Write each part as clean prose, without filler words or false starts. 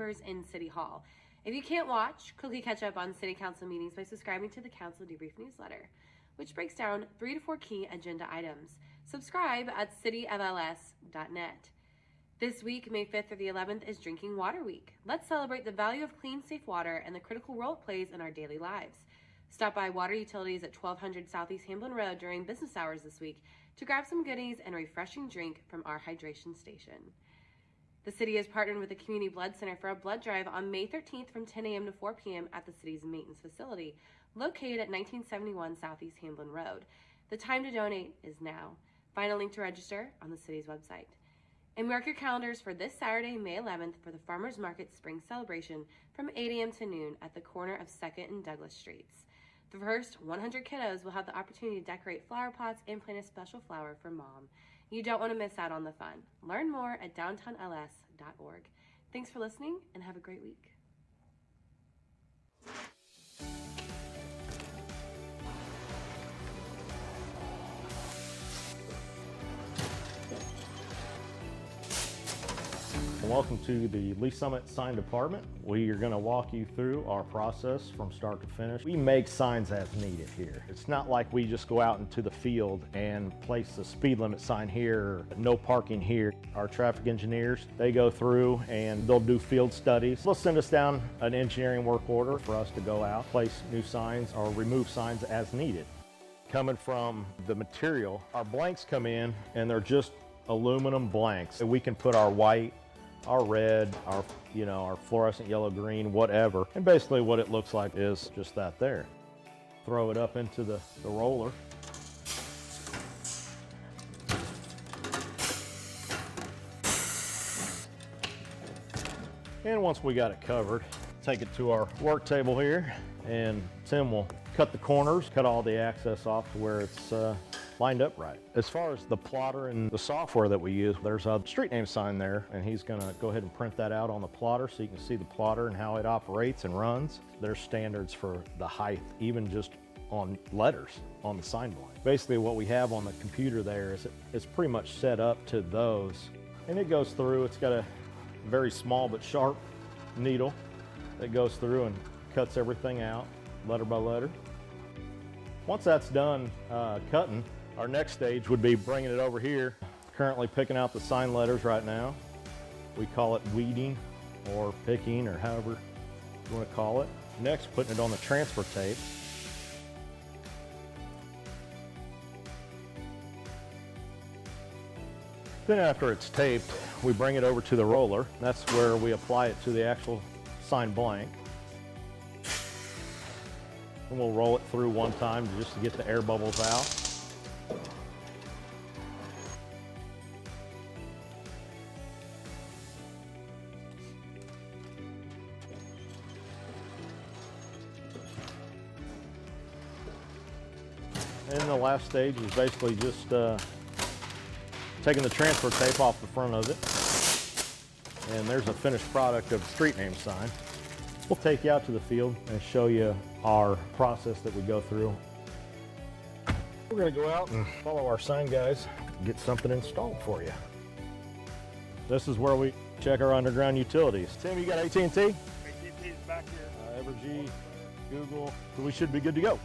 chambers in City Hall. If you can't watch, quickly catch up on City Council meetings by subscribing to the Council Debrief newsletter, which breaks down 3 to 4 key agenda items. Subscribe at cityfls.net. This week, May 5th through the 11th, is Drinking Water Week. Let's celebrate the value of clean, safe water and the critical role it plays in our daily lives. Stop by Water Utilities at 1200 Southeast Hamlin Road during business hours this week to grab some goodies and a refreshing drink from our hydration station. The city has partnered with the Community Blood Center for a blood drive on May 13th from 10 a.m. to 4 p.m. at the city's maintenance facility, located at 1971 Southeast Hamlin Road. The time to donate is now. Find a link to register on the city's website. And mark your calendars for this Saturday, May 11th, for the Farmers Market Spring Celebration from 8 a.m. to noon at the corner of 2nd and Douglas Streets. The first 100 kiddos will have the opportunity to decorate flower pots and plant a special flower for mom. You don't want to miss out on the fun. Learn more at downtownls.org. Thanks for listening and have a great week. Welcome to the Lee Summit Sign Department. We are going to walk you through our process from start to finish. We make signs as needed here. It's not like we just go out into the field and place a speed limit sign here, no parking here. Our traffic engineers, they go through and they'll do field studies. They'll send us down an engineering work order for us to go out, place new signs or remove signs as needed. Coming from the material, our blanks come in and they're just aluminum blanks. We can put our white, our red, our fluorescent yellow, green, whatever. And basically what it looks like is just that there. Throw it up into the roller. And once we got it covered, take it to our work table here, and Tim will cut the corners, cut all the access off to where it's lined up right. As far as the plotter and the software that we use, there's a street name sign there, and he's gonna go ahead and print that out on the plotter so you can see the plotter and how it operates and runs. There's standards for the height, even just on letters on the sign blank. Basically what we have on the computer there is it's pretty much set up to those. And it goes through, it's got a very small but sharp needle that goes through and cuts everything out, letter by letter. Once that's done cutting, our next stage would be bringing it over here. Currently picking out the sign letters right now. We call it weeding or picking or however you want to call it. Next, putting it on the transfer tape. Then after it's taped, we bring it over to the roller. That's where we apply it to the actual sign blank. And we'll roll it through one time just to get the air bubbles out. And the last stage is basically just taking the transfer tape off the front of it. And there's a finished product of the street name sign. We'll take you out to the field and show you our process that we go through. We're gonna go out and follow our sign guys and get something installed for you. This is where we check our underground utilities. Tim, you got AT&T? AT&T's back here. Evergy, Google, so we should be good to go.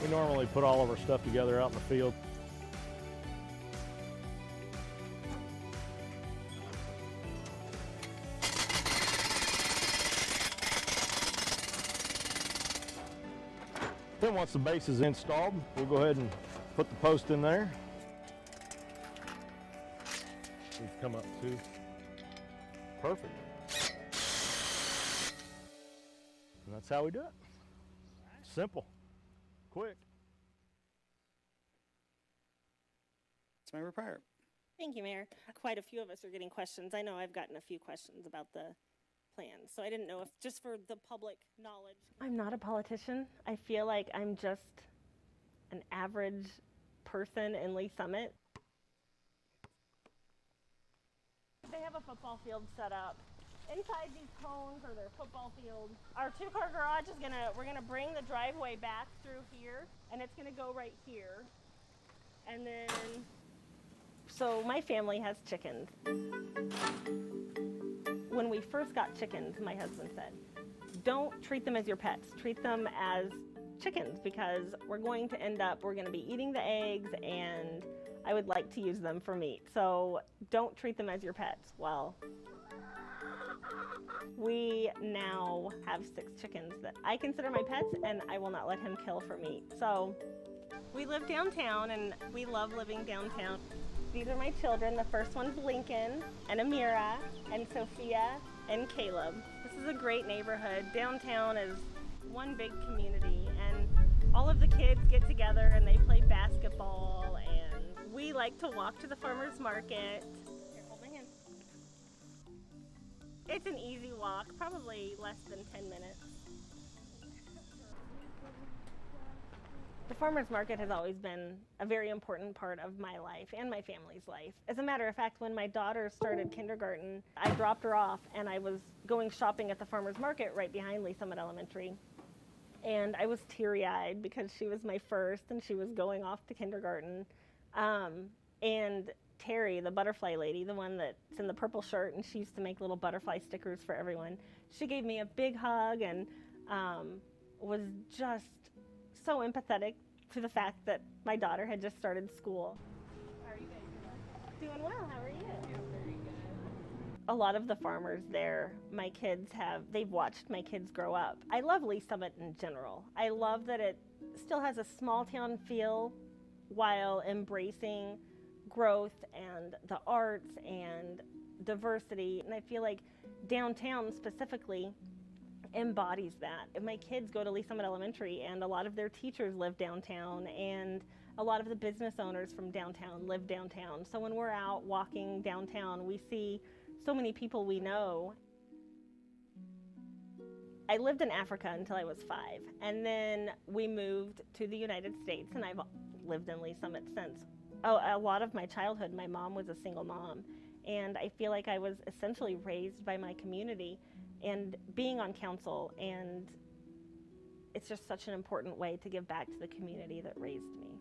We normally put all of our stuff together out in the field. Then once the base is installed, we'll go ahead and put the post in there. We've come up to perfect. And that's how we do it. Simple. Quick. It's Member Pryor. Thank you, Mayor. Quite a few of us are getting questions. I know I've gotten a few questions about the plan, so I didn't know if, just for the public knowledge. I'm not a politician. I feel like I'm just an average person in Lee Summit. They have a football field set up. Inside these cones are their football fields. Our two-car garage is we're gonna bring the driveway back through here, and it's gonna go right here. And then, so my family has chickens. we first got chickens, my husband said, don't treat them as your pets. Treat them as chickens because we're going to be eating the eggs and I would like to use them for meat. So don't treat them as your pets. Well, we now have 6 chickens that I consider my pets and I will not let him kill for meat. So we live downtown and we love living downtown. These are my children. The first one's Lincoln and Amira and Sophia and Caleb. This is a great neighborhood. Downtown is one big community and all of the kids get together and they play basketball and we like to walk to the farmer's market. Here, hold my hand. It's an easy walk, probably less than 10 minutes. The farmer's market has always been a very important part of my life and my family's life. As a matter of fact, when my daughter started kindergarten, I dropped her off and I was going shopping at the farmer's market right behind Lee Summit Elementary. And I was teary-eyed because she was my first and she was going off to kindergarten. And Terry, the butterfly lady, the one that's in the purple shirt, and she used to make little butterfly stickers for everyone, she gave me a big hug and was just so empathetic to the fact that my daughter had just started school. How are you guys doing? Doing well. How are you? Yeah, very good. A lot of the farmers there, they've watched my kids grow up. I love Lee Summit in general. I love that it still has a small town feel while embracing growth and the arts and diversity. And I feel like downtown specifically embodies that. My kids go to Lee Summit Elementary and a lot of their teachers live downtown and a lot of the business owners from downtown live downtown. So when we're out walking downtown, we see so many people we know. I lived in Africa until I was 5 and then we moved to the United States and I've lived in Lee Summit since. A lot of my childhood, my mom was a single mom and I feel like I was essentially raised by my community and being on council, and it's just such an important way to give back to the community that raised me.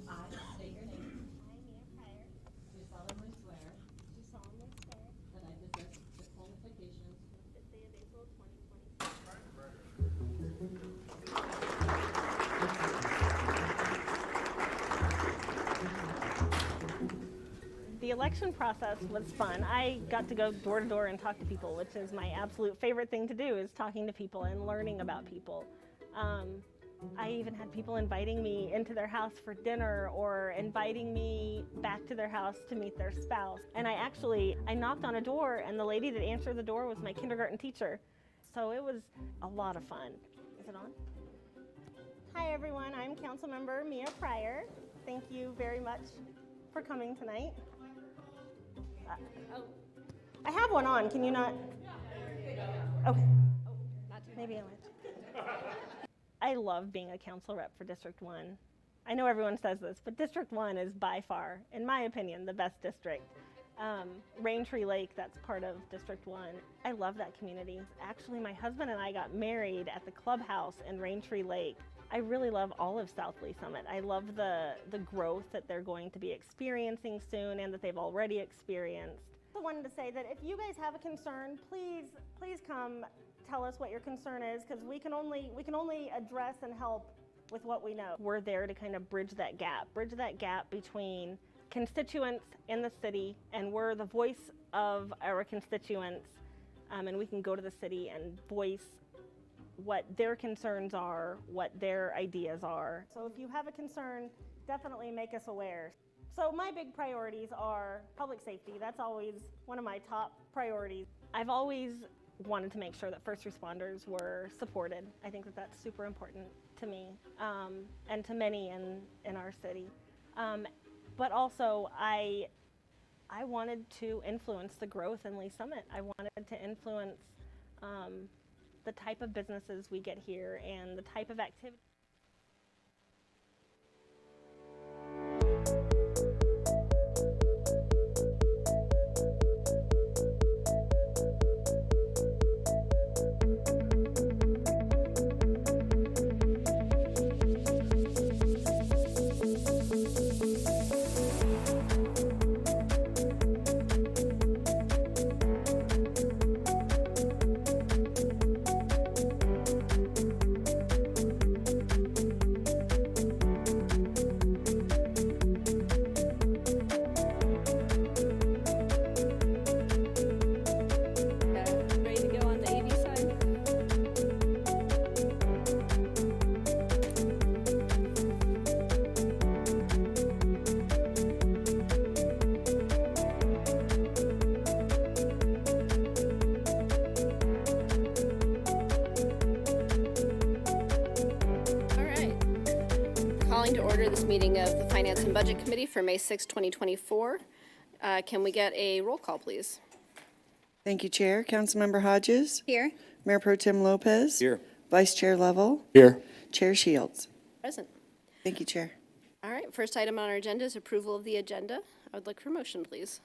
I state your name. I, Mia Pryor, Do solemnly swear do solemnly swear that I possess the qualifications that day of April 2026 The election process was fun. I got to go door to door and talk to people, which is my absolute favorite thing to do, is talking to people and learning about people. I even had people inviting me into their house for dinner or inviting me back to their house to meet their spouse. And I knocked on a door and the lady that answered the door was my kindergarten teacher. So it was a lot of fun. Is it on? Hi everyone, I'm Councilmember Mia Pryor. Thank you very much for coming tonight. I have one on, can you not? Okay. Maybe I went. I love being a council rep for District 1. I know everyone says this, but District 1 is by far, in my opinion, the best district. Raintree Lake, that's part of District 1. I love that community. Actually, my husband and I got married at the clubhouse in Raintree Lake. I really love all of South Lee Summit. I love the growth that they're going to be experiencing soon and that they've already experienced. I wanted to say that if you guys have a concern, please come tell us what your concern is, because we can only address and help with what we know. We're there to kind of bridge that gap between constituents in the city, and we're the voice of our constituents, and we can go to the city and voice what their concerns are, what their ideas are. So if you have a concern, definitely make us aware. So my big priorities are public safety. That's always one of my top priorities. I've always wanted to make sure that first responders were supported. I think that that's super important to me and to many in our city. But also I wanted to influence the growth in Lee Summit. I wanted to influence the type of businesses we get here and the type of activity. calling to order this meeting of the Finance and Budget Committee for May 6, 2024. Can we get a roll call, please? Thank you, Chair. Councilmember Hodges. Here. Mayor Pro Tem Lopez. Here. Vice Chair Lovell. Here. Chair Shields. Present. Thank you, Chair. All right, first item on our agenda is approval of the agenda. I would like for a motion, please.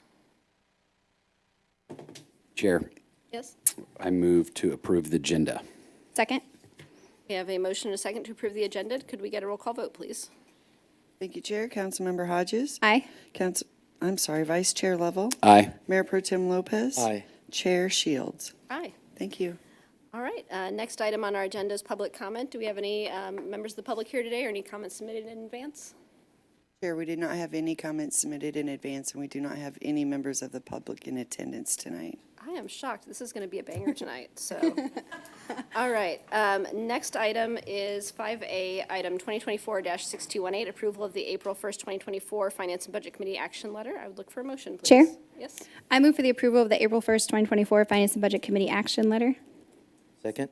Chair, Yes? I move to approve the agenda. Second. We have a motion and a second to approve the agenda. Could we get a roll call vote, please? Thank you, Chair. Councilmember Hodges. Aye. Vice Chair Lovell. Aye. Mayor Pro Tem Lopez. Aye. Chair Shields. Aye. Thank you. All right, next item on our agenda is public comment. Do we have any members of the public here today or any comments submitted in advance? Chair, we did not have any comments submitted in advance, and we do not have any members of the public in attendance tonight. I am shocked. This is going to be a banger tonight, so. All right, next item is 5A, item 2024-6218, approval of the April 1st, 2024 Finance and Budget Committee action letter. I would look for a motion, please. Chair? Yes? I move for the approval of the April 1st, 2024 Finance and Budget Committee action letter. Second.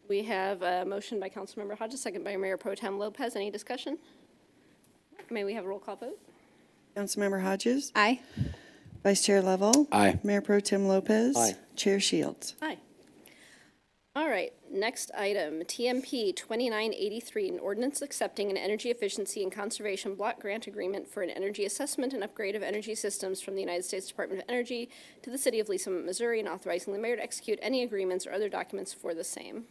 We have a motion by Councilmember Hodges, second by Mayor Pro Tem Lopez. Any discussion? May we have a roll call vote? Councilmember Hodges. Aye. Vice Chair Lovell. Aye. Mayor Pro Tem Lopez. Aye. Chair Shields. Aye. All right, next item, TMP 2983, an ordinance accepting an energy efficiency and conservation block grant agreement for an energy assessment and upgrade of energy systems from the United States Department of Energy to the City of Lee Summit, Missouri, and authorizing the mayor to execute any agreements or other documents for the same.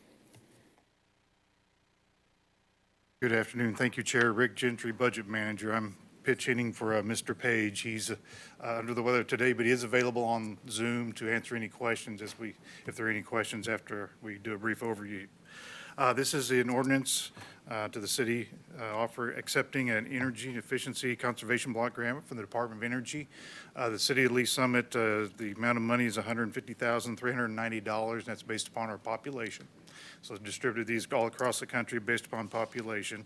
Good afternoon. Thank you, Chair. Rick Gentry, Budget Manager. I'm pitch hitting for Mr. Page. He's under the weather today, but he is available on Zoom to answer any questions if there are any questions after we do a brief overview. This is an ordinance to the city accepting an energy efficiency conservation block grant from the Department of Energy. The City of Lee Summit, the amount of money is $150,390, and that's based upon our population. So distributed these all across the country based upon population.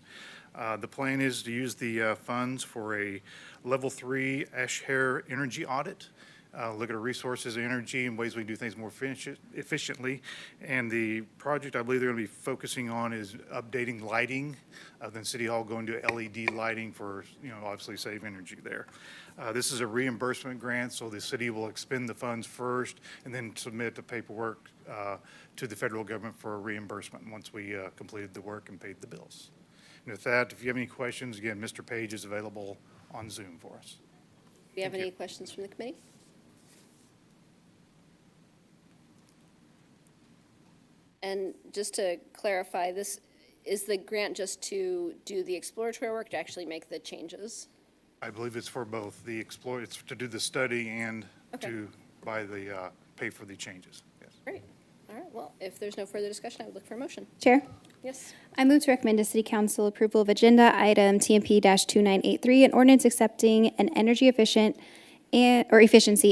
The plan is to use the funds for a level 3 ASHRAE energy audit. Look at our resources, energy, and ways we can do things more efficiently. And the project I believe they're going to be focusing on is updating lighting, then City Hall going to LED lighting for, obviously save energy there. This is a reimbursement grant, so the city will expend the funds first and then submit the paperwork to the federal government for a reimbursement once we completed the work and paid the bills. And with that, if you have any questions, again, Mr. Page is available on Zoom for us. Do you have any questions from the committee? And just to clarify, this is the grant just to do the exploratory work, to actually make the changes? I believe it's for both it's to do the study and to pay for the changes. Yes. Great. All right, well, if there's no further discussion, I would look for a motion. Chair? Yes? I move to recommend to City Council approval of agenda item TMP-2983, an ordinance accepting an energy efficiency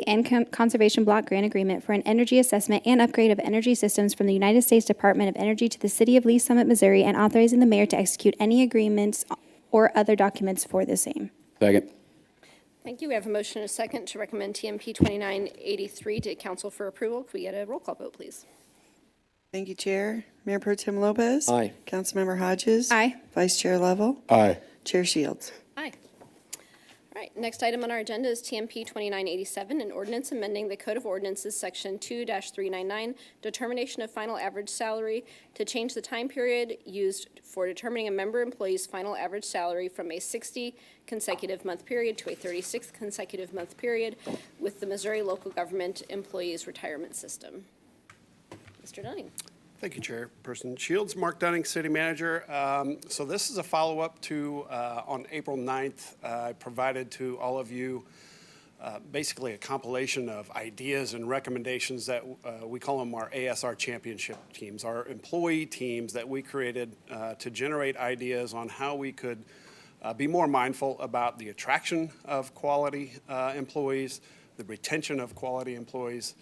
and conservation block grant agreement for an energy assessment and upgrade of energy systems from the United States Department of Energy to the City of Lee Summit, Missouri, and authorizing the mayor to execute any agreements or other documents for the same. Second. Thank you. We have a motion and a second to recommend TMP 2983 to council for approval. Could we get a roll call vote, please? Thank you, Chair. Mayor Pro Tem Lopez. Aye. Councilmember Hodges. Aye. Vice Chair Lovell. Aye. Chair Shields. Aye. All right, next item on our agenda is TMP 2987, an ordinance amending the Code of Ordinances, Section 2-399, determination of final average salary, to change the time period used for determining a member employee's final average salary from a 60 consecutive month period to a 36 consecutive month period with the Missouri Local Government Employees Retirement System. Mr. Dunning. Thank you, Chairperson Shields. Mark Dunning, City Manager. So this is a follow-up to, on April 9th, I provided to all of you basically a compilation of ideas and recommendations that we call them our ASR championship teams, our employee teams that we created to generate ideas on how we could be more mindful about the attraction of quality employees, the retention of quality employees,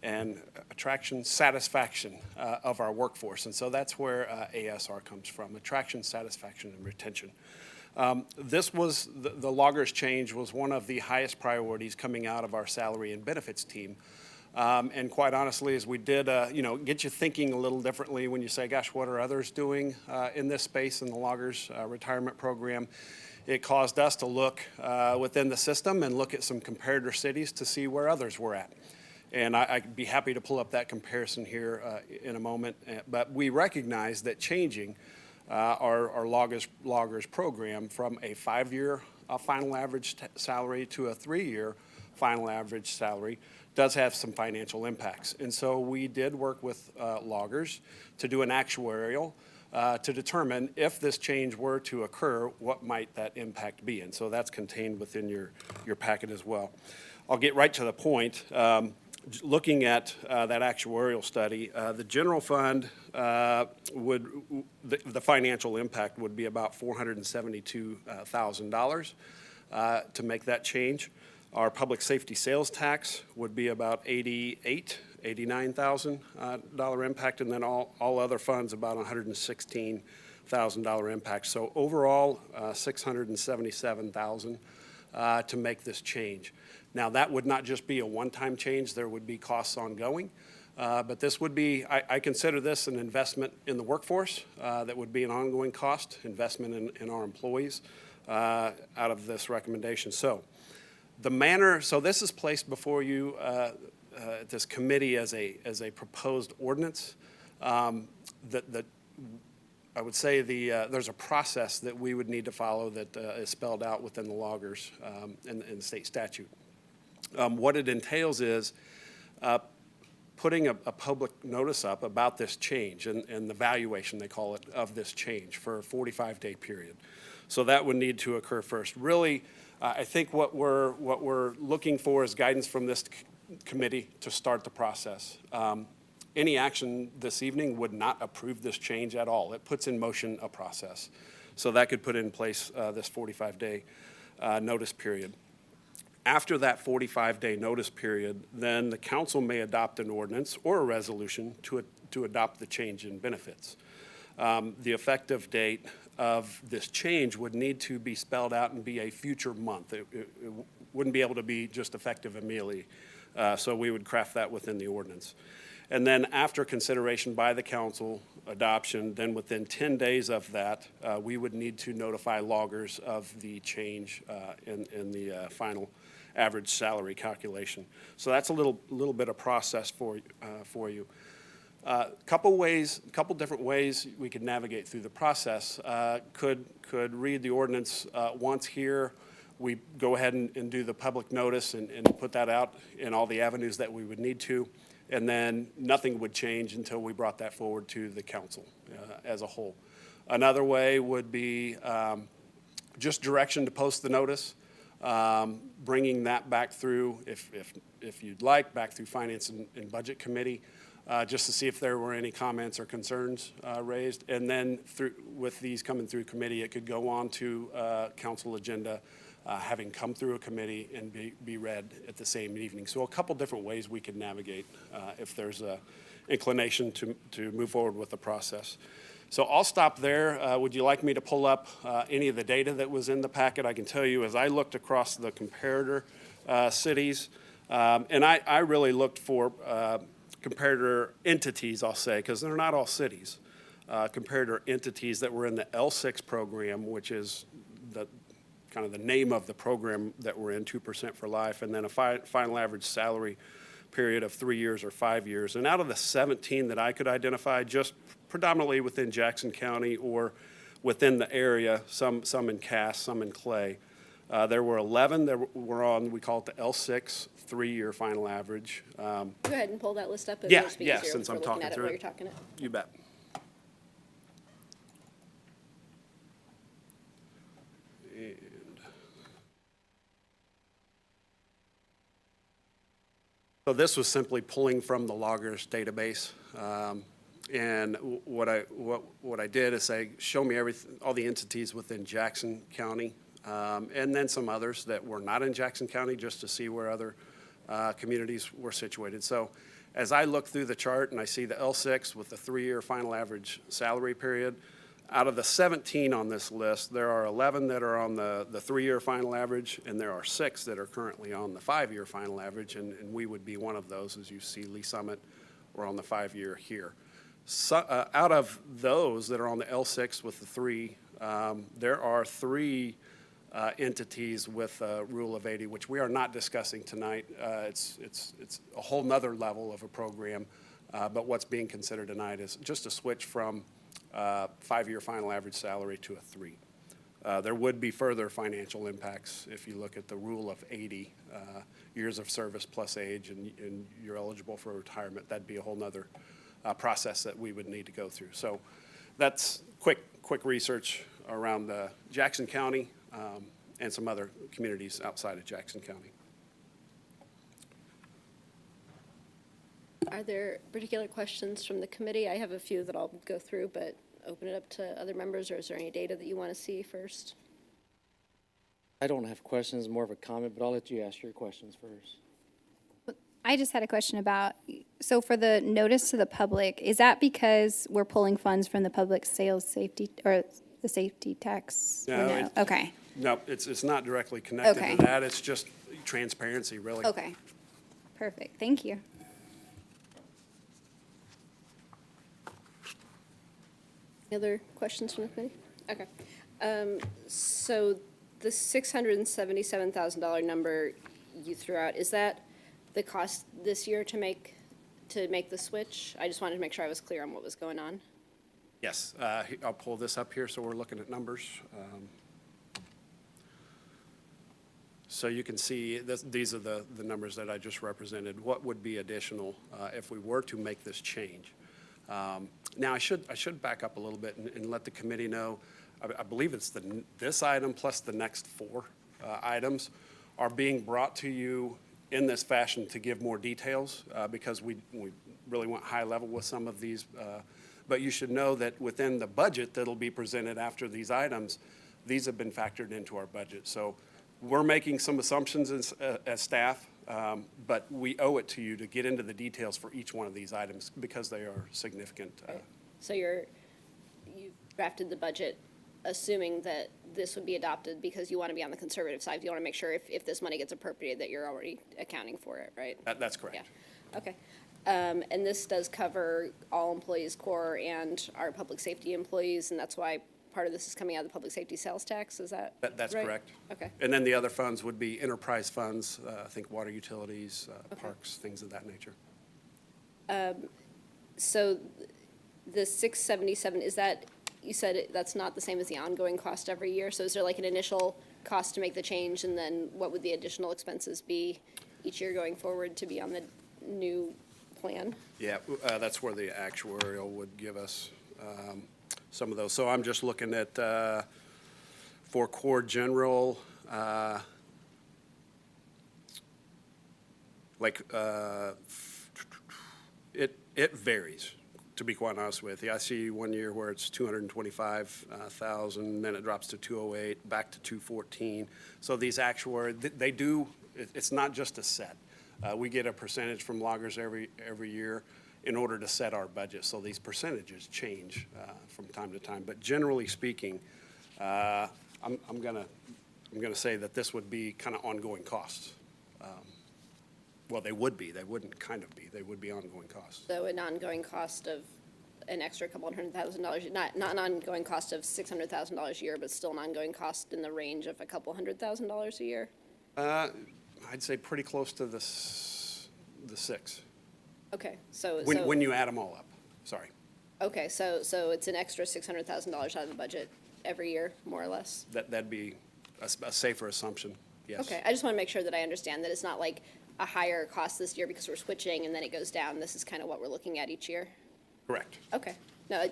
and attraction, satisfaction of our workforce. And so that's where ASR comes from, attraction, satisfaction, and retention. This was, the loggers change was one of the highest priorities coming out of our salary and benefits team. And quite honestly, as we did, get you thinking a little differently when you say, gosh, what are others doing in this space in the loggers retirement program? It caused us to look within the system and look at some comparator cities to see where others were at. And I'd be happy to pull up that comparison here in a moment. But we recognize that changing our loggers program from a 5-year final average salary to a 3-year final average salary does have some financial impacts. And so we did work with loggers to do an actuarial to determine if this change were to occur, what might that impact be? And so that's contained within your packet as well. I'll get right to the point. Looking at that actuarial study, the general fund the financial impact would be about $472,000 to make that change. Our public safety sales tax would be about $89,000 impact, and then all other funds about $116,000 impact. So overall, $677,000 to make this change. Now, that would not just be a one-time change. There would be costs ongoing. But this would be, I consider this an investment in the workforce that would be an ongoing cost, investment in our employees out of this recommendation. So this is placed before you, this committee as a proposed ordinance. I would say there's a process that we would need to follow that is spelled out within the loggers in the state statute. What it entails is putting a public notice up about this change and the valuation, they call it, of this change for a 45-day period. So that would need to occur first. Really, I think what we're looking for is guidance from this committee to start the process. Any action this evening would not approve this change at all. It puts in motion a process. So that could put in place this 45-day notice period. After that 45-day notice period, then the council may adopt an ordinance or a resolution to adopt the change in benefits. The effective date of this change would need to be spelled out and be a future month. It wouldn't be able to be just effective immediately. So we would craft that within the ordinance. And then after consideration by the council, adoption, then within 10 days of that, we would need to notify loggers of the change in the final average salary calculation. So that's a little bit of process for you. Couple different ways we could navigate through the process. Could read the ordinance once here. We go ahead and do the public notice and put that out in all the avenues that we would need to. And then nothing would change until we brought that forward to the council as a whole. Another way would be just direction to post the notice, bringing that back through, if you'd like, back through Finance and Budget Committee, just to see if there were any comments or concerns raised. And then with these coming through committee, it could go on to council agenda, having come through a committee and be read at the same evening. So a couple different ways we could navigate if there's a inclination to move forward with the process. So I'll stop there. Would you like me to pull up any of the data that was in the packet? I can tell you as I looked across the comparator cities, and I really looked for comparator entities, I'll say, because they're not all cities. Comparator entities that were in the L6 program, which is kind of the name of the program that we're in, 2% for life, and then a final average salary period of 3 years or 5 years. And out of the 17 that I could identify, just predominantly within Jackson County or within the area, some in Cass, some in Clay, there were 11 that were on, we call it the L6, 3-year final average. Go ahead and pull that list up. Yeah, since I'm talking through it. You bet. So this was simply pulling from the loggers database, and what I did is say, show me all the entities within Jackson County, and then some others that were not in Jackson County, just to see where other communities were situated. So as I look through the chart and I see the L6 with the 3-year final average salary period, Out of the 17 on this list, there are 11 that are on the 3-year final average, and there are 6 that are currently on the 5-year final average, and we would be one of those. As you see, Lee Summit, we're on the 5-year here. So, out of those that are on the L6 with the 3, there are 3 entities with a rule of 80, which we are not discussing tonight. It's a whole nother level of a program, but what's being considered tonight is just a switch from 5-year final average salary to a 3. There would be further financial impacts if you look at the rule of 80 years of service plus age, and you're eligible for retirement. That'd be a whole nother process that we would need to go through. So that's quick research around Jackson County and some other communities outside of Jackson County. Are there particular questions from the committee? I have a few that I'll go through, but open it up to other members, or is there any data that you want to see first? I don't have questions, more of a comment, but I'll let you ask your questions first. I just had a question about, so for the notice to the public, is that because we're pulling funds from the public sales safety, or the safety tax? Or No, Okay, No, it's not directly connected Okay. to that. It's just transparency, really. okay. Perfect, thank you. Any other questions from the committee? Okay. So the $677,000 number you threw out, is that the cost this year to make the switch? I just wanted to make sure I was clear on what was going on. Yes, I'll pull this up here, so we're looking at numbers. So you can see these are the numbers that I just represented. What would be additional if we were to make this change? Now, I should back up a little bit and let the committee know. I believe it's this item plus the next 4 items are being brought to you in this fashion to give more details because we really went high level with some of these. But you should know that within the budget that'll be presented after these items, these have been factored into our budget. So we're making some assumptions as staff, but we owe it to you to get into the details for each one of these items because they are significant. So you drafted the budget assuming that this would be adopted because you want to be on the conservative side. You want to make sure if this money gets appropriated that you're already accounting for it, right? That's correct. Yeah, okay. And this does cover all employees, core and our public safety employees, and that's why part of this is coming out of the public safety sales tax, is that That's right? correct. Okay. And then the other funds would be enterprise funds, I think water utilities, parks, things of that nature. So the 677, is that, you said that's not the same as the ongoing cost every year, so is there like an initial cost to make the change, and then what would the additional expenses be each year going forward to be on the new plan? Yeah, that's where the actuarial would give us some of those. So I'm just looking at, for core general, it varies, to be quite honest with you. I see one year where it's 225,000, then it drops to 208, back to 214. So these actuaries, they do, it's not just a set. We get a percentage from loggers every year in order to set our budget. So these percentages change from time to time. But generally speaking, I'm gonna say that this would be kind of ongoing costs. Well, they would be. They wouldn't kind of be. They would be ongoing costs. So an ongoing cost of an extra couple $100,000, not an ongoing cost of $600,000 a year, but still an ongoing cost in the range of a couple $100,000 a year? I'd say pretty close to the 6. Okay, so. When you add them all up, sorry. Okay, so it's an extra $600,000 out of the budget every year, more or less? That'd be a safer assumption, yes. Okay, I just want to make sure that I understand that it's not like a higher cost this year because we're switching and then it goes down. This is kind of what we're looking at each year? Correct. Okay, no,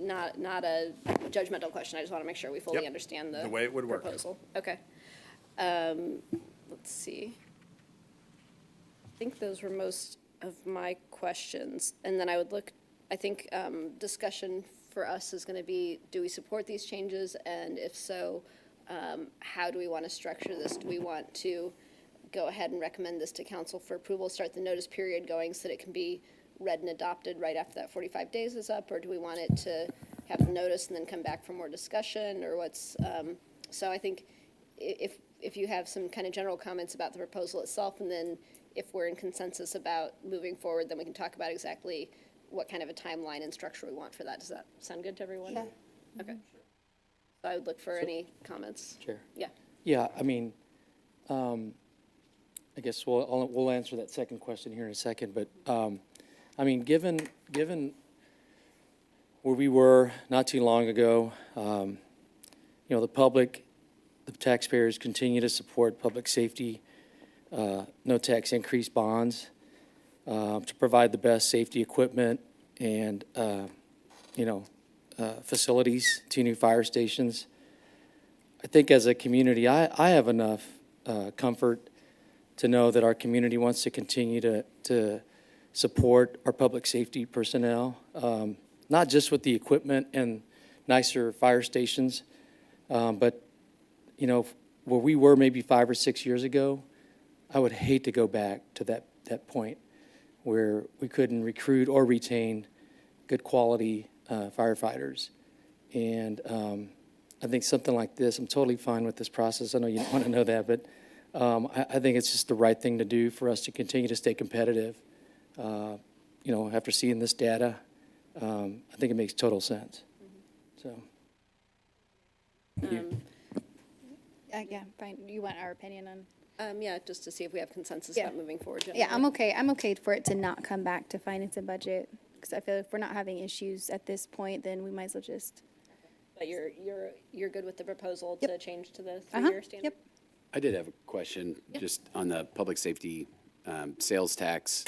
not a judgmental question. I just want to make sure we fully Yep, understand the way it would work. proposal. Okay. Let's see. I think those were most of my questions. And then I think discussion for us is going to be, do we support these changes? And if so, how do we want to structure this? Do we want to go ahead and recommend this to council for approval, start the notice period going so that it can be read and adopted right after that 45 days is up? Or do we want it to have the notice and then come back for more discussion, or what's, so I think if you have some kind of general comments about the proposal itself, and then if we're in consensus about moving forward, then we can talk about exactly what kind of a timeline and structure we want for that. Does that sound good to everyone? Yeah. Okay. So I would look for any comments. Chair. Yeah. Yeah, I mean, I guess we'll answer that second question here in a second, but, I mean, given where we were not too long ago, you know, the public, the taxpayers continue to support public safety, no tax increase bonds, to provide the best safety equipment and, you know, facilities, 2 new fire stations. I think as a community, I have enough comfort to know that our community wants to continue to support our public safety personnel, not just with the equipment and nicer fire stations, but, you know, where we were maybe 5 or 6 years ago, I would hate to go back to that point where we couldn't recruit or retain good quality firefighters. And I think something like this, I'm totally fine with this process. I know you don't want to know that, but I think it's just the right thing to do for us to continue to stay competitive. You know, after seeing this data, I think it makes total sense. So. Yeah, Brian, you want our opinion on? Yeah, just to see if we have consensus Yeah. about moving forward. Yeah, I'm okay. I'm okay for it to not come back to finance and budget, because I feel if we're not having issues at this point, then we might as well just. But you're good with the proposal to change to the 3-year standard? Yep. I did have a question, just on the public safety sales tax.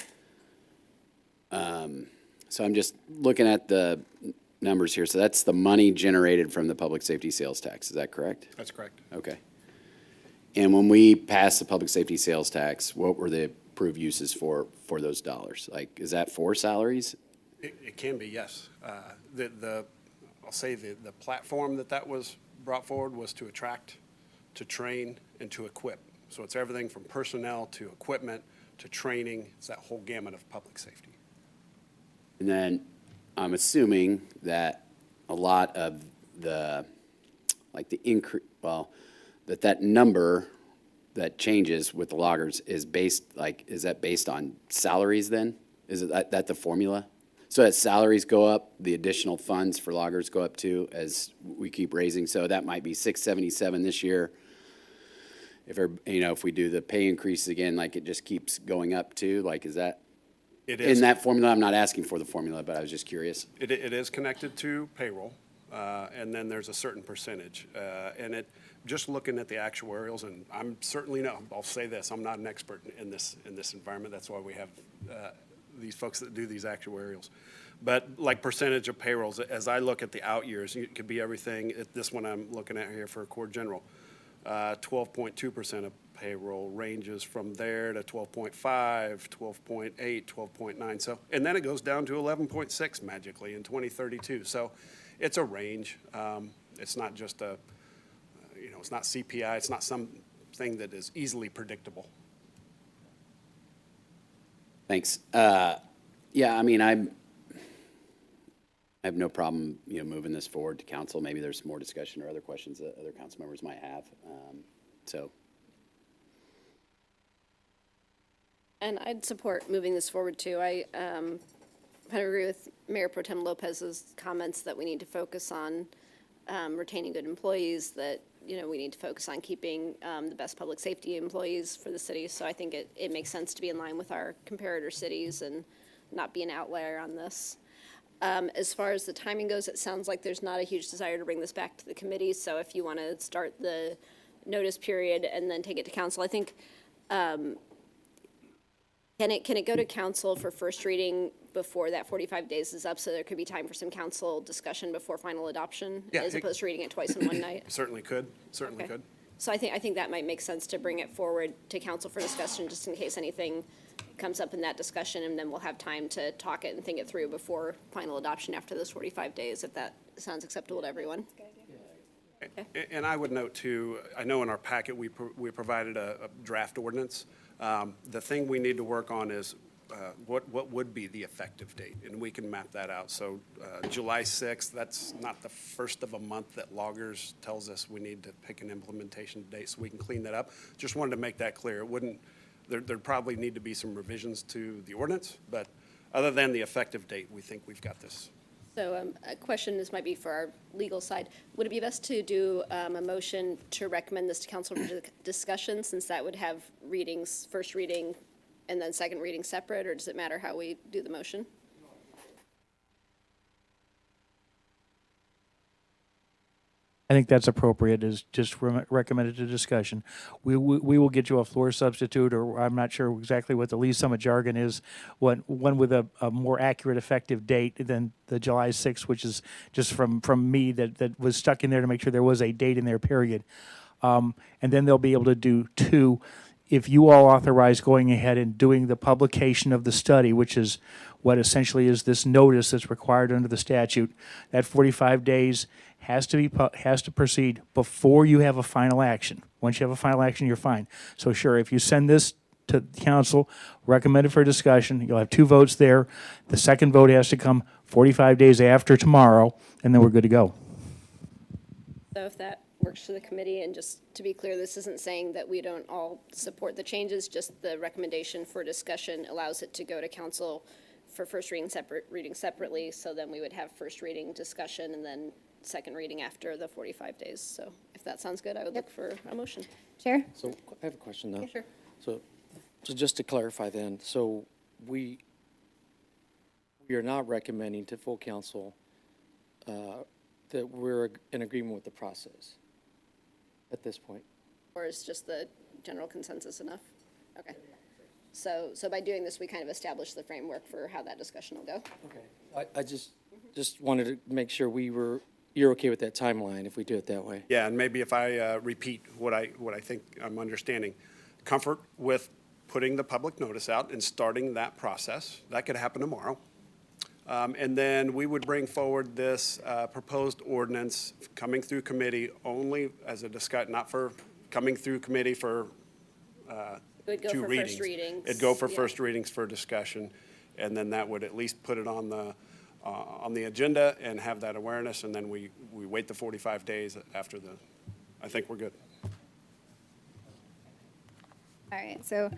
So I'm just looking at the numbers here. So that's the money generated from the public safety sales tax. Is that correct? That's correct. Okay. And when we passed the public safety sales tax, what were the approved uses for those dollars? Like, is that for salaries? It can be, yes. I'll say the platform that was brought forward was to attract, to train, and to equip. So it's everything from personnel to equipment to training. It's that whole gamut of public safety. And then I'm assuming that a lot of the, like the increase, well, that number that changes with the loggers is based, like, is that based on salaries then? Is it that the formula? So as salaries go up, the additional funds for loggers go up too, as we keep raising. So that might be 677 this year. If we do the pay increase again, like it just keeps going up too, like is that? It is. In that formula, I'm not asking for the formula, but I was just curious. It is connected to payroll, and then there's a certain percentage. And just looking at the actuarials, and I'm certainly I'll say this, I'm not an expert in this environment. That's why we have these folks that do these actuarials. But like percentage of payrolls, as I look at the out years, it could be everything. This one I'm looking at here for Corps General, 12.2% of payroll ranges from there to 12.5, 12.8, 12.9. So, and then it goes down to 11.6 magically in 2032. So it's a range. It's not just it's not CPI. It's not something that is easily predictable. Thanks. Yeah, I mean, I have no problem, moving this forward to council. Maybe there's more discussion or other questions that other council members might have. And I'd support moving this forward too. I kind of agree with Mayor Pro Tem Lopez's comments that we need to focus on retaining good employees, that, we need to focus on keeping the best public safety employees for the city. So I think it makes sense to be in line with our comparator cities and not be an outlier on this. As far as the timing goes, it sounds like there's not a huge desire to bring this back to the committee. So if you want to start the notice period and then take it to council, I think, can it go to council for first reading before that 45 days is up, so there could be time for some council discussion before final adoption, as opposed to reading it twice in one night? Certainly could. Certainly Okay. could. So I think that might make sense to bring it forward to council for discussion, just in case anything comes up in that discussion, and then we'll have time to talk it and think it through before final adoption after those 45 days, if that sounds acceptable to everyone. And I would note too, I know in our packet we provided a draft ordinance. The thing we need to work on is what would be the effective date, and we can map that out. So July 6th, that's not the first of a month that loggers tells us we need to pick an implementation date, so we can clean that up. Just wanted to make that clear. It wouldn't, there'd probably need to be some revisions to the ordinance, but other than the effective date, we think we've got this. So a question, this might be for our legal side. Would it be best to do a motion to recommend this to council for discussion, since that would have readings, first reading and then second reading separate, or does it matter how we do the motion? I think that's appropriate, is just recommended to discussion. We will get you a floor substitute, or I'm not sure exactly what the Lee's Summit jargon is, one with a more accurate effective date than the July 6th, which is just from me that was stuck in there to make sure there was a date in there, period. And then they'll be able to do two, if you all authorize going ahead and doing the publication of the study, which is what essentially is this notice that's required under the statute. That 45 days has to proceed before you have a final action. Once you have a final action, you're fine. So sure, if you send this to council, recommended for discussion, you'll have 2 votes there. The second vote has to come 45 days after tomorrow, and then we're good to go. So if that works for the committee, and just to be clear, this isn't saying that we don't all support the changes, just the recommendation for discussion allows it to go to council for first reading separately, so then we would have first reading discussion and then second reading after the 45 days. So if that sounds good, I would look for a motion. Chair? So I have a question though. Yeah, sure. So just to clarify then, so we are not recommending to full council that we're in agreement with the process at this point? Or is just the general consensus enough? Okay. So by doing this, we kind of establish the framework for how that discussion will go. Okay. I just wanted to make sure you're okay with that timeline if we do it that way. Yeah, and maybe if I repeat what I think I'm understanding. Comfort with putting the public notice out and starting that process. That could happen tomorrow. And then we would bring forward this proposed ordinance coming through committee only as a discussion, not for coming through committee for It would go 2 for readings. first readings. It'd go for Yeah. first readings for discussion, and then that would at least put it on the agenda and have that awareness, and then we wait the 45 days after I think we're good. All right, so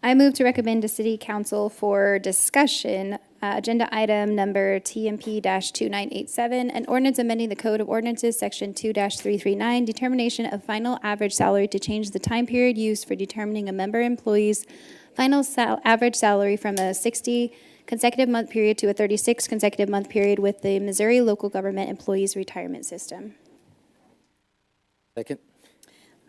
I move to recommend to City Council for discussion, agenda item number TMP-2987, an ordinance amending the Code of Ordinances, Section 2-339, determination of final average salary to change the time period used for determining a member employee's final average salary from a 60 consecutive month period to a 36 consecutive month period with the Missouri Local Government Employees Retirement System. Second?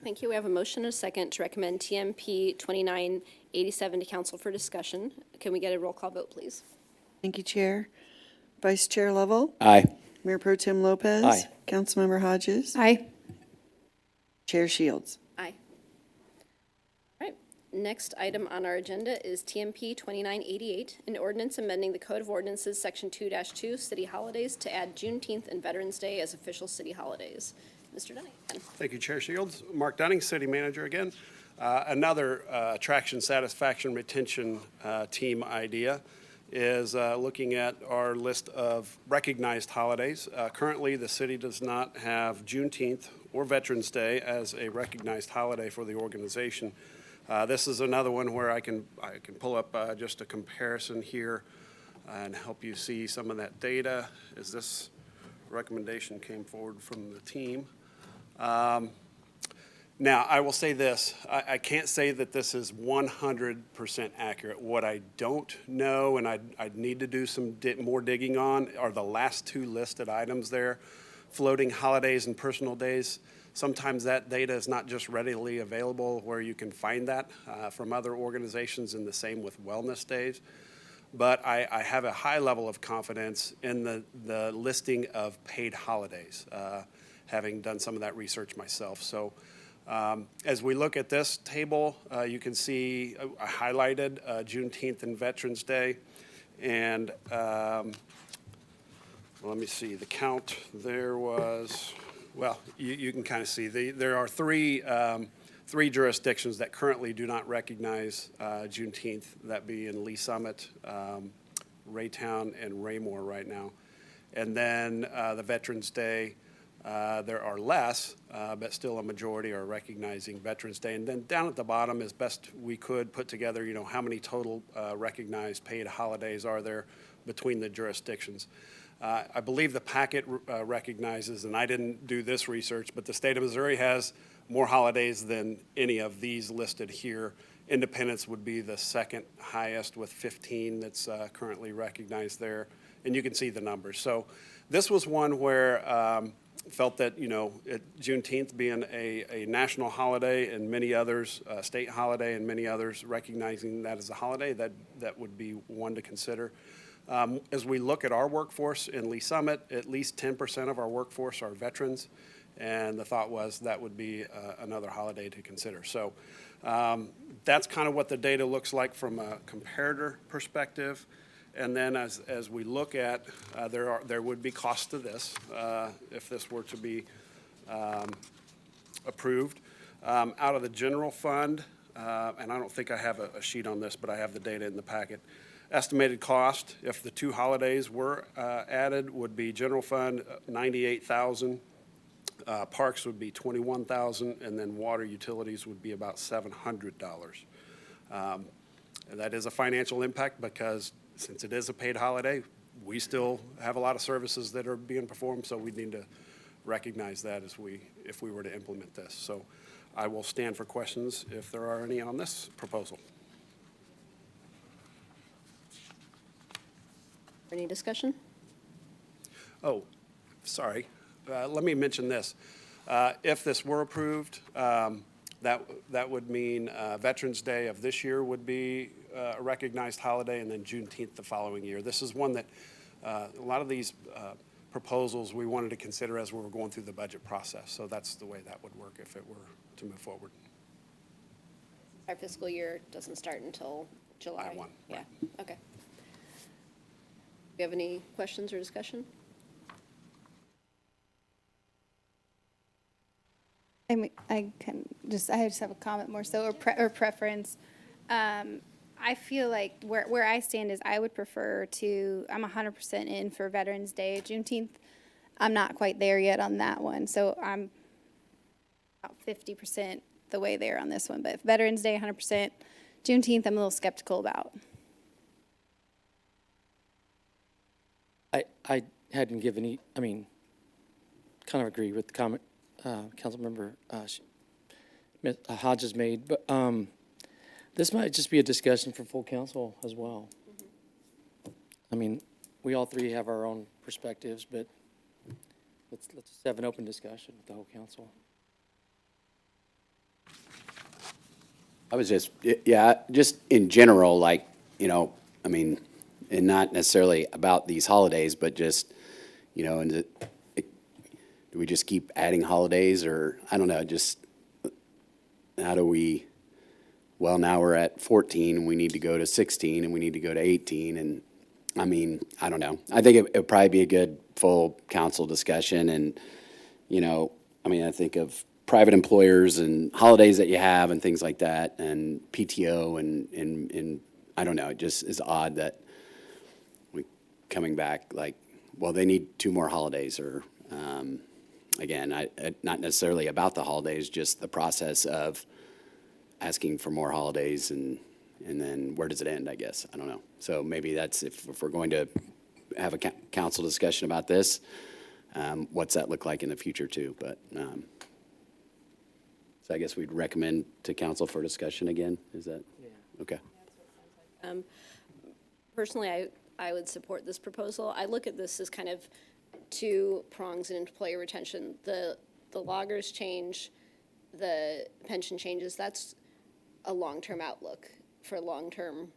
Thank you. We have a motion and a second to recommend TMP 2987 to council for discussion. Can we get a roll call vote, please? Thank you, Chair. Vice Chair Lovell? Aye. Mayor Pro Tem Lopez? Aye. Councilmember Hodges? Aye. Chair Shields? Aye. All right. Next item on our agenda is TMP 2988, an ordinance amending the Code of Ordinances, Section 2-2, city holidays to add Juneteenth and Veterans Day as official city holidays. Mr. Dunning. Thank you, Chair Shields. Mark Dunning, City Manager again. Another attraction, satisfaction, retention team idea is looking at our list of recognized holidays. Currently, the city does not have Juneteenth or Veterans Day as a recognized holiday for the organization. This is another one where I can pull up just a comparison here and help you see some of that data as this recommendation came forward from the team. Now, I will say this. I can't say that this is 100% accurate. What I don't know, and I'd need to do some more digging on, are the last 2 listed items there, floating holidays and personal days. Sometimes that data is not just readily available where you can find that from other organizations, and the same with wellness days. But I have a high level of confidence in the listing of paid holidays, having done some of that research myself. So as we look at this table, you can see I highlighted Juneteenth and Veterans Day. And let me see, the count there was, well, you can kind of see there are 3 three jurisdictions that currently do not recognize Juneteenth, that be in Lee Summit, Raytown, and Raymore right now. And then the Veterans Day, there are less, but still a majority are recognizing Veterans Day. And then down at the bottom, as best we could put together, how many total recognized paid holidays are there between the jurisdictions. I believe the packet recognizes, and I didn't do this research, but the state of Missouri has more holidays than any of these listed here. Independence would be the second highest with 15 that's currently recognized there. And you can see the numbers. So this was one where felt that, Juneteenth being a national holiday and many others, state holiday and many others recognizing that as a holiday, that would be one to consider. As we look at our workforce in Lee Summit, at least 10% of our workforce are veterans, and the thought was that would be another holiday to consider. So that's kind of what the data looks like from a comparator perspective. And then as we look at, there would be costs to this if this were to be approved. Out of the general fund, and I don't think I have a sheet on this, but I have the data in the packet. Estimated cost, if the two holidays were added, would be general fund $98,000, parks would be $21,000, and then water utilities would be about $700. And that is a financial impact because since it is a paid holiday, we still have a lot of services that are being performed, so we need to recognize that if we were to implement this. So I will stand for questions if there are any on this proposal. Any discussion? Oh, sorry. Let me mention this. If this were approved, that would mean Veterans Day of this year would be a recognized holiday, and then Juneteenth the following year. This is one that a lot of these proposals we wanted to consider as we were going through the budget process. So that's the way that would work if it were to move forward. Our fiscal year doesn't start until July. July 1. Yeah, okay. Do you have any questions or discussion? I mean, I just have a comment more so, or preference. I feel like where I stand is I would prefer I'm 100% in for Veterans Day. Juneteenth, I'm not quite there yet on that one. So I'm about 50% the way there on this one. But if Veterans Day, 100%. Juneteenth, I'm a little skeptical about. I hadn't given any, kind of agree with the comment Councilmember Hodges made, but this might just be a discussion for full council as well. We all three have our own perspectives, but let's just have an open discussion with the whole council. I was just in general, and not necessarily about these holidays, but just, do we just keep adding holidays, or I don't know, just how do we, well, now we're at 14 and we need to go to 16 and we need to go to 18. And I don't know. I think it would probably be a good full council discussion. And, I think of private employers and holidays that you have and things like that, and PTO and I don't know, it just is odd that we coming back like, well, they need 2 more holidays, or again, not necessarily about the holidays, just the process of asking for more holidays, and then where does it end, I guess. I don't know. So maybe that's, if we're going to have a council discussion about this, what's that look like in the future too? But so I guess we'd recommend to council for discussion again. Is that? Yeah. Okay. Personally, I would support this proposal. I look at this as kind of 2 prongs in employee retention. The loggers change, the pension changes. That's a long-term outlook for long-term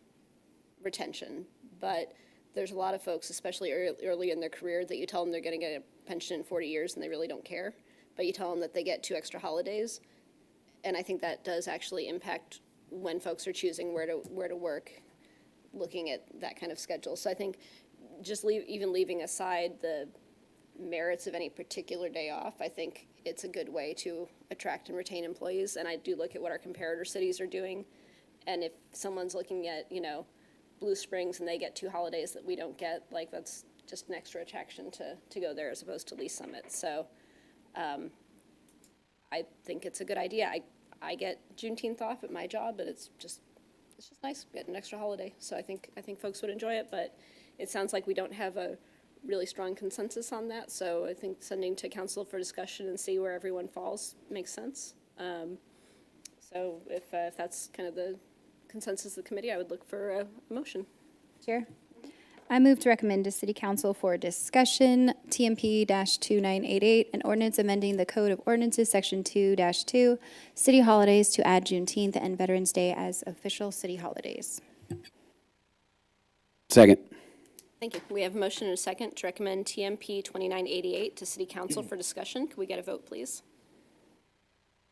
retention. But there's a lot of folks, especially early in their career, that you tell them they're going to get a pension in 40 years and they really don't care. But you tell them that they get 2 extra holidays. And I think that does actually impact when folks are choosing where to work, looking at that kind of schedule. So I think just even leaving aside the merits of any particular day off, I think it's a good way to attract and retain employees. And I do look at what our comparator cities are doing. And if someone's looking at, Blue Springs and they get 2 holidays that we don't get, like, that's just an extra attraction to go there as opposed to Lee Summit. So I think it's a good idea. I get Juneteenth off at my job, but it's just nice, get an extra holiday. So I think folks would enjoy it, but it sounds like we don't have a really strong consensus on that. So I think sending to council for discussion and see where everyone falls makes sense. So if that's kind of the consensus of the committee, I would look for a motion. Chair, I move to recommend to City Council for discussion TMP-2988, an ordinance amending the Code of Ordinances, Section 2-2, city holidays to add Juneteenth and Veterans Day as official city holidays. Second. Thank you. We have a motion and a second to recommend TMP 2988 to City Council for discussion. Can we get a vote, please?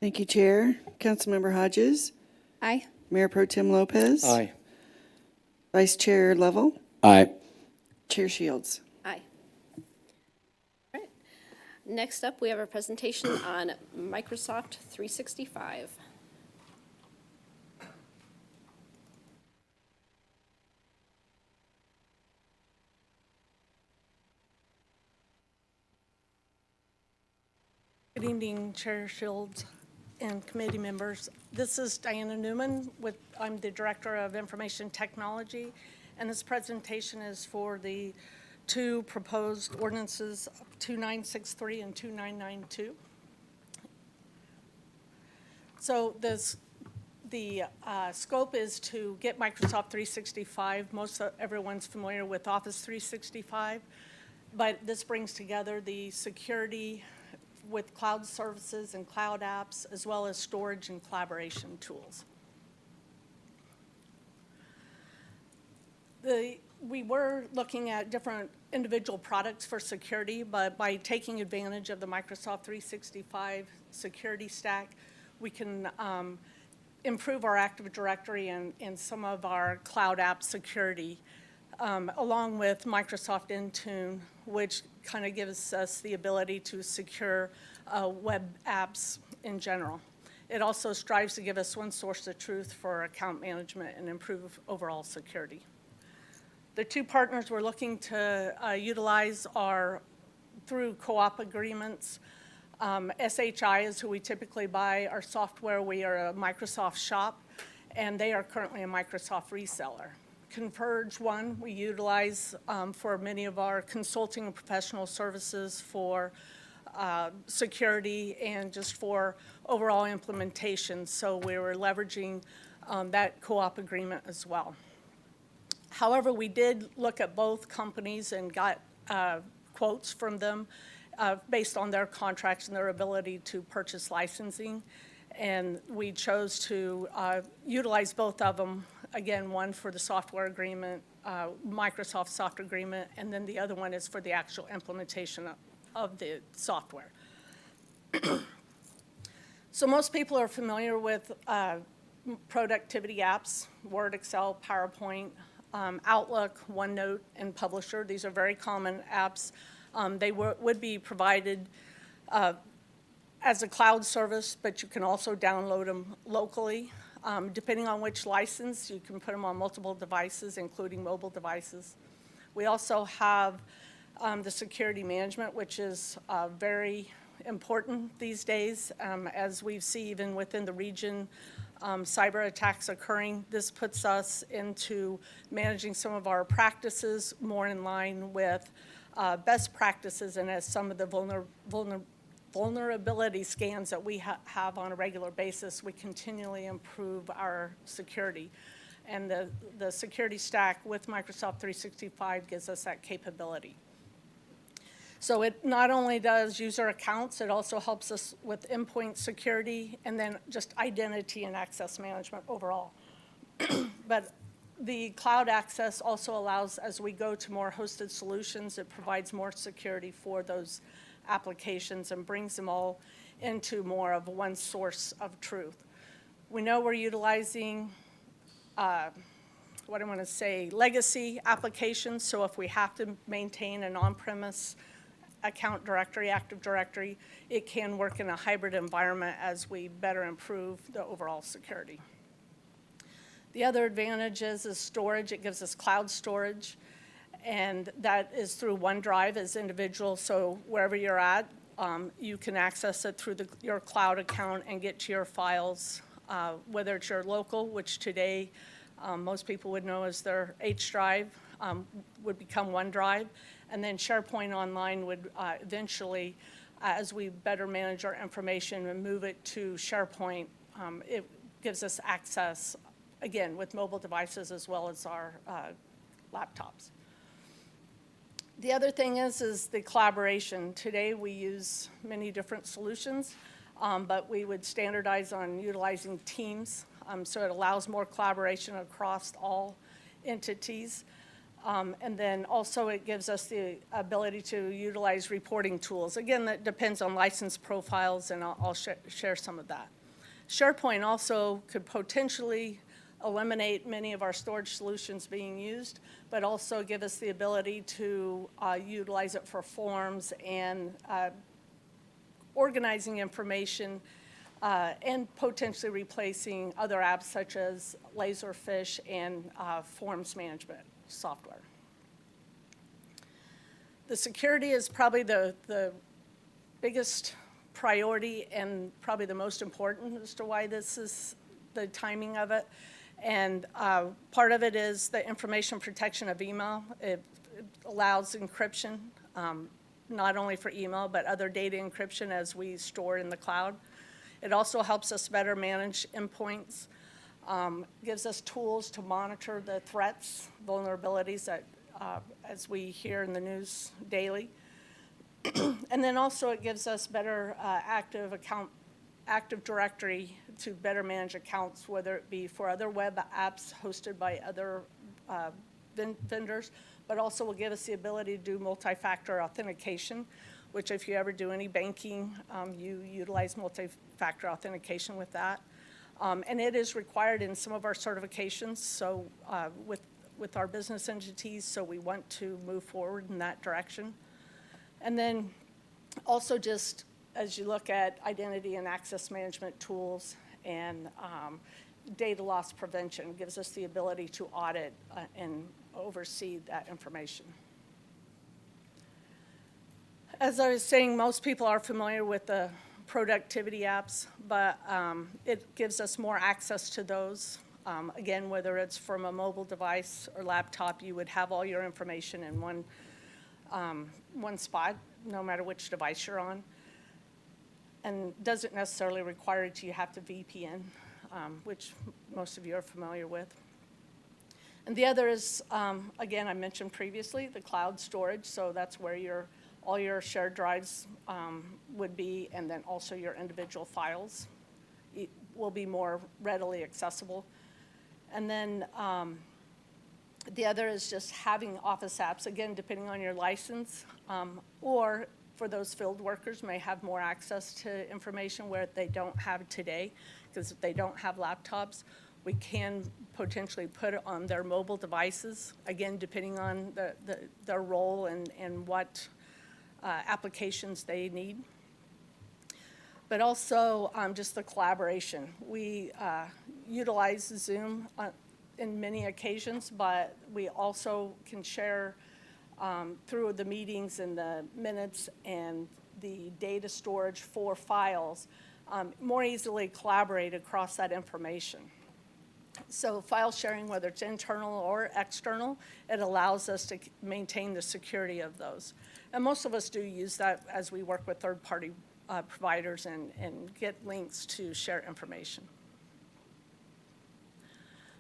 Thank you, Chair. Councilmember Hodges? Aye. Mayor Pro Tem Lopez? Aye. Vice Chair Lovell? Aye. Chair Shields? Aye. All right. Next up, we have our presentation on Microsoft 365. Good evening, Chair Shields and committee members. This is Diana Newman. I'm the Director of Information Technology, and this presentation is for the 2 proposed ordinances, 2963 and 2992. So the scope is to get Microsoft 365. Everyone's familiar with Office 365, but this brings together the security with cloud services and cloud apps, as well as storage and collaboration tools. We were looking at different individual products for security, but by taking advantage of the Microsoft 365 security stack, we can improve our Active Directory and some of our cloud app security, along with Microsoft Intune, which kind of gives us the ability to secure web apps in general. It also strives to give us one source of truth for account management and improve overall security. The 2 partners we're looking to utilize are through co-op agreements. SHI is who we typically buy our software. We are a Microsoft shop, and they are currently a Microsoft reseller. Converge One we utilize for many of our consulting and professional services for security and just for overall implementation. So we were leveraging that co-op agreement as well. However, we did look at both companies and got quotes from them based on their contracts and their ability to purchase licensing. And we chose to utilize both of them. Again, one for the software agreement, Microsoft software agreement, and then the other one is for the actual implementation of the software. So most people are familiar with productivity apps, Word, Excel, PowerPoint, Outlook, OneNote, and Publisher. These are very common apps. They would be provided as a cloud service, but you can also download them locally. Depending on which license, you can put them on multiple devices, including mobile devices. We also have the security management, which is very important these days. As we see even within the region, cyber attacks occurring. This puts us into managing some of our practices more in line with best practices, and as some of the vulnerability scans that we have on a regular basis, we continually improve our security. And the security stack with Microsoft 365 gives us that capability. So it not only does user accounts, it also helps us with endpoint security and then just identity and access management overall. But the cloud access also allows, as we go to more hosted solutions, it provides more security for those applications and brings them all into more of one source of truth. We know we're utilizing, legacy applications. So if we have to maintain an on-premise account directory, Active Directory, it can work in a hybrid environment as we better improve the overall security. The other advantage is storage. It gives us cloud storage, and that is through OneDrive as individual. So wherever you're at, you can access it through your cloud account and get to your files, whether it's your local, which today most people would know as their H drive, would become OneDrive, and then SharePoint Online would eventually, as we better manage our information and move it to SharePoint, it gives us access, again, with mobile devices as well as our laptops. The other thing is the collaboration. Today we use many different solutions, but we would standardize on utilizing Teams, so it allows more collaboration across all entities. And then also it gives us the ability to utilize reporting tools. Again, that depends on license profiles, and I'll share some of that. SharePoint also could potentially eliminate many of our storage solutions being used, but also give us the ability to utilize it for forms and organizing information and potentially replacing other apps such as Laserfish and forms management software. The security is probably the biggest priority and probably the most important as to why this is the timing of it. And part of it is the information protection of email. It allows encryption, not only for email, but other data encryption as we store in the cloud. It also helps us better manage endpoints, gives us tools to monitor the threats, vulnerabilities that, as we hear in the news daily. And then also it gives us better Active Directory to better manage accounts, whether it be for other web apps hosted by other vendors, but also will give us the ability to do multi-factor authentication, which if you ever do any banking, you utilize multi-factor authentication with that. And it is required in some of our certifications, so with our business entities, so we want to move forward in that direction. And then also just as you look at identity and access management tools and data loss prevention, gives us the ability to audit and oversee that information. As I was saying, most people are familiar with the productivity apps, but it gives us more access to those. Again, whether it's from a mobile device or laptop, you would have all your information in one spot, no matter which device you're on. And doesn't necessarily require that you have to VPN, which most of you are familiar with. And the other is, again, I mentioned previously, the cloud storage. So that's where all your shared drives would be, and then also your individual files will be more readily accessible. And then the other is just having Office apps, again, depending on your license, or for those field workers may have more access to information where they don't have today, because if they don't have laptops, we can potentially put it on their mobile devices, again, depending on their role and what applications they need. But also just the collaboration. We utilize Zoom in many occasions, but we also can share through the meetings and the minutes and the data storage for files, more easily collaborate across that information. So file sharing, whether it's internal or external, it allows us to maintain the security of those. And most of us do use that as we work with third-party providers and get links to share information.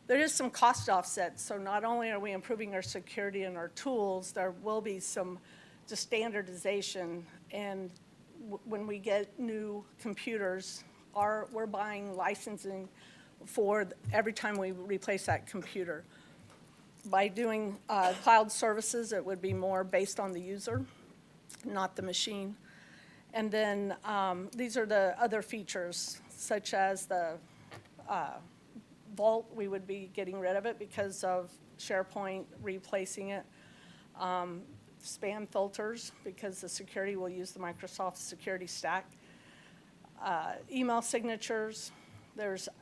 There is some cost offsets, so not only are we improving our security and our tools, there will be some just standardization, and when we get new computers, we're buying licensing for every time we replace that computer. By doing cloud services, it would be more based on the user, not the machine. And then these are the other features, such as the Vault. We would be getting rid of it because of SharePoint replacing it. spam filters because the security will use the Microsoft security stack. Email signatures,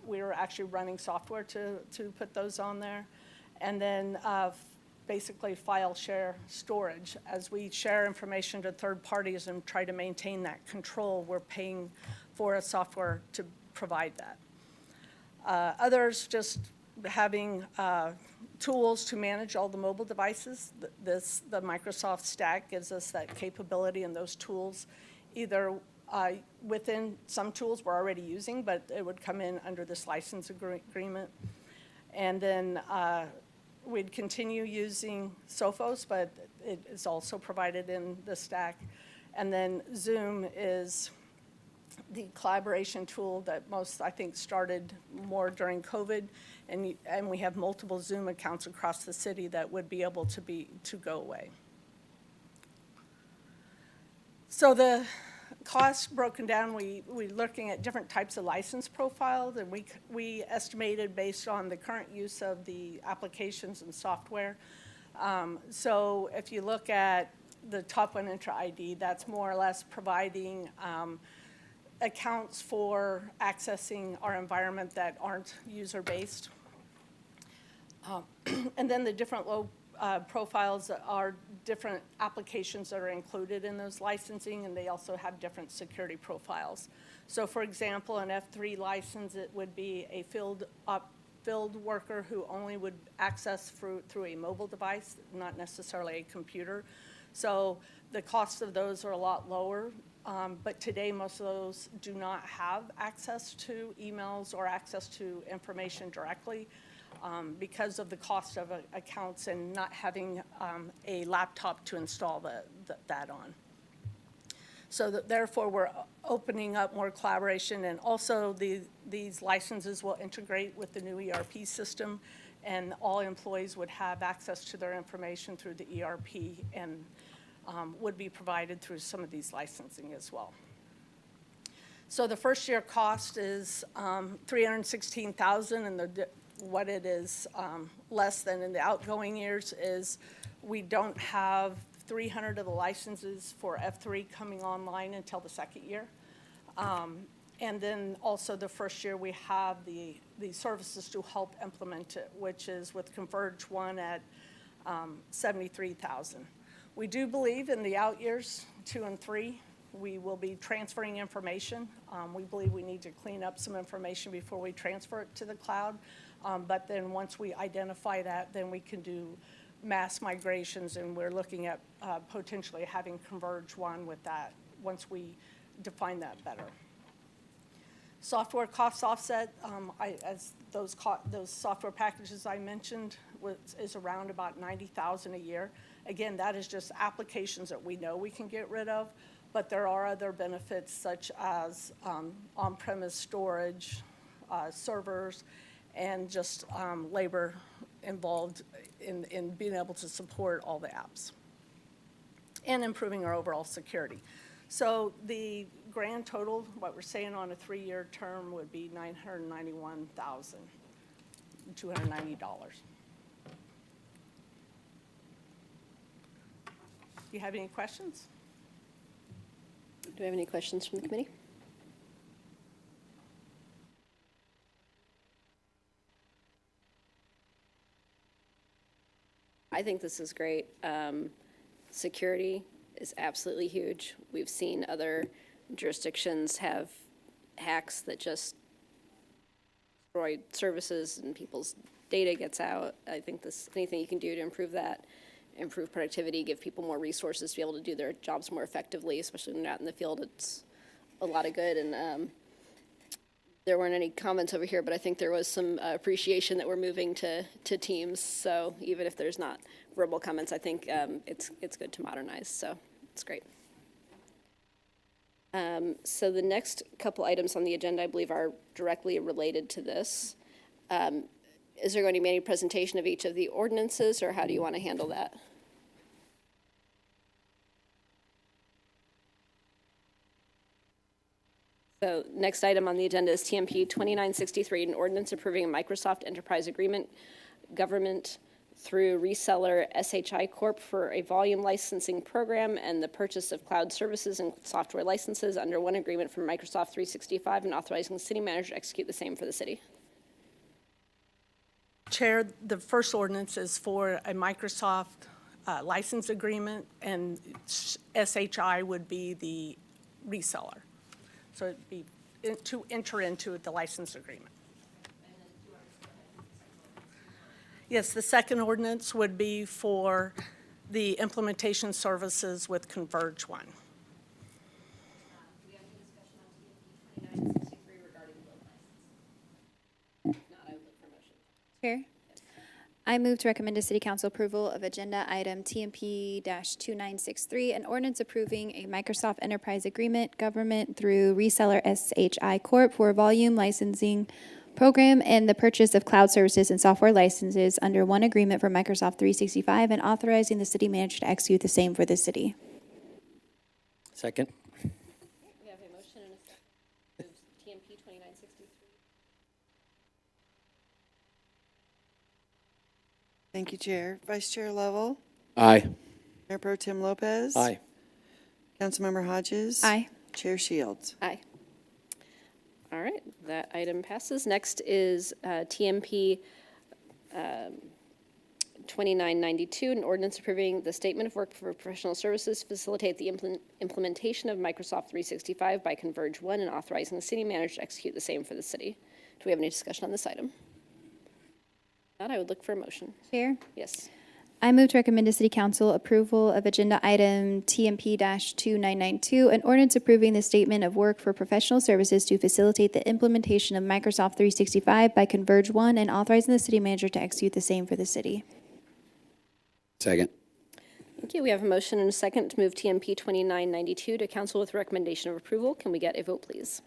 we were actually running software to put those on there. And then basically file share storage. As we share information to third parties and try to maintain that control, we're paying for a software to provide that. Others just having tools to manage all the mobile devices. The Microsoft stack gives us that capability and those tools, either within some tools we're already using, but it would come in under this license agreement. And then we'd continue using Sophos, but it is also provided in the stack. And then Zoom is the collaboration tool that most, I think, started more during COVID, and we have multiple Zoom accounts across the city that would be able to go away. So the costs broken down, we're looking at different types of license profiles, and we estimated based on the current use of the applications and software. So if you look at the top one, Intra ID, that's more or less providing accounts for accessing our environment that aren't user-based. And then the different low profiles are different applications that are included in those licensing, and they also have different security profiles. So for example, an F3 license, it would be a field worker who only would access through a mobile device, not necessarily a computer. So the cost of those are a lot lower. But today, most of those do not have access to emails or access to information directly because of the cost of accounts and not having a laptop to install that on. So therefore, we're opening up more collaboration, and also these licenses will integrate with the new ERP system, and all employees would have access to their information through the ERP and would be provided through some of these licensing as well. So the first year cost is $316,000, and what it is less than in the outgoing years is we don't have 300 of the licenses for F3 coming online until the second year. And then also the first year we have the services to help implement it, which is with Converge 1 at $73,000. We do believe in the out years 2 and 3, we will be transferring information. We believe we need to clean up some information before we transfer it to the cloud. But then once we identify that, then we can do mass migrations, and we're looking at potentially having Converge 1 with that once we define that better. Software costs offset, as those software packages I mentioned is around about $90,000 a year. Again, that is just applications that we know we can get rid of, but there are other benefits such as on-premise storage, servers, and just labor involved in being able to support all the apps and improving our overall security. So the grand total, what we're saying on a 3-year term, would be $991,290. Do you have any questions? Do we have any questions from the committee? I think this is great. Security is absolutely huge. We've seen other jurisdictions have hacks that just destroy services and people's data gets out. I think anything you can do to improve that, improve productivity, give people more resources to be able to do their jobs more effectively, especially when they're not in the field, it's a lot of good. And there weren't any comments over here, but I think there was some appreciation that we're moving to Teams. So even if there's not verbal comments, I think it's good to modernize. So it's great. So the next couple items on the agenda, I believe, are directly related to this. Is there going to be any presentation of each of the ordinances, or how do you want to handle that? So next item on the agenda is TMP 2963, an ordinance approving a Microsoft Enterprise Agreement, government through reseller SHI Corp. for a volume licensing program and the purchase of cloud services and software licenses under one agreement from Microsoft 365 and authorizing the city manager to execute the same for the city. Chair, the first ordinance is for a Microsoft license agreement, and SHI would be the reseller. So it'd be to enter into the license agreement. Yes, the second ordinance would be for the implementation services with Converge One. We have any discussion on TMP 2963 regarding the license? If not, I would look for a motion. Chair, I move to recommend to City Council approval of agenda item TMP-2963, an ordinance approving a Microsoft Enterprise Agreement government through reseller SHI Corp. For a volume licensing program and the purchase of cloud services and software licenses under one agreement for Microsoft 365 and authorizing the city manager to execute the same for the city. Second. We have a motion and a second. Move TMP 2963. Thank you, Chair. Vice Chair Lovell, Aye. Mayor Pro Tem Lopez. Aye. Councilmember Hodges. Aye. Chair Shields. Aye. All right, that item passes. Next is TMP 2992, an ordinance approving the statement of work for professional services to facilitate the implementation of Microsoft 365 by Converge One and authorizing the city manager to execute the same for the city. Do we have any discussion on this item? If not, I would look for a motion. Chair, Yes. I move to recommend to City Council approval of agenda item TMP-2992, an ordinance approving the statement of work for professional services to facilitate the implementation of Microsoft 365 by Converge One and authorizing the city manager to execute the same for the city. Second. Thank you. We have a motion and a second to move TMP 2992 to council with recommendation of approval. Can we get a vote, please?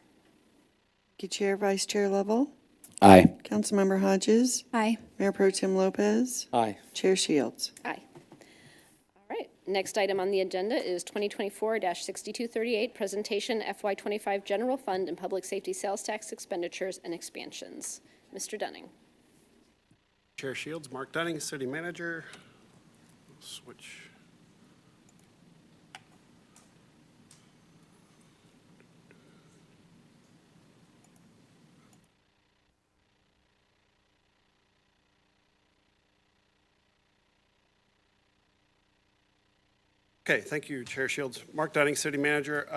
Thank you, Chair. Vice Chair Lovell, Aye. Councilmember Hodges, Aye. Mayor Pro Tem Lopez, Aye. Chair Shields. Aye. All right. Next item on the agenda is 2024-6238, presentation FY25 General Fund and Public Safety Sales Tax Expenditures and Expansions. Mr. Dunning. Chair Shields, Mark Dunning, City Manager. Switch. Okay, thank you, Chair Shields. Mark Dunning, City Manager.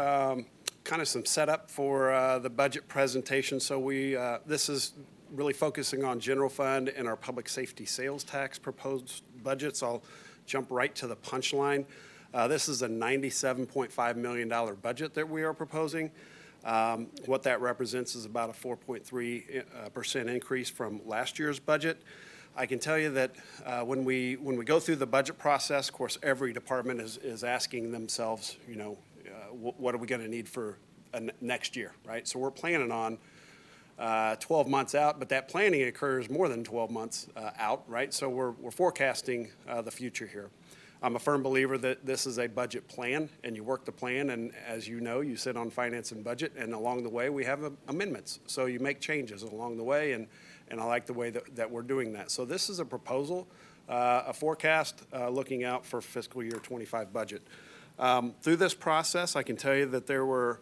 Kind of some setup for the budget presentation. So this is really focusing on general fund and our public safety sales tax proposed budgets. I'll jump right to the punchline. This is a $97.5 million budget that we are proposing. What that represents is about a 4.3% increase from last year's budget. I can tell you that when we go through the budget process, of course, every department is asking themselves, you know, what are we going to need for next year, right? So we're planning on 12 months out, but that planning occurs more than 12 months out, right? So we're forecasting the future here. I'm a firm believer that this is a budget plan, and you work the plan, and as you know, you sit on finance and budget, and along the way, we have amendments. So you make changes along the way, and I like the way that we're doing that. So this is a proposal, a forecast looking out for fiscal year 25 budget. Through this process, I can tell you that there were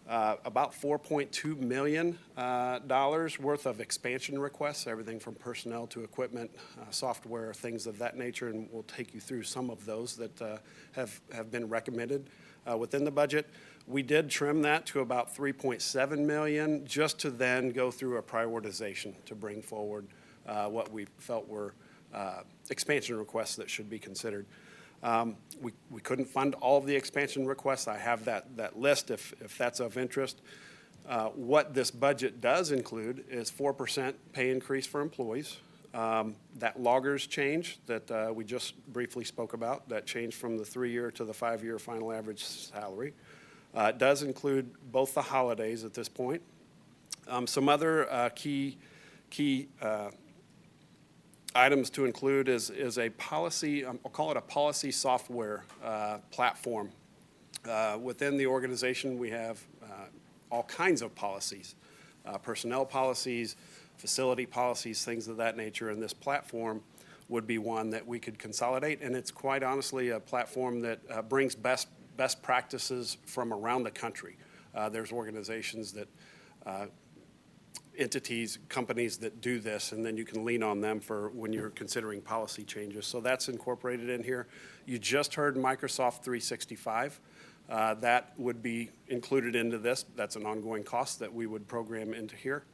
about $4.2 million worth of expansion requests, everything from personnel to equipment, software, things of that nature, and we'll take you through some of those that have been recommended within the budget. We did trim that to about $3.7 million just to then go through a prioritization to bring forward what we felt were expansion requests that should be considered. We couldn't fund all of the expansion requests. I have that list if that's of interest. What this budget does include is 4% pay increase for employees. That loggers change that we just briefly spoke about, that change from the 3-year to the 5-year final average salary. It does include both the holidays at this point. Some other key items to include is a policy, I'll call it a policy software platform. Within the organization, we have all kinds of policies, personnel policies, facility policies, things of that nature, and this platform would be one that we could consolidate. And it's quite honestly a platform that brings best practices from around the country. There's organizations that, entities, companies that do this, and then you can lean on them for when you're considering policy changes. So that's incorporated in here. You just heard Microsoft 365. That would be included into this. That's an ongoing cost that we would program into here.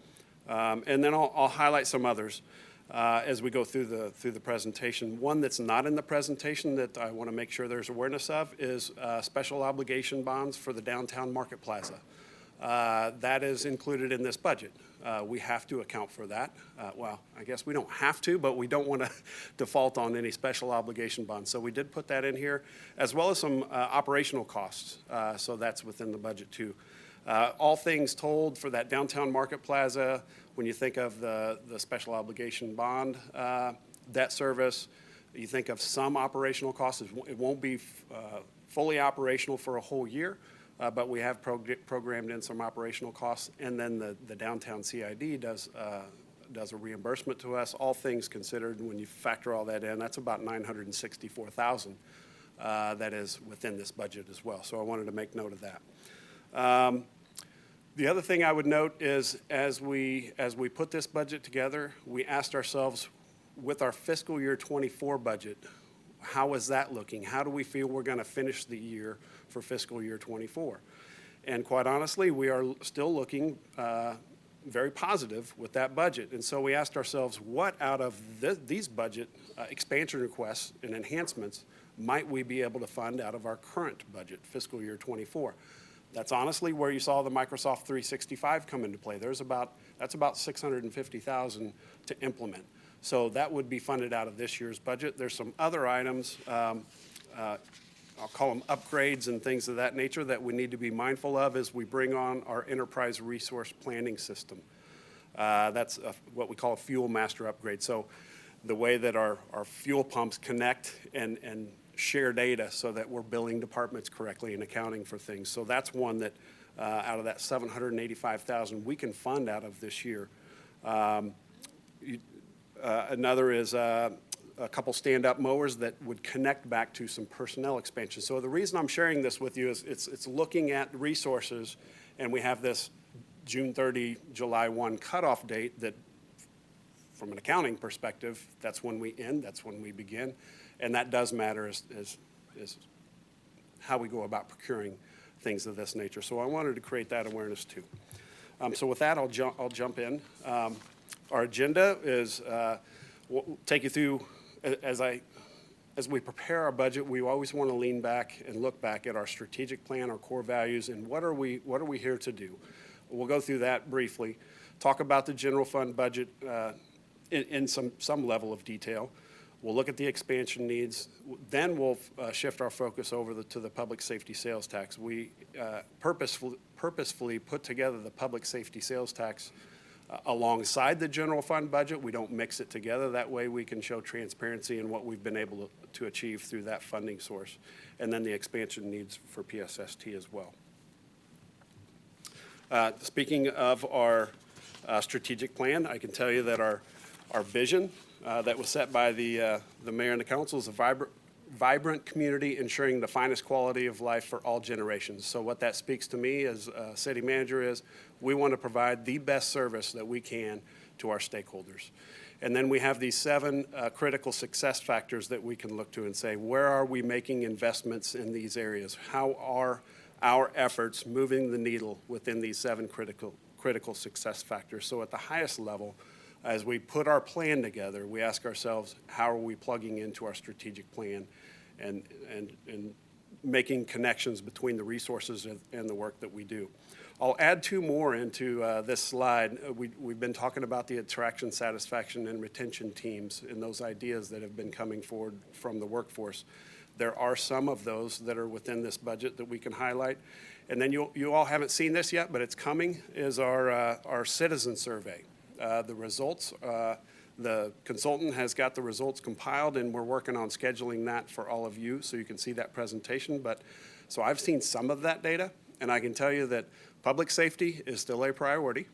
And then I'll highlight some others as we go through the presentation. One that's not in the presentation that I want to make sure there's awareness of is special obligation bonds for the downtown market plaza. That is included in this budget. We have to account for that. Well, I guess we don't have to, but we don't want to default on any special obligation bonds. So we did put that in here, as well as some operational costs. So that's within the budget too. All things told for that downtown market plaza, when you think of the special obligation bond debt service, you think of some operational costs. It won't be fully operational for a whole year. But we have programmed in some operational costs, and then the downtown CID does a reimbursement to us. All things considered, when you factor all that in, that's about $964,000 that is within this budget as well. So I wanted to make note of that. The other thing I would note is as we put this budget together, we asked ourselves, with our fiscal year 24 budget, how is that looking? How do we feel we're going to finish the year for fiscal year 24? And quite honestly, we are still looking very positive with that budget. And so we asked ourselves, what out of these budget expansion requests and enhancements might we be able to fund out of our current budget, fiscal year 24? That's honestly where you saw the Microsoft 365 come into play. That's about $650,000 to implement. So that would be funded out of this year's budget. There's some other items, I'll call them upgrades and things of that nature, that we need to be mindful of as we bring on our enterprise resource planning system. That's what we call a fuel master upgrade. So the way that our fuel pumps connect and share data so that we're billing departments correctly and accounting for things. So that's one that out of that $785,000 we can fund out of this year. Another is a couple stand-up mowers that would connect back to some personnel expansion. So the reason I'm sharing this with you is it's looking at resources, and we have this June 30, July 1 cutoff date that, from an accounting perspective, that's when we end, that's when we begin, and that does matter as how we go about procuring things of this nature. So I wanted to create that awareness too. So with that, I'll jump in. Our agenda is, we'll take you through, as we prepare our budget, we always want to lean back and look back at our strategic plan, our core values, and what are we here to do? We'll go through that briefly, talk about the general fund budget in some level of detail. We'll look at the expansion needs. Then we'll shift our focus over to the public safety sales tax. We purposefully put together the public safety sales tax alongside the general fund budget. We don't mix it together. That way we can show transparency in what we've been able to achieve through that funding source. And then the expansion needs for PSST as well. Speaking of our strategic plan, I can tell you that our vision that was set by the mayor and the council is a vibrant community ensuring the finest quality of life for all generations. So what that speaks to me as a city manager is we want to provide the best service that we can to our stakeholders. And then we have these 7 critical success factors that we can look to and say, where are we making investments in these areas? How are our efforts moving the needle within these 7 critical success factors? So at the highest level, as we put our plan together, we ask ourselves, how are we plugging into our strategic plan and making connections between the resources and the work that we do. I'll add 2 more into this slide. We've been talking about the attraction, satisfaction, and retention teams and those ideas that have been coming forward from the workforce. There are some of those that are within this budget that we can highlight. And then you all haven't seen this yet, but it's coming, is our citizen survey. The results, the consultant has got the results compiled, and we're working on scheduling that for all of you so you can see that presentation. But so I've seen some of that data, and I can tell you that public safety is still a priority.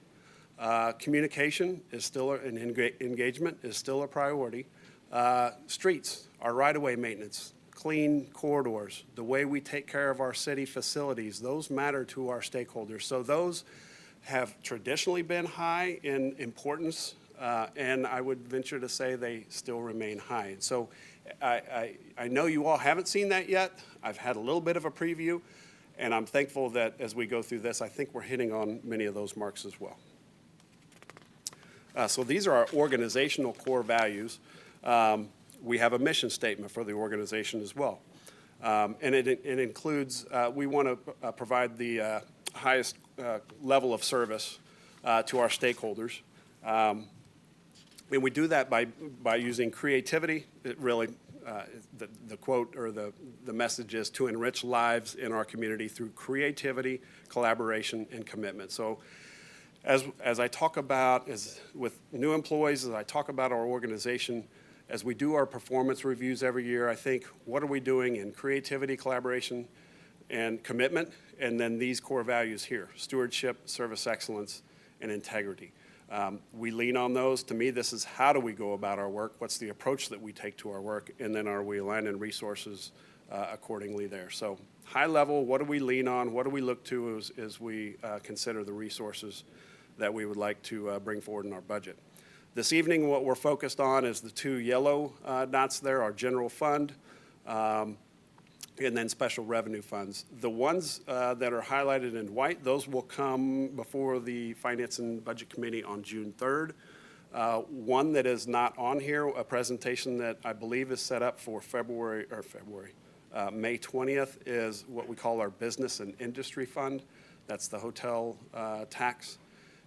Communication is still, and engagement is still a priority. Streets, our right-of-way maintenance, clean corridors, the way we take care of our city facilities, those matter to our stakeholders. So those have traditionally been high in importance, and I would venture to say they still remain high. And so I know you all haven't seen that yet. I've had a little bit of a preview, and I'm thankful that as we go through this, I think we're hitting on many of those marks as well. So these are our organizational core values. We have a mission statement for the organization as well. And it includes, we want to provide the highest level of service to our stakeholders. And we do that by using creativity. It really, the quote or the message is to enrich lives in our community through creativity, collaboration, and commitment. So as I talk about, with new employees, as I talk about our organization, as we do our performance reviews every year, I think, what are we doing in creativity, collaboration, and commitment? And then these core values here: stewardship, service excellence, and integrity. We lean on those. To me, this is how do we go about our work? What's the approach that we take to our work? And then are we aligning resources accordingly there? So high level, what do we lean on? What do we look to as we consider the resources that we would like to bring forward in our budget? This evening, what we're focused on is the two yellow dots there, our general fund, and then special revenue funds. The ones that are highlighted in white, those will come before the Finance and Budget Committee on June 3rd. One that is not on here, a presentation that I believe is set up for May 20th, is what we call our Business and Industry Fund. That's the hotel tax.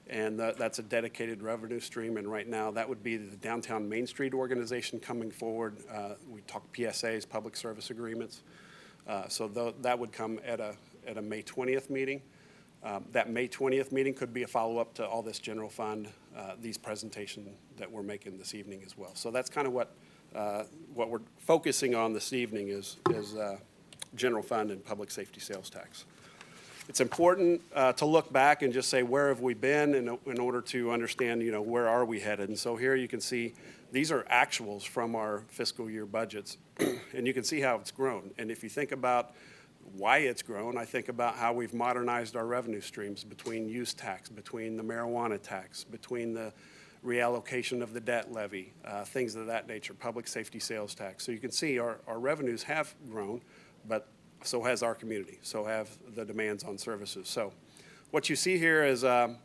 And that's a dedicated revenue stream. And right now, that would be the Downtown Main Street organization coming forward. We talk PSAs, public service agreements. So that would come at a May 20th meeting. That May 20th meeting could be a follow-up to all this general fund, these presentations that we're making this evening as well. So that's kind of what we're focusing on this evening is general fund and public safety sales tax. It's important to look back and just say, where have we been in order to understand, where are we headed? And so here you can see these are actuals from our fiscal year budgets, and you can see how it's grown. And if you think about why it's grown, I think about how we've modernized our revenue streams between use tax, between the marijuana tax, between the reallocation of the debt levy, things of that nature, public safety sales tax. So you can see our revenues have grown, but so has our community, so have the demands on services. So what you see here is a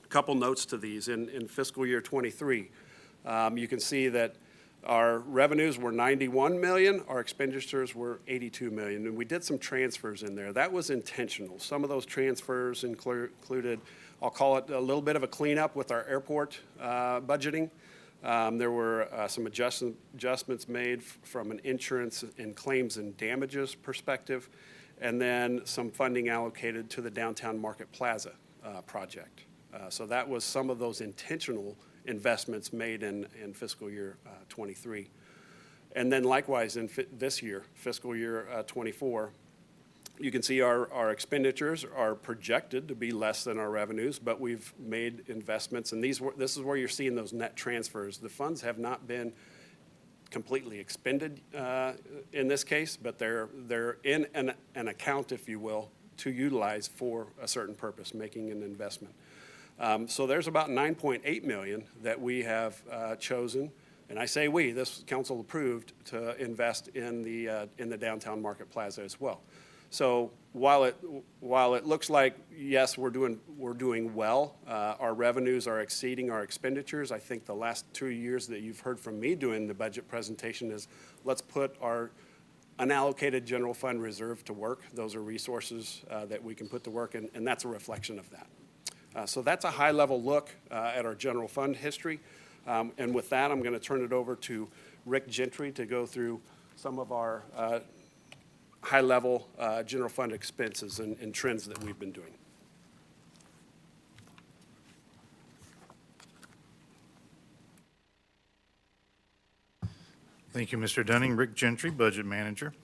couple notes to these. In fiscal year 23, you can see that our revenues were 91 million, our expenditures were 82 million, and we did some transfers in there. That was intentional. Some of those transfers included, I'll call it a little bit of a cleanup with our airport budgeting. There were some adjustments made from an insurance and claims and damages perspective, and then some funding allocated to the Downtown Market Plaza project. So that was some of those intentional investments made in fiscal year 23. And then likewise in this year, fiscal year 24, you can see our expenditures are projected to be less than our revenues, but we've made investments, and this is where you're seeing those net transfers. The funds have not been completely expended in this case, but they're in an account, if you will, to utilize for a certain purpose, making an investment. So there's about 9.8 million that we have chosen, and I say we, this council approved, to invest in the Downtown Market Plaza as well. So while it looks like, yes, we're doing well, our revenues are exceeding our expenditures. I think the last 2 years that you've heard from me doing the budget presentation is, let's put our unallocated general fund reserve to work. Those are resources that we can put to work, and that's a reflection of that. So that's a high-level look at our general fund history. And with that, I'm going to turn it over to Rick Gentry to go through some of our high-level general fund expenses and trends that we've been doing. Thank you, Mr. Dunning. Rick Gentry, Budget Manager.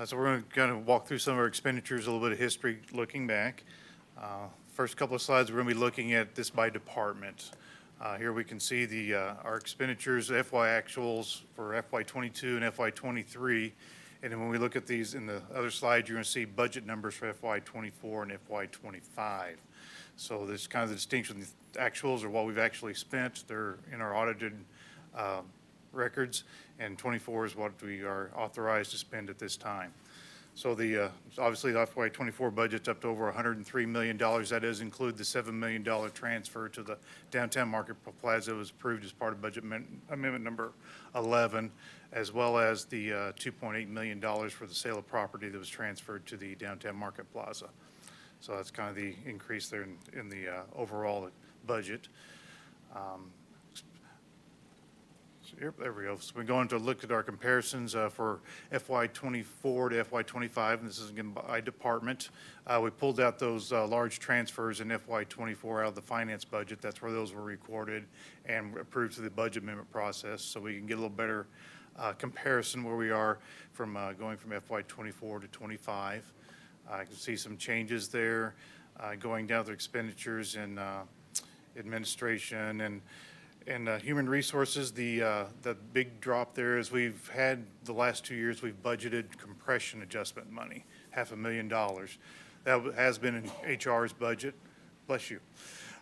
So we're going to kind of walk through some of our expenditures, a little bit of history looking back. First couple of slides, we're going to be looking at this by department. Here we can see the, our expenditures, FY actuals for FY '22 and FY '23. And then when we look at these in the other slide, you're going to see budget numbers for FY '24 and FY '25. So this is kind of the distinction. The actuals are what we've actually spent. They're in our audited records, and '24 is what we are authorized to spend at this time. So the, obviously the FY '24 budget's up to over $103 million. That does include the $7 million transfer to the downtown market plaza that was approved as part of budget amendment number 11, as well as the $2.8 million for the sale of property that was transferred to the downtown market plaza. So that's kind of the increase there in the overall budget. Yep, there we go. So we're going to look at our comparisons for FY '24 to FY '25, and this is again by department. We pulled out those large transfers in FY '24 out of the finance budget. That's where those were recorded and approved through the budget amendment process, so we can get a little better comparison where we are from going from FY '24 to '25. I can see some changes there going down to expenditures in administration and human resources. The big drop there is we've had the last 2 years we've budgeted compression adjustment money, $500,000. That has been in HR's budget. Bless you.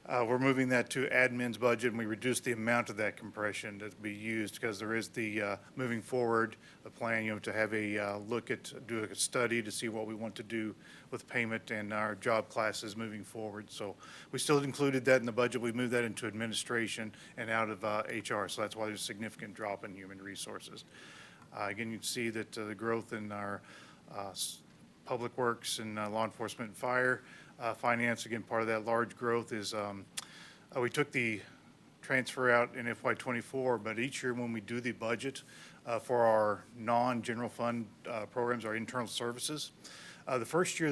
We're moving that to admin's budget, and we reduced the amount of that compression to be used because there is the moving forward a plan, to have a look at, do a study to see what we want to do with payment and our job classes moving forward. So we still included that in the budget. We moved that into administration and out of HR. So that's why there's a significant drop in human resources. Again, you can see that the growth in our public works and law enforcement and fire. Finance, again, part of that large growth is we took the transfer out in FY '24, but each year when we do the budget for our non-general fund programs, our internal services, the first year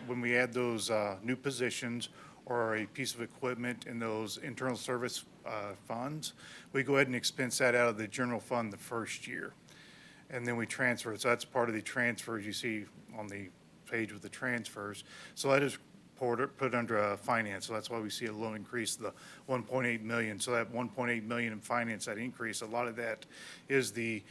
when we add those new positions or a piece of equipment in those internal service funds, we go ahead and expense that out of the general fund the first year. And then we transfer it. So that's part of the transfers you see on the page with the transfers. So that is put under finance, so that's why we see a little increase, the 1.8 million. So that 1.8 million in finance, that increase, a lot of that is the,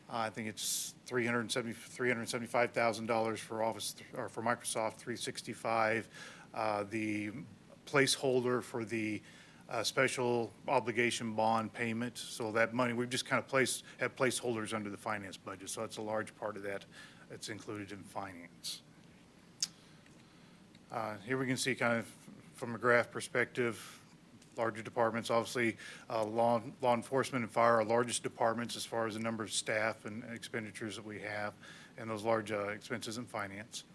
I think it's $375,000 for Office or for Microsoft 365, the placeholder for the special obligation bond payment. So that money we've just kind of have placeholders under the finance budget. So that's a large part of that that's included in finance. Here we can see kind of from a graph perspective, larger departments, obviously law enforcement and fire are largest departments as far as the number of staff and expenditures that we have, and those large expenses in finance.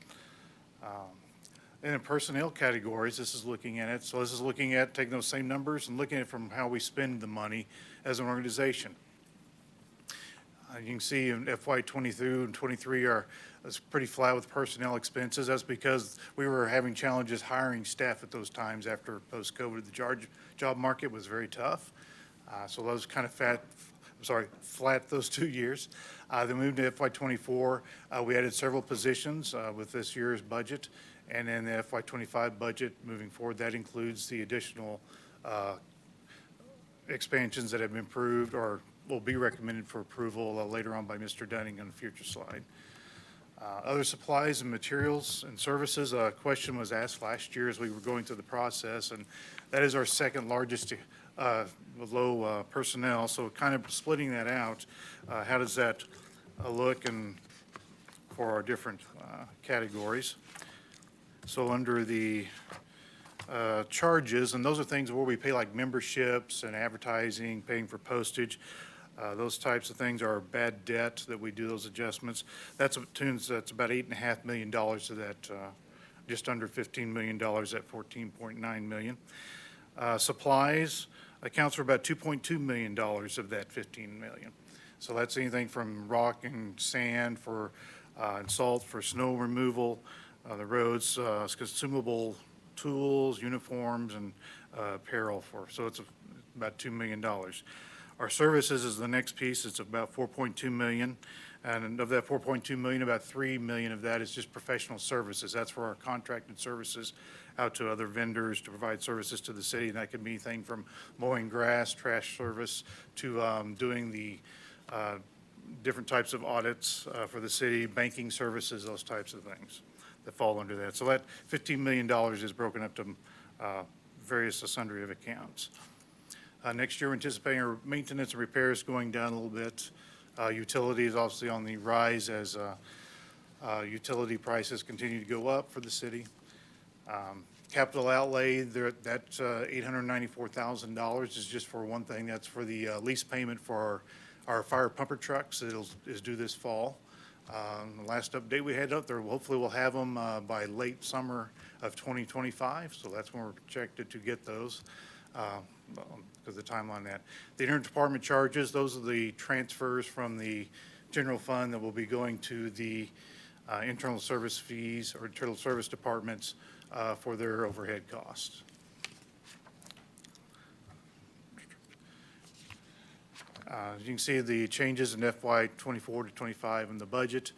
And in personnel categories, this is looking at it. So this is looking at taking those same numbers and looking at it from how we spend the money as an organization. You can see in FY '22 and '23 it's pretty flat with personnel expenses. That's because we were having challenges hiring staff at those times after post-COVID. The job market was very tough. So those kind of flat those 2 years. Then moved to FY '24. We added several positions with this year's budget. And then the FY '25 budget moving forward, that includes the additional expansions that have been approved or will be recommended for approval later on by Mr. Dunning on a future slide. Other supplies and materials and services, a question was asked last year as we were going through the process, and that is our second largest below personnel. So kind of splitting that out, how does that look and for our different categories? So under the charges, and those are things where we pay like memberships and advertising, paying for postage. Those types of things are bad debt that we do those adjustments. That's about $8.5 million of that, just under $15 million at $14.9 million. Supplies accounts for about $2.2 million of that $15 million. So that's anything from rock and sand and salt for snow removal, the roads, consumable tools, uniforms, and apparel so it's about $2 million. Our services is the next piece. It's about $4.2 million. And of that 4.2 million, about 3 million of that is just professional services. That's for our contracted services out to other vendors to provide services to the city. And that could be anything from mowing grass, trash service, to doing the different types of audits for the city, banking services, those types of things that fall under that. So that $15 million is broken up to various sundry of accounts. Next year, we're anticipating our maintenance and repairs going down a little bit. Utilities obviously on the rise as utility prices continue to go up for the city. Capital outlay, that $894,000 is just for one thing. That's for the lease payment for our fire pumper trucks. Is due this fall. The last update we had up there, hopefully we'll have them by late summer of 2025. So that's when we're projected to get those. Because the timeline on that. The interdepartment charges, those are the transfers from the general fund that will be going to the internal service fees or internal service departments for their overhead costs. As you can see, the changes in FY 24 to 25 in the budget,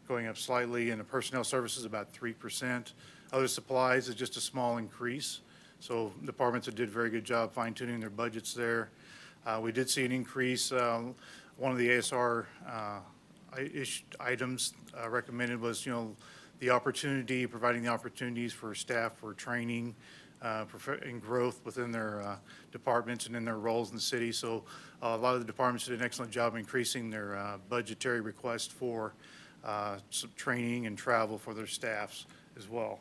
going up slightly, and the personnel services about 3%. Other supplies is just a small increase. So departments that did a very good job fine-tuning their budgets there. We did see an increase. One of the ASR items recommended was, the opportunity, providing the opportunities for staff for training and growth within their departments and in their roles in the city. So a lot of the departments did an excellent job increasing their budgetary request for some training and travel for their staffs as well.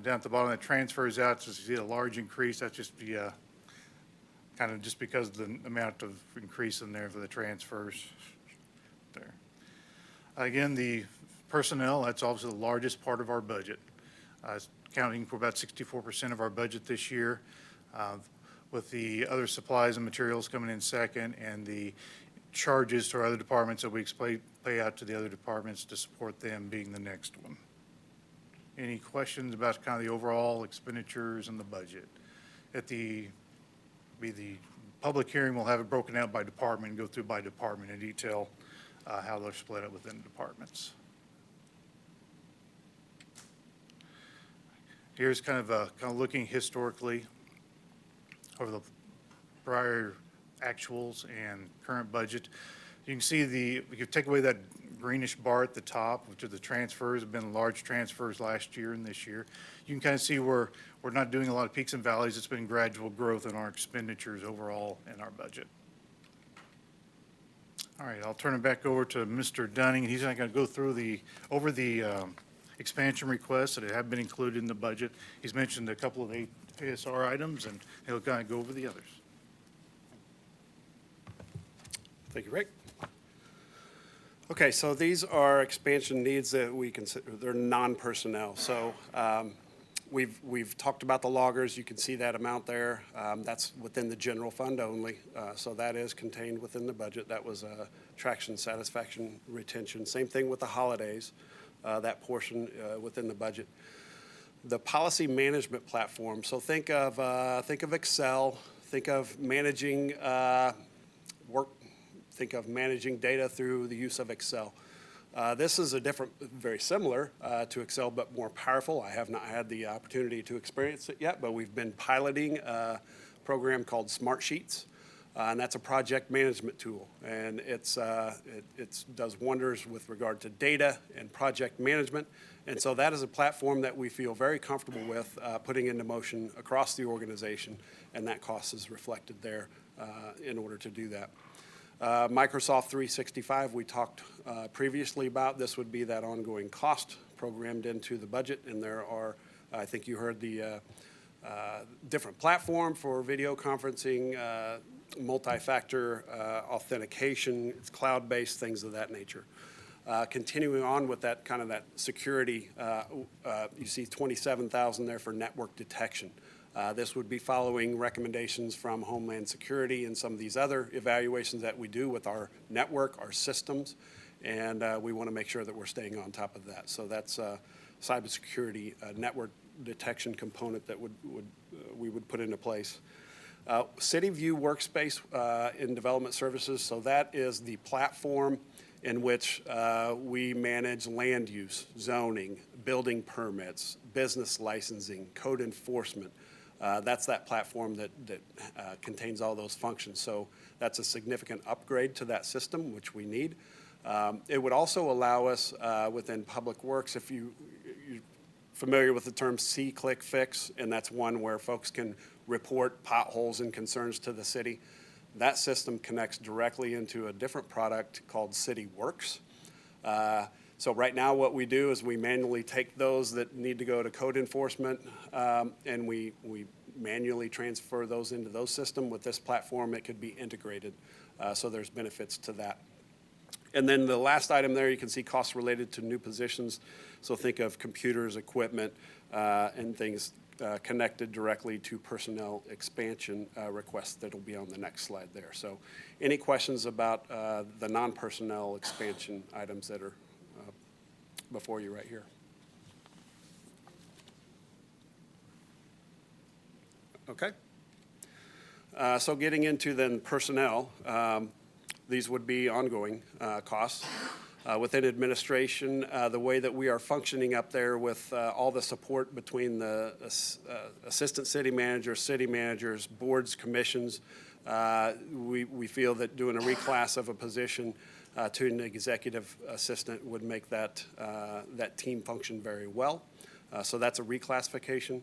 Down at the bottom, that transfers out, so you see a large increase. That's just the kind of just because of the amount of increase in there for the transfers there. Again, the personnel, that's obviously the largest part of our budget. It's accounting for about 64% of our budget this year, with the other supplies and materials coming in second, and the charges to our other departments that we pay out to the other departments to support them being the next one. Any questions about kind of the overall expenditures and the budget? At the public hearing, we'll have it broken out by department and go through by department in detail how they're split up within the departments. Here's kind of looking historically over the prior actuals and current budget. You can see if you take away that greenish bar at the top, which are the transfers, have been large transfers last year and this year. You can kind of see we're not doing a lot of peaks and valleys. It's been gradual growth in our expenditures overall in our budget. All right, I'll turn it back over to Mr. Dunning. He's not going to go through the expansion requests that have been included in the budget. He's mentioned a couple of the ASR items, and he'll kind of go over the others. Thank you, Rick. Okay, so these are expansion needs that we consider, they're non-personnel. So we've talked about the loggers. You can see that amount there. That's within the general fund only. So that is contained within the budget. That was traction, satisfaction, retention. Same thing with the holidays, that portion within the budget. The policy management platform. So think of Excel, think of managing work. Think of managing data through the use of Excel. This is very similar to Excel, but more powerful. I have not had the opportunity to experience it yet, but we've been piloting a program called Smart Sheets, and that's a project management tool. And it does wonders with regard to data and project management. And so that is a platform that we feel very comfortable with putting into motion across the organization, and that cost is reflected there in order to do that. Microsoft 365, we talked previously about. This would be that ongoing cost programmed into the budget, and there are, I think you heard the different platform for video conferencing, multi-factor authentication, it's cloud-based, things of that nature. Continuing on with that kind of that security, you see 27,000 there for network detection. This would be following recommendations from Homeland Security and some of these other evaluations that we do with our network, our systems, and we want to make sure that we're staying on top of that. So that's a cybersecurity network detection component that we would put into place. City View Workspace in Development Services, so that is the platform in which we manage land use, zoning, building permits, business licensing, code enforcement. That's that platform that contains all those functions. So that's a significant upgrade to that system, which we need. It would also allow us within Public Works, if you're familiar with the term see-click fix, and that's one where folks can report potholes and concerns to the city. That system connects directly into a different product called City Works. So right now what we do is we manually take those that need to go to code enforcement, and we manually transfer those into those systems. With this platform, it could be integrated. So there's benefits to that. And then the last item there, you can see costs related to new positions. So think of computers, equipment, and things connected directly to personnel expansion requests that'll be on the next slide there. So any questions about the non-personnel expansion items that are before you right here? Okay. So getting into then personnel, these would be ongoing costs. Within administration, the way that we are functioning up there with all the support between the assistant city managers, boards, commissions, we feel that doing a reclass of a position to an executive assistant would make that, that team function very well. So that's a reclassification.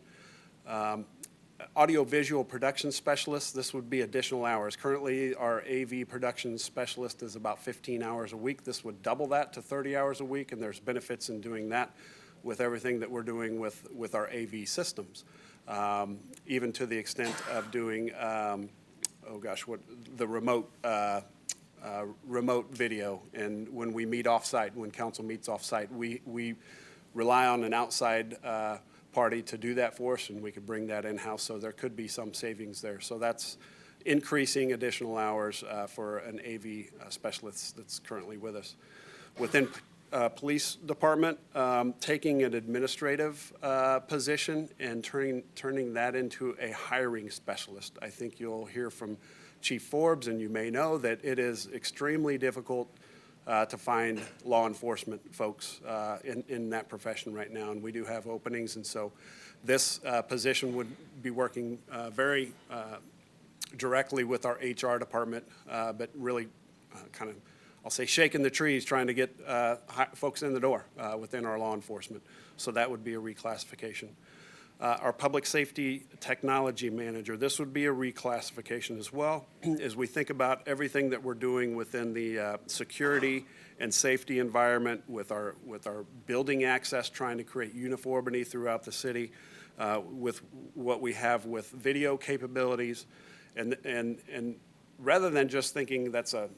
Audiovisual production specialist, this would be additional hours. Currently, our AV production specialist is about 15 hours a week. This would double that to 30 hours a week, and there's benefits in doing that with everything that we're doing with our AV systems. Even to the extent of doing, the remote video. And when we meet off-site, when council meets off-site, we rely on an outside party to do that for us, and we could bring that in-house, so there could be some savings there. So that's increasing additional hours for an AV specialist that's currently with us. Within police department, taking an administrative position and turning that into a hiring specialist. I think you'll hear from Chief Forbes, and you may know that it is extremely difficult to find law enforcement folks in that profession right now, and we do have openings, and so this position would be working very directly with our HR department, but really kind of, I'll say, shaking the trees, trying to get folks in the door within our law enforcement. So that would be a reclassification. Our public safety technology manager, this would be a reclassification as well, as we think about everything that we're doing within the security and safety environment with our building access, trying to create uniformity throughout the city, with what we have with video capabilities, and rather than just thinking that's a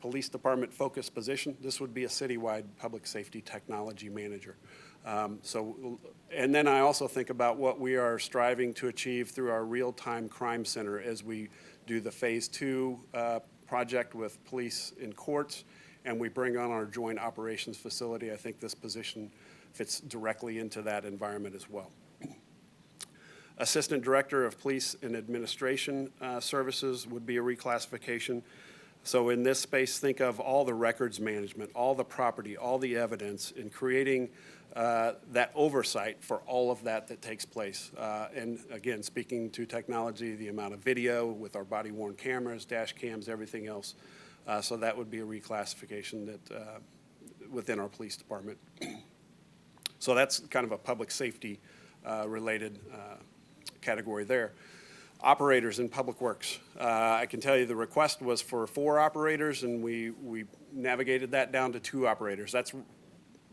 police department focused position, this would be a citywide public safety technology manager. And then I also think about what we are striving to achieve through our real-time crime center as we do the phase 2 project with police and courts, and we bring on our joint operations facility. I think this position fits directly into that environment as well. Assistant Director of Police and Administration Services would be a reclassification. So in this space, think of all the records management, all the property, all the evidence, and creating that oversight for all of that takes place. And again, speaking to technology, the amount of video with our body-worn cameras, dash cams, everything else. So that would be a reclassification that within our police department. So that's kind of a public safety related category there. Operators in Public Works. I can tell you the request was for 4 operators, and we navigated that down to 2 operators. That's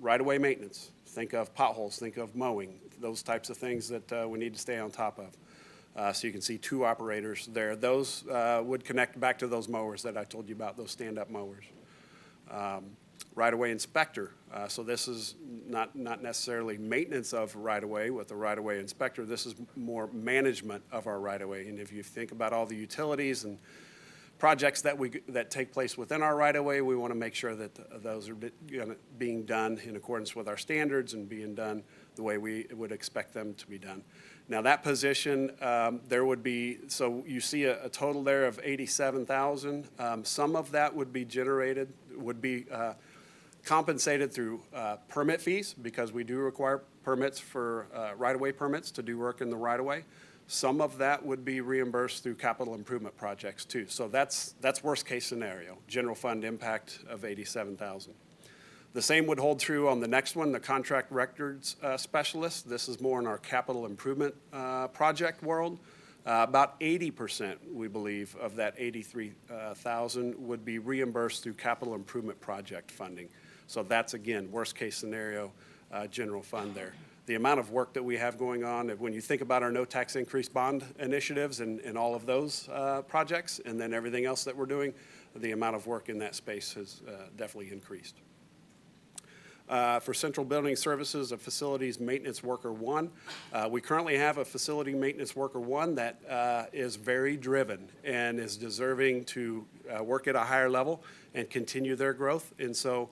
right-of-way maintenance. Think of potholes, think of mowing, those types of things that we need to stay on top of. So you can see 2 operators there. Those would connect back to those mowers that I told you about, those stand-up mowers. Right-of-way inspector. So this is not necessarily maintenance of right-of-way with the right-of-way inspector. This is more management of our right-of-way. And if you think about all the utilities and projects that take place within our right-of-way, we want to make sure that those are being done in accordance with our standards and being done the way we would expect them to be done. Now, that position, there would be, so you see a total there of 87,000. Some of that would be compensated through permit fees, because we do require permits for right-of-way permits to do work in the right-of-way. Some of that would be reimbursed through capital improvement projects too. So that's worst case scenario, general fund impact of 87,000. The same would hold true on the next one, the contract records specialist. This is more in our capital improvement project world. About 80%, we believe, of that 83,000 would be reimbursed through capital improvement project funding. So that's, again, worst case scenario, general fund there. The amount of work that we have going on, when you think about our no tax increase bond initiatives and all of those projects, and then everything else that we're doing, the amount of work in that space has definitely increased. For Central Building Services, a Facilities Maintenance Worker 1. We currently have a Facility Maintenance Worker 1 that is very driven and is deserving to work at a higher level and continue their growth. And so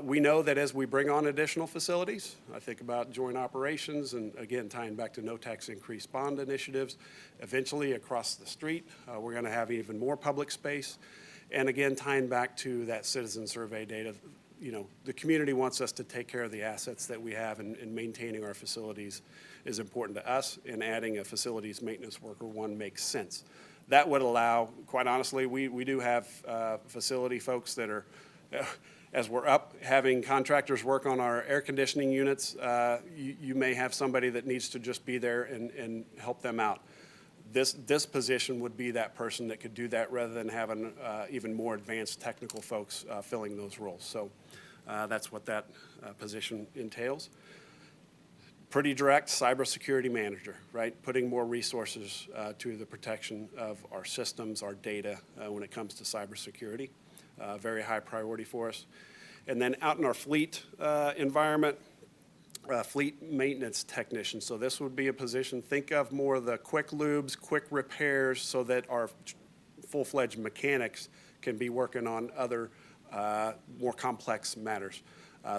we know that as we bring on additional facilities, I think about joint operations and, again, tying back to no tax increase bond initiatives, eventually across the street, we're going to have even more public space. And, again, tying back to that citizen survey data, you know, the community wants us to take care of the assets that we have, and maintaining our facilities is important to us, and adding a Facilities Maintenance Worker 1 makes sense. That would allow, quite honestly, we do have facility folks that are, as we're up having contractors work on our air conditioning units, you may have somebody that needs to just be there and help them out. This position would be that person that could do that, rather than having even more advanced technical folks filling those roles. So that's what that position entails. Pretty direct, cybersecurity manager, right? Putting more resources to the protection of our systems, our data, when it comes to cybersecurity. Very high priority for us. And then out in our fleet environment, fleet maintenance technician. So this would be a position, think of more of the quick lubes, quick repairs, so that our full-fledged mechanics can be working on other more complex matters.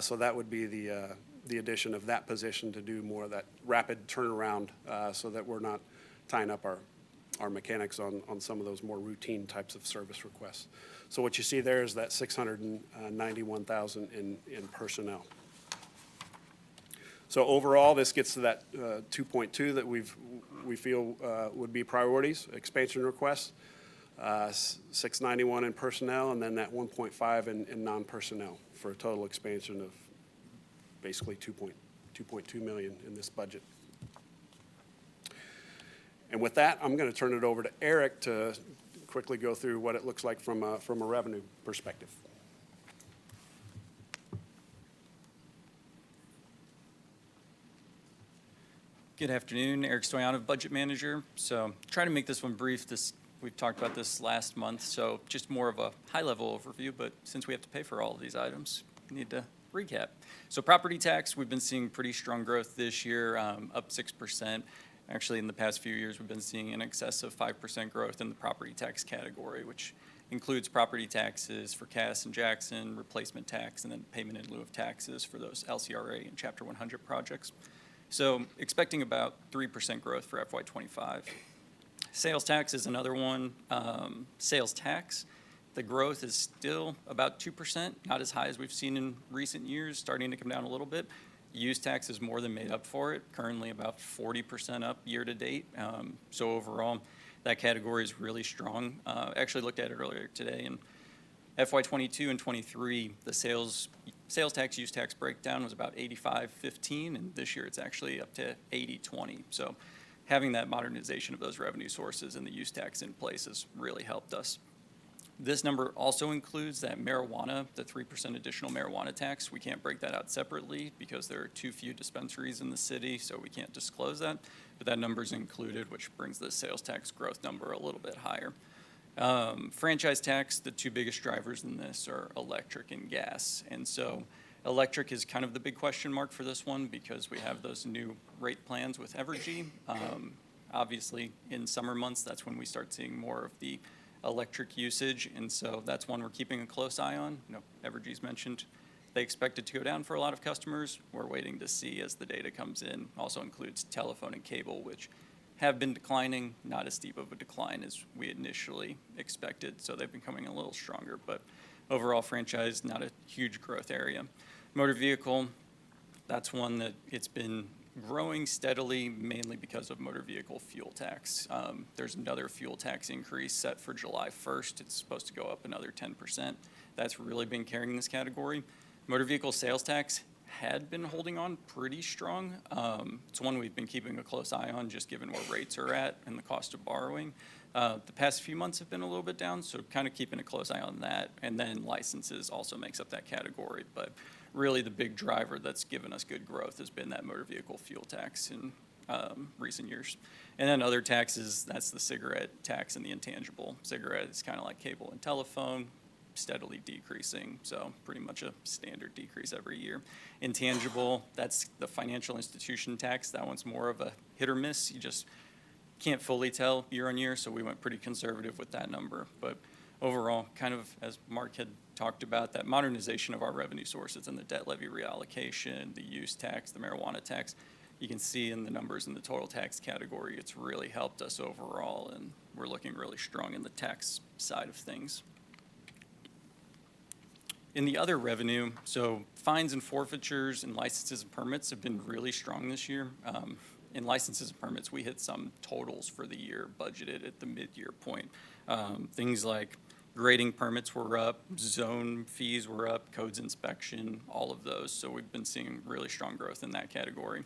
So that would be the addition of that position, to do more of that rapid turnaround, so that we're not tying up our mechanics on some of those more routine types of service requests. So what you see there is that 691,000 in personnel. So overall, this gets to that 2.2 that we feel would be priorities, expansion requests, 691 in personnel, and then that 1.5 in non-personnel, for a total expansion of basically 2.2 million in this budget. And with that, I'm going to turn it over to Eric to quickly go through what it looks like from a revenue perspective. Good afternoon, Eric Stoyanov, Budget Manager. So try to make this one brief. We've talked about this last month, so just more of a high-level overview, but since we have to pay for all of these items, we need to recap. So property tax, we've been seeing pretty strong growth this year, up 6%. Actually, in the past few years, we've been seeing in excess of 5% growth in the property tax category, which includes property taxes for Cass and Jackson, replacement tax, and then payment in lieu of taxes for those LCRA and Chapter 100 projects. So expecting about 3% growth for FY25. Sales tax is another one. Sales tax, the growth is still about 2%, not as high as we've seen in recent years, starting to come down a little bit. Use tax is more than made up for it, currently about 40% up year to date. So overall, that category is really strong. Actually looked at it earlier today, and FY22 and 23, the sales tax, use tax breakdown was about 85-15, and this year it's actually up to 80-20. So having that modernization of those revenue sources and the use tax in place has really helped us. This number also includes that marijuana, the 3% additional marijuana tax. We can't break that out separately because there are too few dispensaries in the city, so we can't disclose that. But that number is included, which brings the sales tax growth number a little bit higher. Franchise tax, the two biggest drivers in this are electric and gas. And so electric is kind of the big question mark for this one, because we have those new rate plans with Evergy. Obviously, in summer months, that's when we start seeing more of the electric usage, and so that's one we're keeping a close eye on. You know, Evergy's mentioned they expect it to go down for a lot of customers. We're waiting to see as the data comes in. Also includes telephone and cable, which have been declining, not as steep of a decline as we initially expected. So they've been coming a little stronger, but overall franchise, not a huge growth area. Motor vehicle, that's one that it's been growing steadily, mainly because of motor vehicle fuel tax. There's another fuel tax increase set for July 1st. It's supposed to go up another 10%. That's really been carrying this category. Motor vehicle sales tax had been holding on pretty strong. It's one we've been keeping a close eye on, just given where rates are at and the cost of borrowing. The past few months have been a little bit down, so kind of keeping a close eye on that. And then licenses also makes up that category. But really the big driver that's given us good growth has been that motor vehicle fuel tax in recent years. And then other taxes, that's the cigarette tax and the intangible. Cigarette is kind of like cable and telephone, steadily decreasing, so pretty much a standard decrease every year. Intangible, that's the financial institution tax. That one's more of a hit or miss. You just can't fully tell year on year, so we went pretty conservative with that number. But overall, kind of as Mark had talked about, that modernization of our revenue sources and the debt levy reallocation, the use tax, the marijuana tax, you can see in the numbers in the total tax category, it's really helped us overall, and we're looking really strong in the tax side of things. In the other revenue, so fines and forfeitures and licenses and permits have been really strong this year. In licenses and permits, we hit some totals for the year budgeted at the mid-year point. Things like grading permits were up, zone fees were up, codes inspection, all of those. So we've been seeing really strong growth in that category.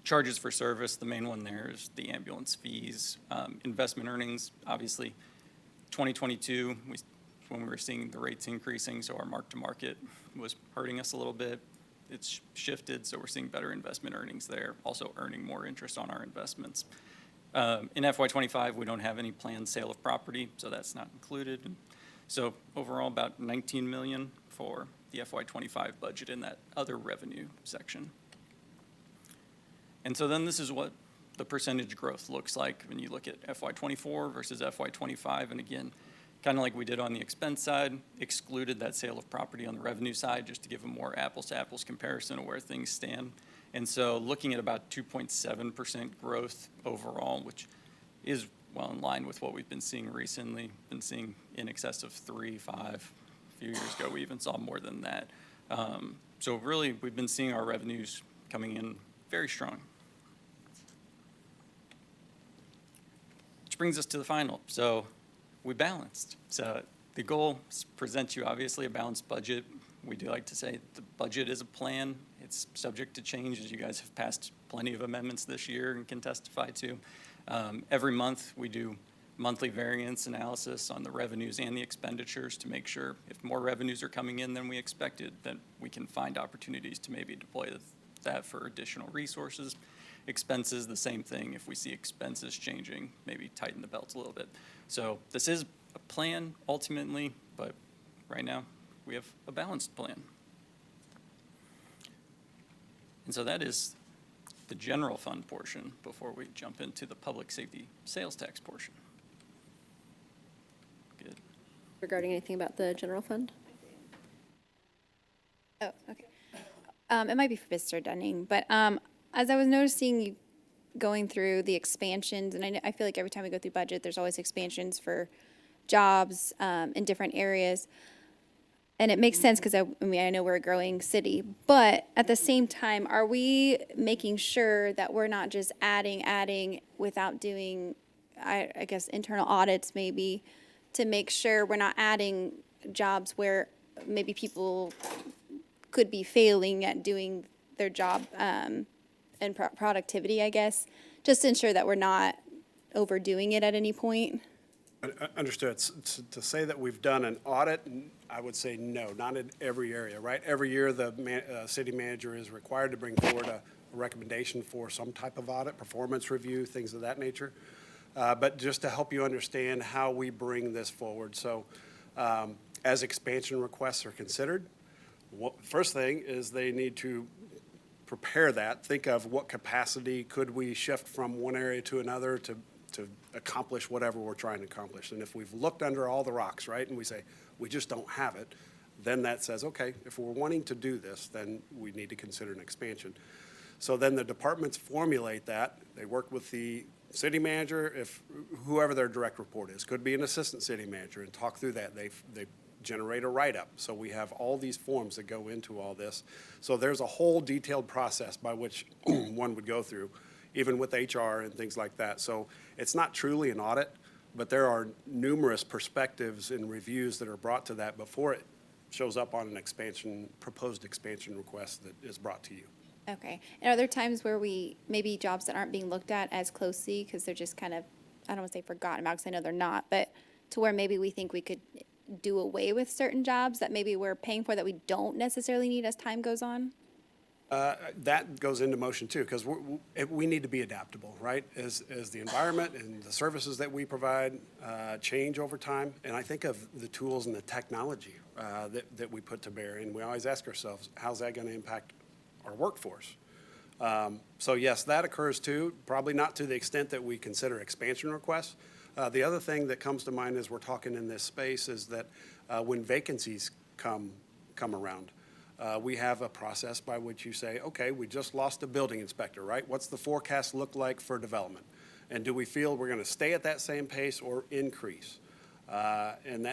Charges for service, the main one there is the ambulance fees. Investment earnings, obviously, 2022, when we were seeing the rates increasing, so our mark-to-market was hurting us a little bit. It's shifted, so we're seeing better investment earnings there, also earning more interest on our investments. In FY25, we don't have any planned sale of property, so that's not included. So overall, about $19 million for the FY25 budget in that other revenue section. And so then this is what the percentage growth looks like when you look at FY24 versus FY25, and again, kind of like we did on the expense side, excluded that sale of property on the revenue side just to give a more apples-to-apples comparison of where things stand. And so looking at about 2.7% growth overall, which is well in line with what we've been seeing recently, been seeing in excess of 3, 5. A few years ago, we even saw more than that. So really, we've been seeing our revenues coming in very strong. Which brings us to the final. So we balanced. So the goal is to present you obviously a balanced budget. We do like to say the budget is a plan. It's subject to change, as you guys have passed plenty of amendments this year and can testify to. Every month we do monthly variance analysis on the revenues and the expenditures to make sure if more revenues are coming in than we expected, then we can find opportunities to maybe deploy that for additional resources. Expenses, the same thing. If we see expenses changing, maybe tighten the belt a little bit. So this is a plan ultimately, but right now we have a balanced plan. And so that is the general fund portion before we jump into the public safety sales tax portion. Good. Regarding anything about the general fund? Oh, okay. It might be for Mr. Dunning, but as I was noticing you going through the expansions, and I feel like every time we go through budget, there's always expansions for jobs in different areas. And it makes sense because I know we're a growing city, but at the same time, are we making sure that we're not just adding without doing, I guess, internal audits maybe, to make sure we're not adding jobs where maybe people could be failing at doing their job and productivity, I guess, just to ensure that we're not overdoing it at any point? Understood. To say that we've done an audit, I would say no, not in every area, right? Every year, the city manager is required to bring forward a recommendation for some type of audit, performance review, things of that nature. But just to help you understand how we bring this forward. So as expansion requests are considered, first thing is they need to prepare that, think of what capacity could we shift from one area to another to accomplish whatever we're trying to accomplish. And if we've looked under all the rocks, right, and we say, we just don't have it, then that says, okay, if we're wanting to do this, then we need to consider an expansion. So then the departments formulate that. They work with the city manager, if whoever their direct report is, could be an assistant city manager, and talk through that. They generate a write-up. So we have all these forms that go into all this. So there's a whole detailed process by which one would go through, even with HR and things like that. So it's not truly an audit, but there are numerous perspectives and reviews that are brought to that before it shows up on an expansion, proposed expansion request that is brought to you. Okay. And are there times where maybe jobs that aren't being looked at as closely because they're just kind of, I don't want to say forgotten about because I know they're not, but to where maybe we think we could do away with certain jobs that maybe we're paying for that we don't necessarily need as time goes on? That goes into motion too, because we need to be adaptable, right? As the environment and the services that we provide change over time. And I think of the tools and the technology that we put to bear. And we always ask ourselves, how's that going to impact our workforce? So yes, that occurs too, probably not to the extent that we consider expansion requests. The other thing that comes to mind as we're talking in this space is that when vacancies come around, we have a process by which you say, okay, we just lost a building inspector, right? What's the forecast look like for development? And do we feel we're going to stay at that same pace or increase? And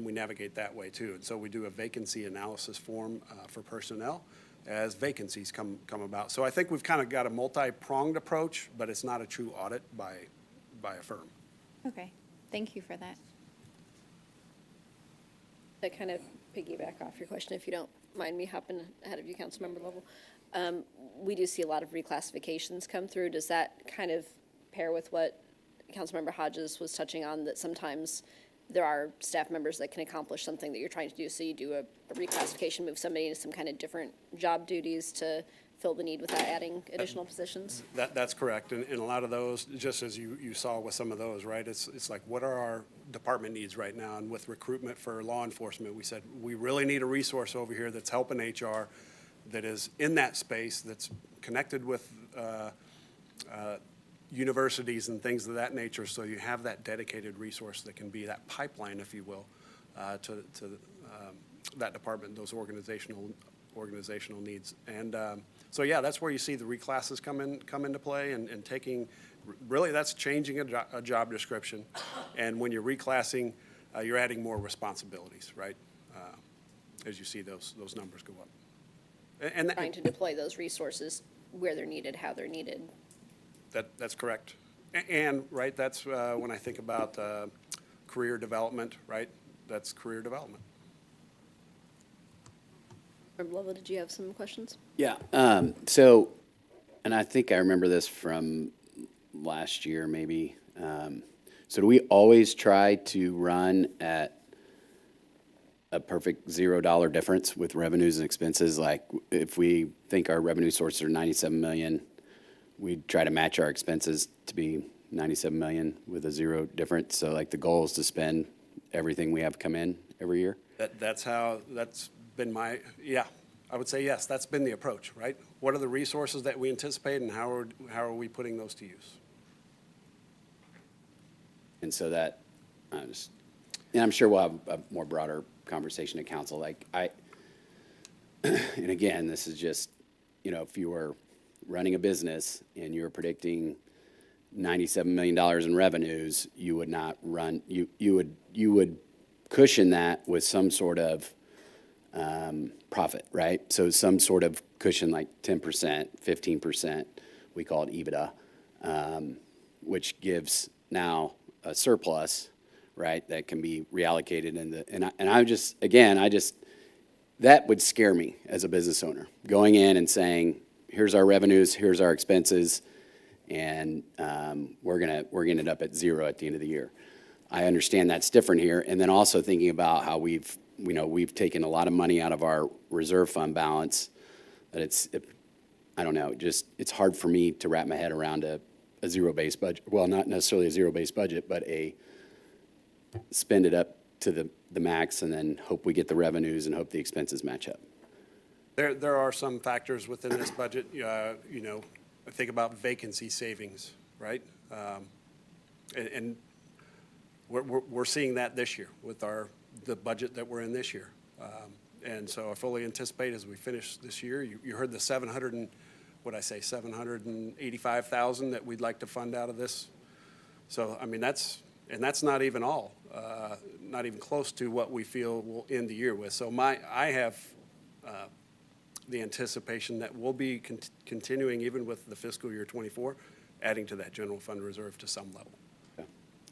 we navigate that way too. And so we do a vacancy analysis form for personnel as vacancies come about. So I think we've kind of got a multi-pronged approach, but it's not a true audit by a firm. Okay. Thank you for that. To kind of piggyback off your question, if you don't mind me hopping ahead of you, Councilmember Lovell. We do see a lot of reclassifications come through. Does that kind of pair with what Councilmember Hodges was touching on, that sometimes there are staff members that can accomplish something that you're trying to do, so you do a reclassification, move somebody into some kind of different job duties to fill the need without adding additional positions? That's correct. And a lot of those, just as you saw with some of those, right, it's like, what are our department needs right now? And with recruitment for law enforcement, we said, we really need a resource over here that's helping HR, that is in that space, that's connected with universities and things of that nature, so you have that dedicated resource that can be that pipeline, if you will, to that department, those organizational needs. And so yeah, that's where you see the reclasses come into play, and taking, really that's changing a job description. And when you're reclassing, you're adding more responsibilities, right? As you see those numbers go up. And trying to deploy those resources where they're needed, how they're needed. That's correct. And right, that's when I think about career development, right? That's career development. Member Lovell, did you have some questions? Yeah. So, and I think I remember this from last year, maybe. So do we always try to run at a perfect $0 difference with revenues and expenses? Like if we think our revenue sources are 97 million, we try to match our expenses to be 97 million with a 0 difference. So like the goal is to spend everything we have come in every year? That's been I would say yes, that's been the approach, right? What are the resources that we anticipate, and how are we putting those to use? And so that, and I'm sure we'll have a more broader conversation at council. Like and again, this is just, if you were running a business and you're predicting $97 million in revenues, you would not run, you would cushion that with some sort of profit, right? So some sort of cushion, like 10%, 15%, we call it EBITDA, which gives now a surplus, right, that can be reallocated that would scare me as a business owner, going in and saying, here's our revenues, here's our expenses, and we're gonna end up at 0 at the end of the year. I understand that's different here, and then also thinking about how we've taken a lot of money out of our reserve fund balance, that I don't know, it's hard for me to wrap my head around a zero-based budget. Well, not necessarily a zero-based budget, but spend it up to the max and then hope we get the revenues and hope the expenses match up. There are some factors within this budget. I think about vacancy savings, right? And we're seeing that this year with the budget that we're in this year. And so I fully anticipate as we finish this year, you heard the 785,000 that we'd like to fund out of this. So, I mean, that's not even all, not even close to what we feel we'll end the year with. So I have the anticipation that we'll be continuing even with the fiscal year 24, adding to that general fund reserve to some level.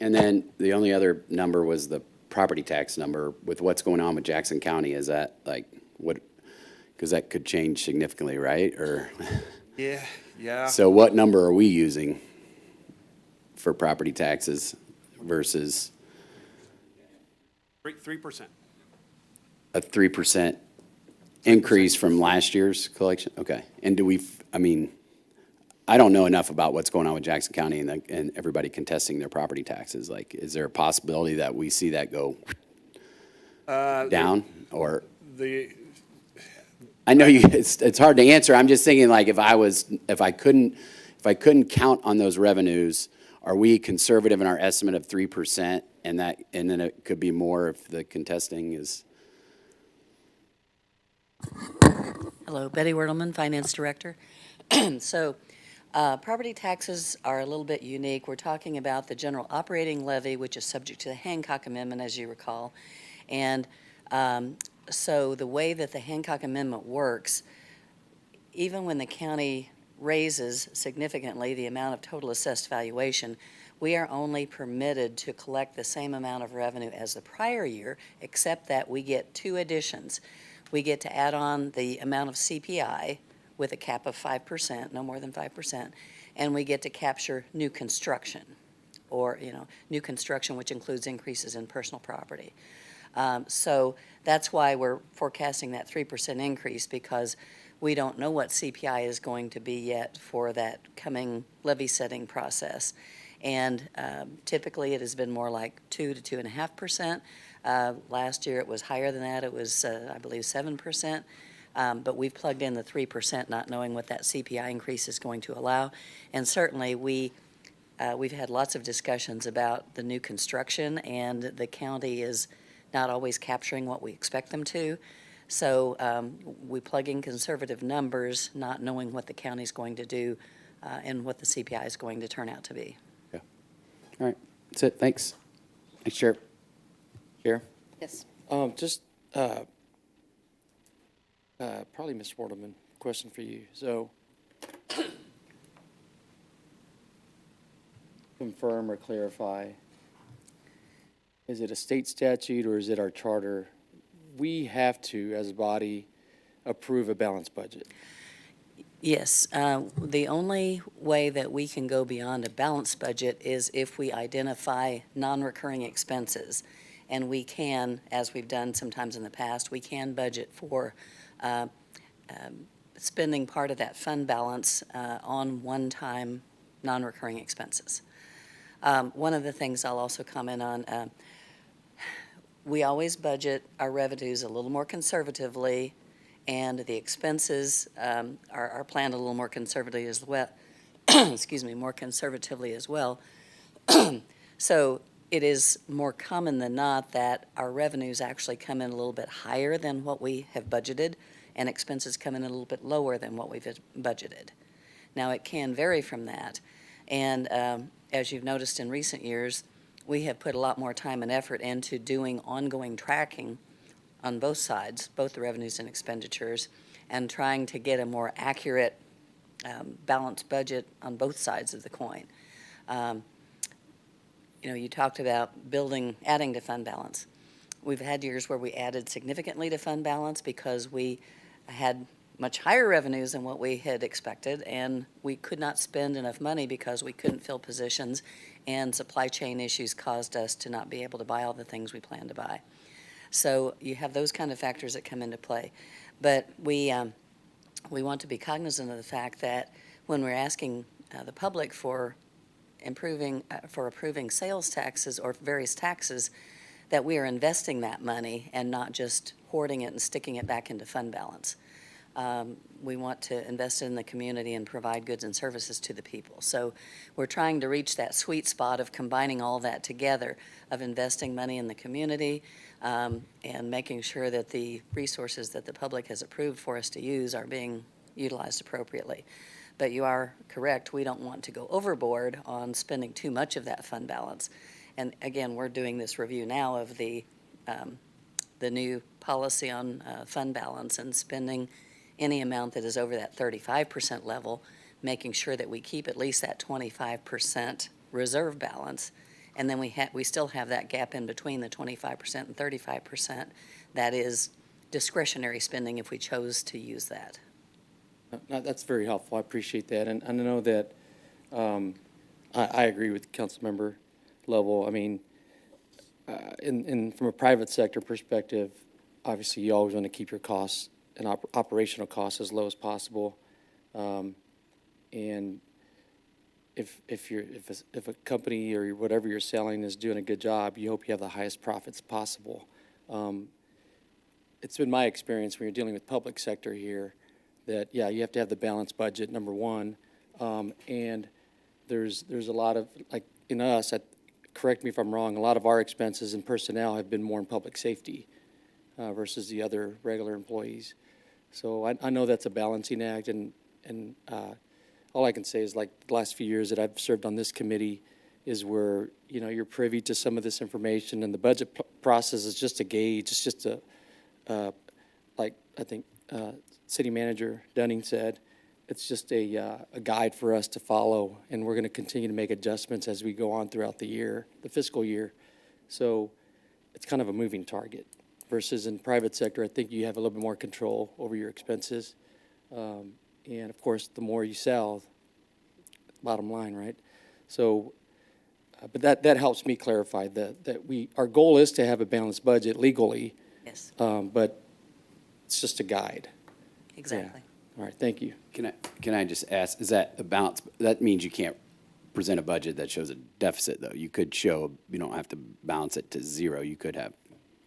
And then the only other number was the property tax number. With what's going on with Jackson County, is that like what, because that could change significantly, right? Or Yeah. so what number are we using for property taxes versus 3%. a 3% increase from last year's collection? Okay. And do we, I mean, I don't know enough about what's going on with Jackson County and everybody contesting their property taxes. Like, is there a possibility that we see that go down or? I know it's hard to answer. I'm just thinking like if I couldn't count on those revenues, are we conservative in our estimate of 3% and then it could be more if the contesting is? Hello, Betty Wertelman, Finance Director. So, property taxes are a little bit unique. We're talking about the general operating levy, which is subject to the Hancock Amendment, as you recall. And so the way that the Hancock Amendment works, even when the county raises significantly the amount of total assessed valuation, we are only permitted to collect the same amount of revenue as the prior year, except that we get two additions. We get to add on the amount of CPI with a cap of 5%, no more than 5%, and we get to capture new construction, or new construction, which includes increases in personal property. So that's why we're forecasting that 3% increase, because we don't know what CPI is going to be yet for that coming levy setting process. And typically it has been more like 2 to 2.5%. Last year it was higher than that. It was, I believe, 7%. But we've plugged in the 3%, not knowing what that CPI increase is going to allow. And certainly we've had lots of discussions about the new construction, and the county is not always capturing what we expect them to. So we plug in conservative numbers, not knowing what the county's going to do and what the CPI is going to turn out to be. Yeah. All right. That's it. Thanks. Thanks, Chair. Chair? Yes. Just probably Ms. Waterman, question for you. So confirm or clarify, is it a state statute or is it our charter? We have to, as a body, approve a balanced budget. Yes. The only way that we can go beyond a balanced budget is if we identify non-recurring expenses. And we can, as we've done sometimes in the past, we can budget for spending part of that fund balance on one-time non-recurring expenses. One of the things I'll also comment on, we always budget our revenues a little more conservatively, and the expenses are planned a little more conservatively as well. Excuse me, more conservatively as well. So it is more common than not that our revenues actually come in a little bit higher than what we have budgeted, and expenses come in a little bit lower than what we've budgeted. Now, it can vary from that, and as you've noticed in recent years, we have put a lot more time and effort into doing ongoing tracking on both sides, both the revenues and expenditures, and trying to get a more accurate, balanced budget on both sides of the coin. You talked about adding to fund balance. We've had years where we added significantly to fund balance because we had much higher revenues than what we had expected, and we could not spend enough money because we couldn't fill positions, and supply chain issues caused us to not be able to buy all the things we planned to buy. So you have those kind of factors that come into play. But we want to be cognizant of the fact that when we're asking the public for approving sales taxes or various taxes, that we are investing that money and not just hoarding it and sticking it back into fund balance. we want to invest in the community and provide goods and services to the people. So we're trying to reach that sweet spot of combining all that together, of investing money in the community, and making sure that the resources that the public has approved for us to use are being utilized appropriately. But you are correct, we don't want to go overboard on spending too much of that fund balance. And again, we're doing this review now of the new policy on fund balance and spending any amount that is over that 35% level, making sure that we keep at least that 25% reserve balance. And then we still have that gap in between the 25% and 35%. That is discretionary spending if we chose to use that. That's very helpful. I appreciate that. And I know that I agree with Councilmember Lovell. I mean, from a private sector perspective, obviously you always want to keep your costs and operational costs as low as possible. And if a company or whatever you're selling is doing a good job, you hope you have the highest profits possible. It's been my experience when you're dealing with public sector here that, yeah, you have to have the balanced budget, number one. And there's a lot of, like in us, correct me if I'm wrong, a lot of our expenses and personnel have been more in public safety versus the other regular employees. So I know that's a balancing act, and all I can say is, like, the last few years that I've served on this committee is where, you know, you're privy to some of this information, and the budget process is just a gauge. It's just like I think City Manager Dunning said, it's just a guide for us to follow, and we're going to continue to make adjustments as we go on throughout the year, the fiscal year. So it's kind of a moving target. Versus in private sector, I think you have a little bit more control over your expenses. And of course, the more you sell, bottom line, right? So, but that helps me clarify that our goal is to have a balanced budget legally. Yes. But it's just a guide. Exactly. Yeah. All right, thank you. Can I just ask, is that a balance? That means you can't present a budget that shows a deficit, though. You could show, you don't have to balance it to zero. You could have,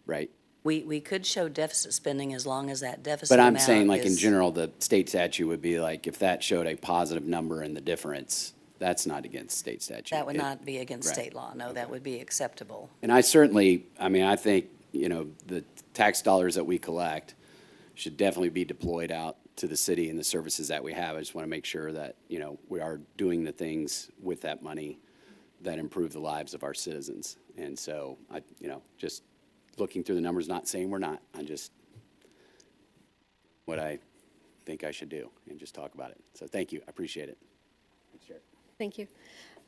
right? We could show deficit spending as long as that deficit But I'm amount saying, like, in is- general, the state statute would be like, if that showed a positive number in the difference, that's not against state statute. That would not be against Right. state law. No, that would be acceptable. And I certainly, I mean, I think, you know, the tax dollars that we collect should definitely be deployed out to the city and the services that we have. I just want to make sure that, you know, we are doing the things with that money that improve the lives of our citizens. And so you know, just looking through the numbers, not saying we're not. I just, what I think I should do and just talk about it. So thank you. I appreciate it. Thanks, Jared. Thank you.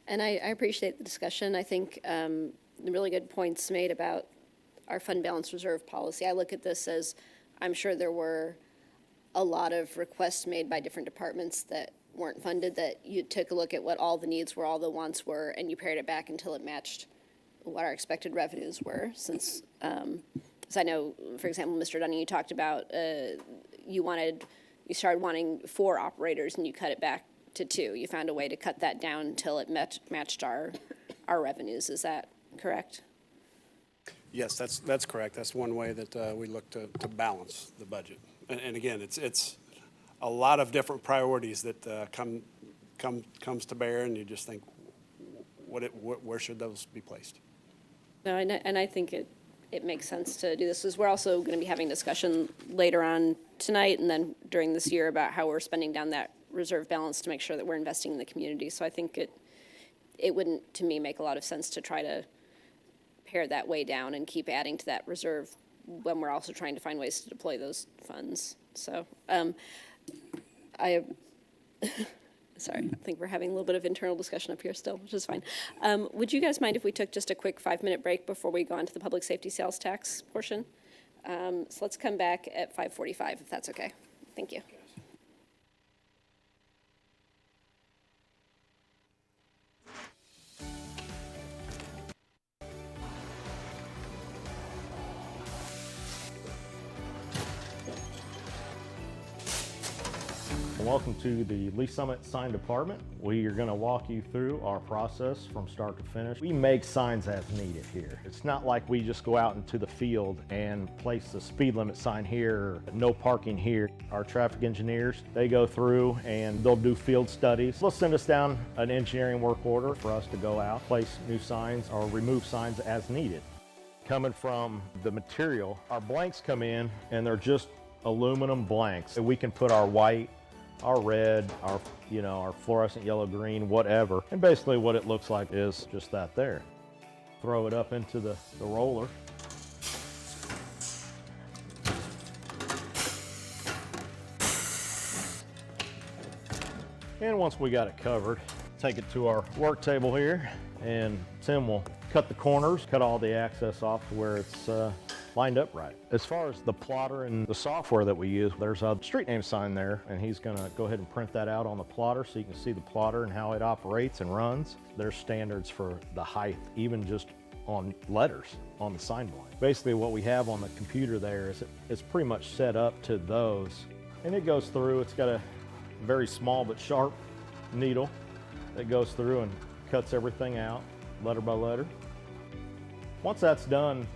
And I appreciate the discussion. I think the really good points made about our fund balance reserve policy. I look at this as, I'm sure there were a lot of requests made by different departments that weren't funded, that you took a look at what all the needs were, all the wants were, and you pared it back until it matched what our expected revenues were. Since I know, for example, Mr. Dunning, you talked about you started wanting 4 operators and you cut it back to 2. You found a way to cut that down until it matched our revenues. Is that correct? Yes, that's correct. That's one way that we look to balance the budget. And again, it's a lot of different priorities that comes to bear, and you just think, where should those be placed? No, and I think it makes sense to do this, because we're also going to be having discussion later on tonight and then during this year about how we're spending down that reserve balance to make sure that we're investing in the community. So I think it wouldn't, to me, make a lot of sense to try to pare that way down and keep adding to that reserve when we're also trying to find ways to deploy those funds. So sorry, I think we're having a little bit of internal discussion up here still, which is fine. Would you guys mind if we took just a quick 5-minute break before we go on to the public safety sales tax portion? So let's come back at 5:45, if that's okay. Thank you. Welcome to the Lee Summit Sign Department. We are going to walk you through our process from start to finish. We make signs as needed here. It's not like we just go out into the field and place a speed limit sign here, or no parking here. Our traffic engineers, they go through and they'll do field studies. They'll send us down an engineering work order for us to go out, place new signs or remove signs as needed. Coming from the material, our blanks come in and they're just aluminum blanks. We can put our white, our red, our fluorescent yellow, green, whatever. And basically what it looks like is just that there. Throw it up into the roller. And once we got it covered, take it to our work table here, and Tim will cut the corners, cut all the access off to where it's lined up right. As far as the plotter and the software that we use, there's a street name sign there, and he's gonna go ahead and print that out on the plotter so you can see the plotter and how it operates and runs. There's standards for the height, even just on letters on the sign blank. Basically what we have on the computer there is it's pretty much set up to those. And it goes through, it's got a very small but sharp needle that goes through and cuts everything out letter by letter. Once that's done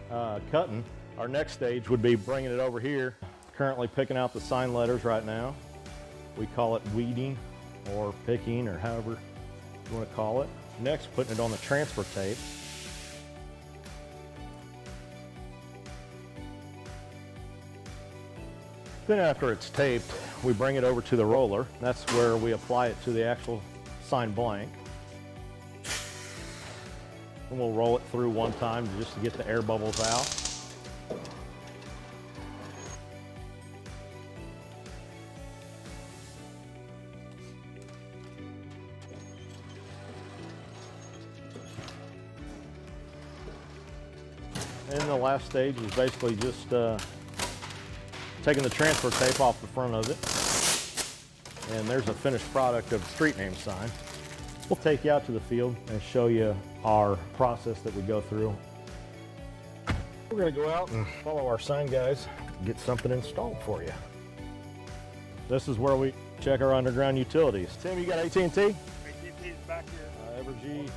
cutting, our next stage would be bringing it over here. Currently picking out the sign letters right now. We call it weeding or picking, or however you want to call it. Next, putting it on the transfer tape. Then after it's taped, we bring it over to the roller. That's where we apply it to the actual sign blank. And we'll roll it through one time just to get the air bubbles out. And the last stage is basically just taking the transfer tape off the front of it. And there's a finished product of the street name sign. We'll take you out to the field and show you our process that we go through. We're gonna go out and follow our sign guys, get something installed for you. This is where we check our underground utilities. Tim, you got AT&T? AT&T's back here. Evergy,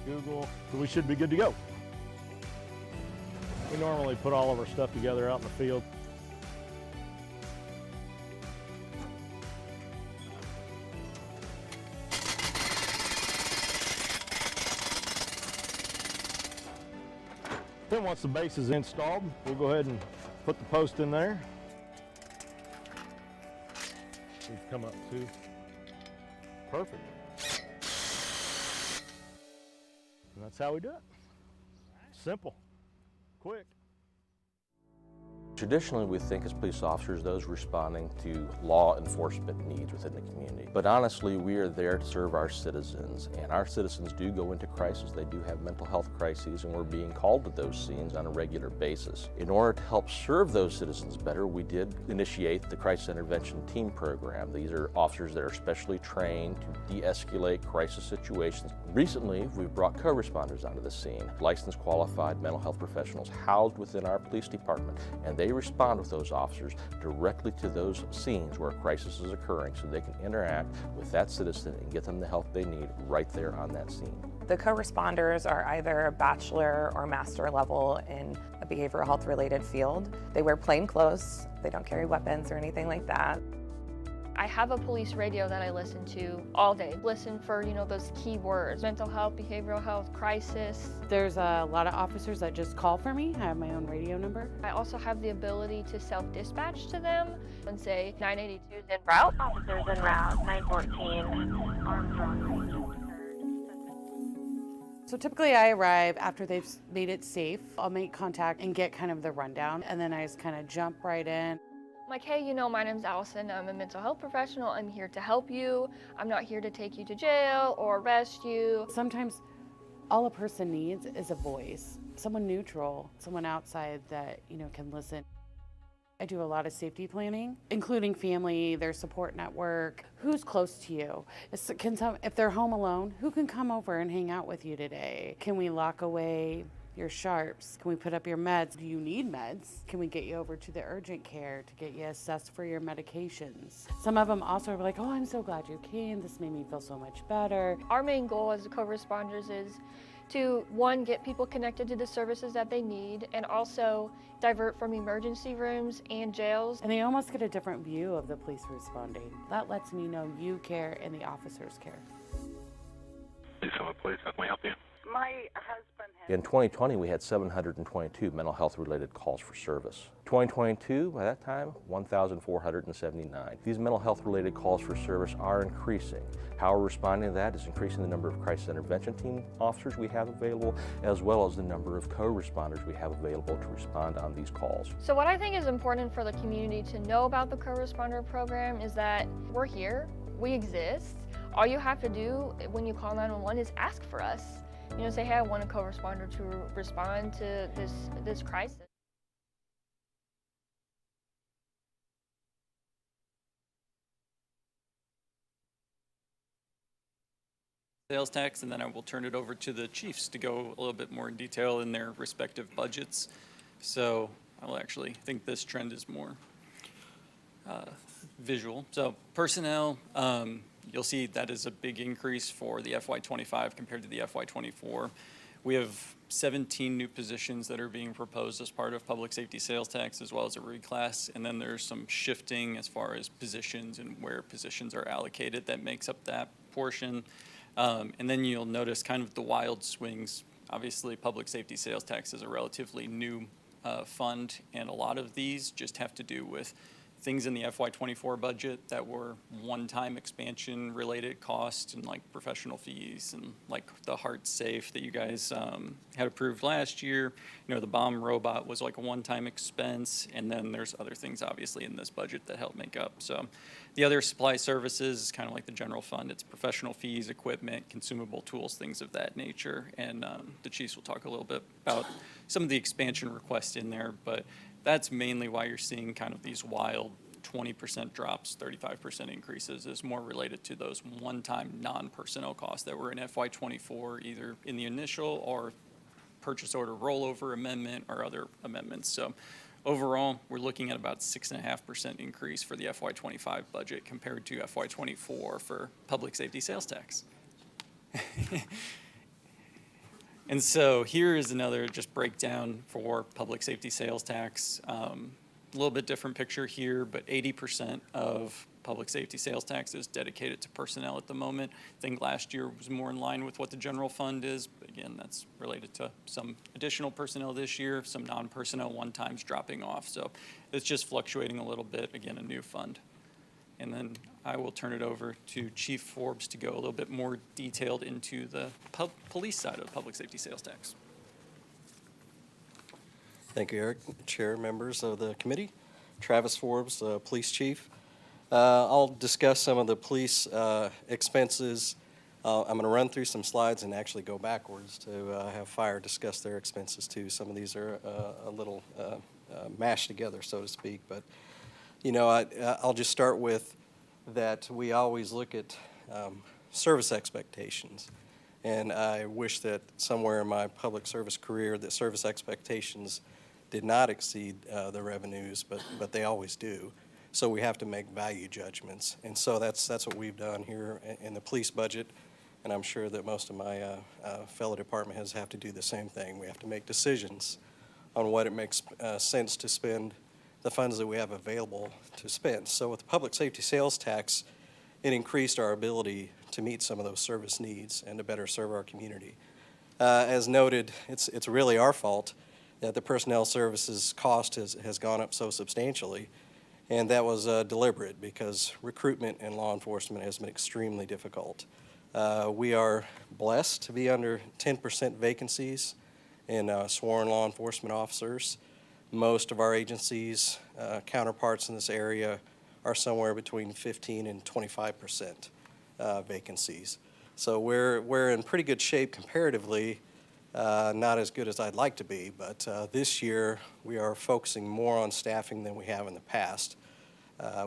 Google, so we should be good to go. We normally put all of our stuff together out in the field. Then once the base is installed, we'll go ahead and put the post in there. We've come up to perfect. And that's how we do it. Simple, quick. Traditionally, we think as police officers, those responding to law enforcement needs within the community. But honestly, we are there to serve our citizens, and our citizens do go into crisis. They do have mental health crises, and we're being called to those scenes on a regular basis. In order to help serve those citizens better, we did initiate the Crisis Intervention Team Program. These are officers that are specially trained to de-escalate crisis situations. Recently, we've brought co-responders onto the scene, licensed qualified mental health professionals housed within our police department, and they respond with those officers directly to those scenes where a crisis is occurring so they can interact with that citizen and get them the help they need right there on that scene. The co-responders are either bachelor or master level in a behavioral health related field. They wear plain clothes, they don't carry weapons or anything like that. I have a police radio that I listen to all day. Listen for, those key words: mental health, behavioral health, crisis. There's a lot of officers that just call for me. I have my own radio number. I also have the ability to self-dispatch to them and say 982 is en route. Officers en route, 914, Armstrong. So typically I arrive after they've made it safe. I'll make contact and get kind of the rundown, and then I just kind of jump right in. I'm like, hey, my name's Allison. I'm a mental health professional. I'm here to help you. I'm not here to take you to jail or arrest you. Sometimes all a person needs is a voice, someone neutral, someone outside that, can listen. I do a lot of safety planning, including family, their support network. Who's close to you? If they're home alone, who can come over and hang out with you today? Can we lock away your sharps? Can we put up your meds? Do you need meds? Can we get you over to the urgent care to get you assessed for your medications? Some of them also are like, oh, I'm so glad you came. This made me feel so much better. Our main goal as the co-responders is to, one, get people connected to the services that they need, and also divert from emergency rooms and jails. And they almost get a different view of the police responding. That lets me know you care and the officers care. Please come up, please. How can we help you? My husband has... In 2020, we had 722 mental health related calls for service. 2022, by that time, 1,479. These mental health related calls for service are increasing. How we're responding to that is increasing the number of crisis intervention team officers we have available, as well as the number of co-responders we have available to respond on these calls. So what I think is important for the community to know about the co-responder program is that we're here, we exist. All you have to do when you call 911 is ask for us. You know, say, hey, I want a co-responder to respond to this crisis. Sales tax, and then I will turn it over to the chiefs to go a little bit more in detail in their respective budgets. So I will actually think this trend is more visual. So personnel, you'll see that is a big increase for the FY25 compared to the FY24. We have 17 new positions that are being proposed as part of public safety sales tax, as well as a reclass, and then there's some shifting as far as positions and where positions are allocated that makes up that portion. And then you'll notice kind of the wild swings. Obviously, public safety sales tax is a relatively new fund, and a lot of these just have to do with things in the FY24 budget that were one-time expansion related costs, and like professional fees and like the heart safe that you guys had approved last year. You know, the bomb robot was like a one-time expense, and then there's other things obviously in this budget that help make up. So the other supply services is kind of like the general fund. It's professional fees, equipment, consumable tools, things of that nature. And the chiefs will talk a little bit about some of the expansion requests in there, but that's mainly why you're seeing kind of these wild 20% drops, 35% increases is more related to those one-time non-personnel costs that were in FY24, either in the initial or purchase order rollover amendment or other amendments. So overall, we're looking at about 6.5% increase for the FY25 budget compared to FY24 for public safety sales tax. And so here is another just breakdown for public safety sales tax. A little bit different picture here, but 80% of public safety sales tax is dedicated to personnel at the moment. I think last year was more in line with what the general fund is. But again, that's related to some additional personnel this year, some non-personnel one-times dropping off. So it's just fluctuating a little bit. Again, a new fund. And then I will turn it over to Chief Forbes to go a little bit more detailed into the police side of public safety sales tax. Thank you, Eric. Chair, members of the committee. Travis Forbes, Police Chief. I'll discuss some of the police expenses. I'm going to run through some slides and actually go backwards to have Fire discuss their expenses too. Some of these are a little mashed together, so to speak. But, you know, I'll just start with that we always look at service expectations. And I wish that somewhere in my public service career that service expectations did not exceed the revenues, but they always do. So we have to make value judgments. And so that's what we've done here in the police budget. And I'm sure that most of my fellow department heads have to do the same thing. We have to make decisions on what it makes sense to spend the funds that we have available to spend. So with the public safety sales tax, it increased our ability to meet some of those service needs and to better serve our community. As noted, it's really our fault that the personnel services cost has gone up so substantially, and that was deliberate because recruitment in law enforcement has been extremely difficult. We are blessed to be under 10% vacancies in sworn law enforcement officers. Most of our agencies, counterparts in this area, are somewhere between 15 and 25% vacancies. So we're in pretty good shape comparatively, not as good as I'd like to be, but this year we are focusing more on staffing than we have in the past.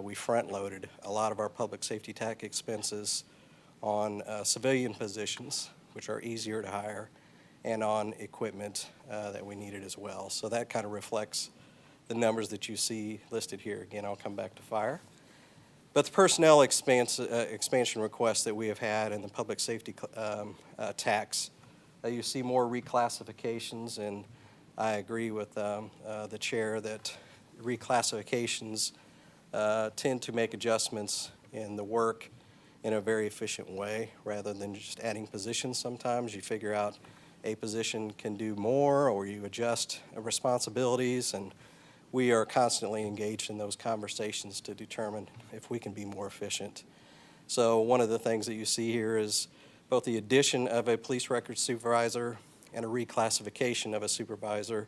We front-loaded a lot of our public safety tax expenses on civilian positions, which are easier to hire, and on equipment that we needed as well. So that kind of reflects the numbers that you see listed here. Again, I'll come back to fire. But the personnel expansion requests that we have had in the public safety tax, you see more reclassifications, and I agree with the chair that reclassifications tend to make adjustments in the work in a very efficient way rather than just adding positions. Sometimes you figure out a position can do more, or you adjust responsibilities, and we are constantly engaged in those conversations to determine if we can be more efficient. So one of the things that you see here is both the addition of a police records supervisor and a reclassification of a supervisor,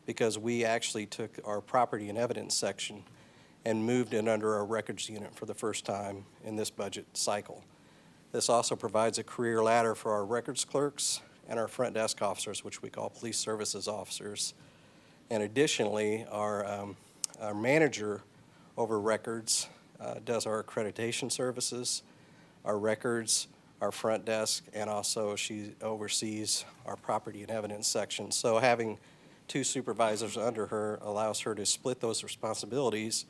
because we actually took our property and evidence section and moved it under our records unit for the first time in this budget cycle. This also provides a career ladder for our records clerks and our front desk officers, which we call police services officers. And additionally, our manager over records does our accreditation services, our records, our front desk, and also she oversees our property and evidence section. So having two supervisors under her allows her to split those responsibilities,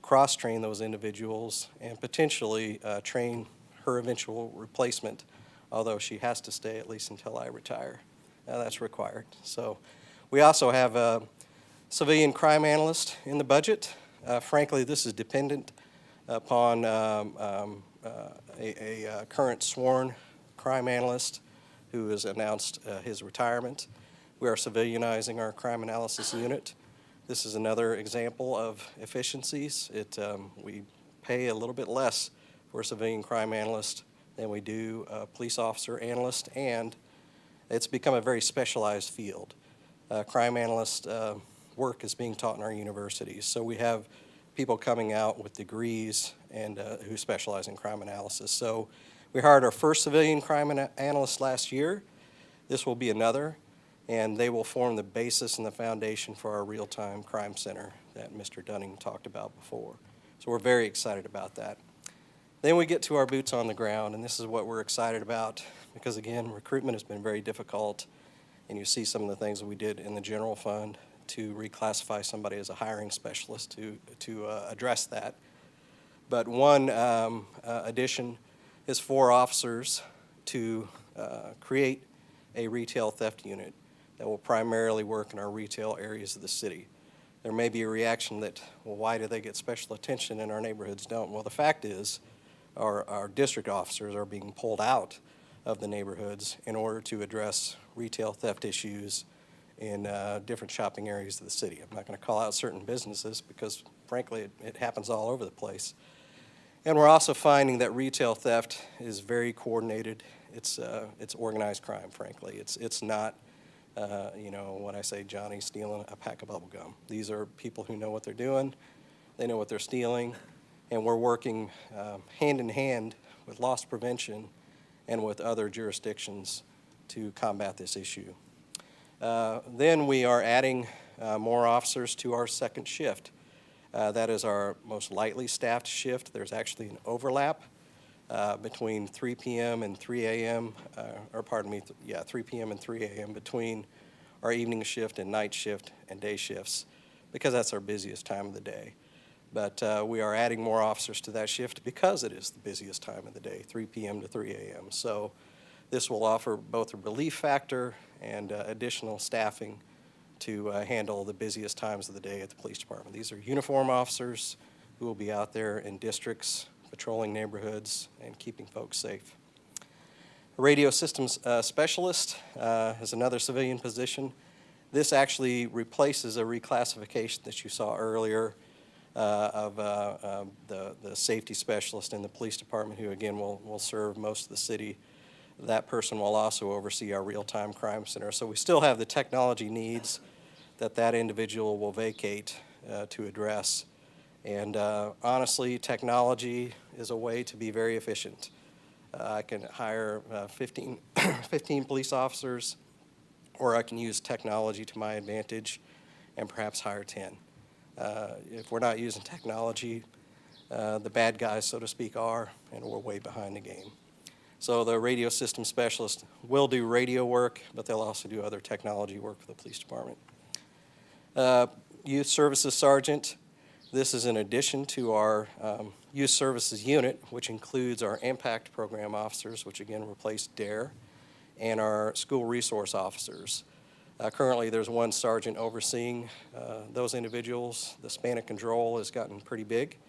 cross-train those individuals, and potentially train her eventual replacement, although she has to stay at least until I retire. That's required. So we also have a civilian crime analyst in the budget. Frankly, this is dependent upon a current sworn crime analyst who has announced his retirement. We are civilianizing our crime analysis unit. This is another example of efficiencies. We pay a little bit less for a civilian crime analyst than we do a police officer analyst, and it's become a very specialized field. Crime analyst work is being taught in our universities, so we have people coming out with degrees and who specialize in crime analysis. So we hired our first civilian crime analyst last year. This will be another, and they will form the basis and the foundation for our real-time crime center that Mr. Dunning talked about before. So we're very excited about that. Then we get to our boots on the ground, and this is what we're excited about because, again, recruitment has been very difficult, and you see some of the things that we did in the general fund to reclassify somebody as a hiring specialist to address that. But one addition is 4 officers to create a retail theft unit that will primarily work in our retail areas of the city. There may be a reaction that, well, why do they get special attention and our neighborhoods don't? Well, the fact is our district officers are being pulled out of the neighborhoods in order to address retail theft issues in different shopping areas of the city. I'm not going to call out certain businesses because, frankly, it happens all over the place. And we're also finding that retail theft is very coordinated. It's organized crime, frankly. It's not, when I say Johnny stealing a pack of bubble gum. These are people who know what they're doing. They know what they're stealing. And we're working hand in hand with loss prevention and with other jurisdictions to combat this issue. Then we are adding more officers to our second shift. That is our most lightly staffed shift. There's actually an overlap between 3 p.m. and 3 a.m., 3 p.m. and 3 a.m. between our evening shift and night shift and day shifts, because that's our busiest time of the day. But we are adding more officers to that shift because it is the busiest time of the day, 3 p.m. to 3 a.m. So this will offer both a relief factor and additional staffing to handle the busiest times of the day at the police department. These are uniform officers who will be out there in districts, patrolling neighborhoods, and keeping folks safe. A radio systems specialist is another civilian position. This actually replaces a reclassification that you saw earlier of the safety specialist in the police department, who again will serve most of the city. That person will also oversee our real-time crime center. So we still have the technology needs that individual will vacate to address. And honestly, technology is a way to be very efficient. I can hire 15 police officers, or I can use technology to my advantage and perhaps hire 10. If we're not using technology, the bad guys, so to speak, are, and we're way behind the game. So the radio system specialist will do radio work, but they'll also do other technology work for the police department. Youth Services Sergeant, this is in addition to our Youth Services Unit, which includes our Impact Program officers, which again replace DARE, and our School Resource Officers. Currently, there's one sergeant overseeing those individuals. The span of control has gotten pretty big,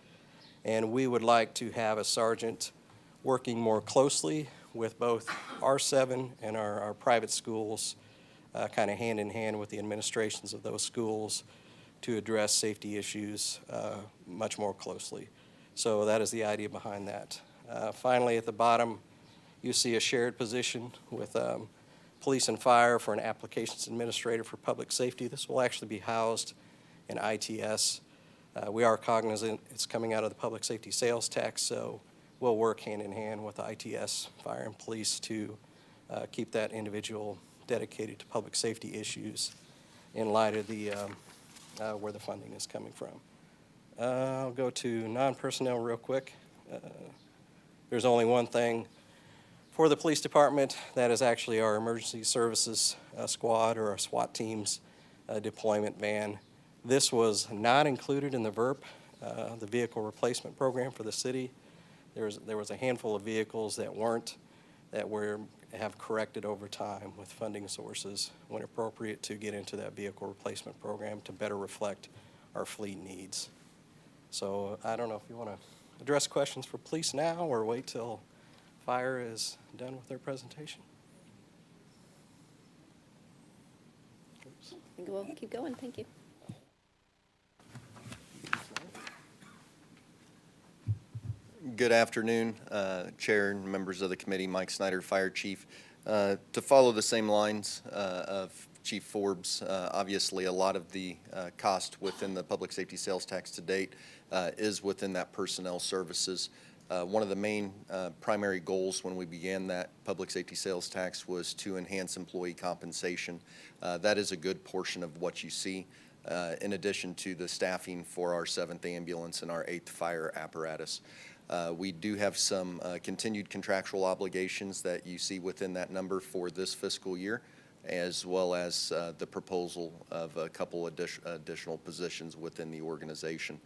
and we would like to have a sergeant working more closely with both R7 and our private schools, kind of hand in hand with the administrations of those schools to address safety issues much more closely. So that is the idea behind that. Finally, at the bottom, you see a shared position with police and fire for an applications administrator for public safety. This will actually be housed in ITS. We are cognizant it's coming out of the public safety sales tax, so we'll work hand in hand with ITS, fire and police to keep that individual dedicated to public safety issues in light of the where the funding is coming from. I'll go to non-personnel real quick. There's only one thing for the police department. That is actually our emergency services squad or our SWAT team's deployment van. This was not included in the VERP, the vehicle replacement program for the city. There was a handful of vehicles that weren't, that have corrected over time with funding sources when appropriate to get into that vehicle replacement program to better reflect our fleet needs. So I don't know if you want to address questions for police now or wait till fire is done with their presentation. I think we'll keep going. Thank you. Good afternoon, Chair and members of the committee. Mike Snyder, Fire Chief. To follow the same lines of Chief Forbes, obviously a lot of the cost within the public safety sales tax to date is within that personnel services. One of the main primary goals when we began that public safety sales tax was to enhance employee compensation. That is a good portion of what you see, in addition to the staffing for our 7th ambulance and our 8th fire apparatus. We do have some continued contractual obligations that you see within that number for this fiscal year, as well as the proposal of a couple additional positions within the organization.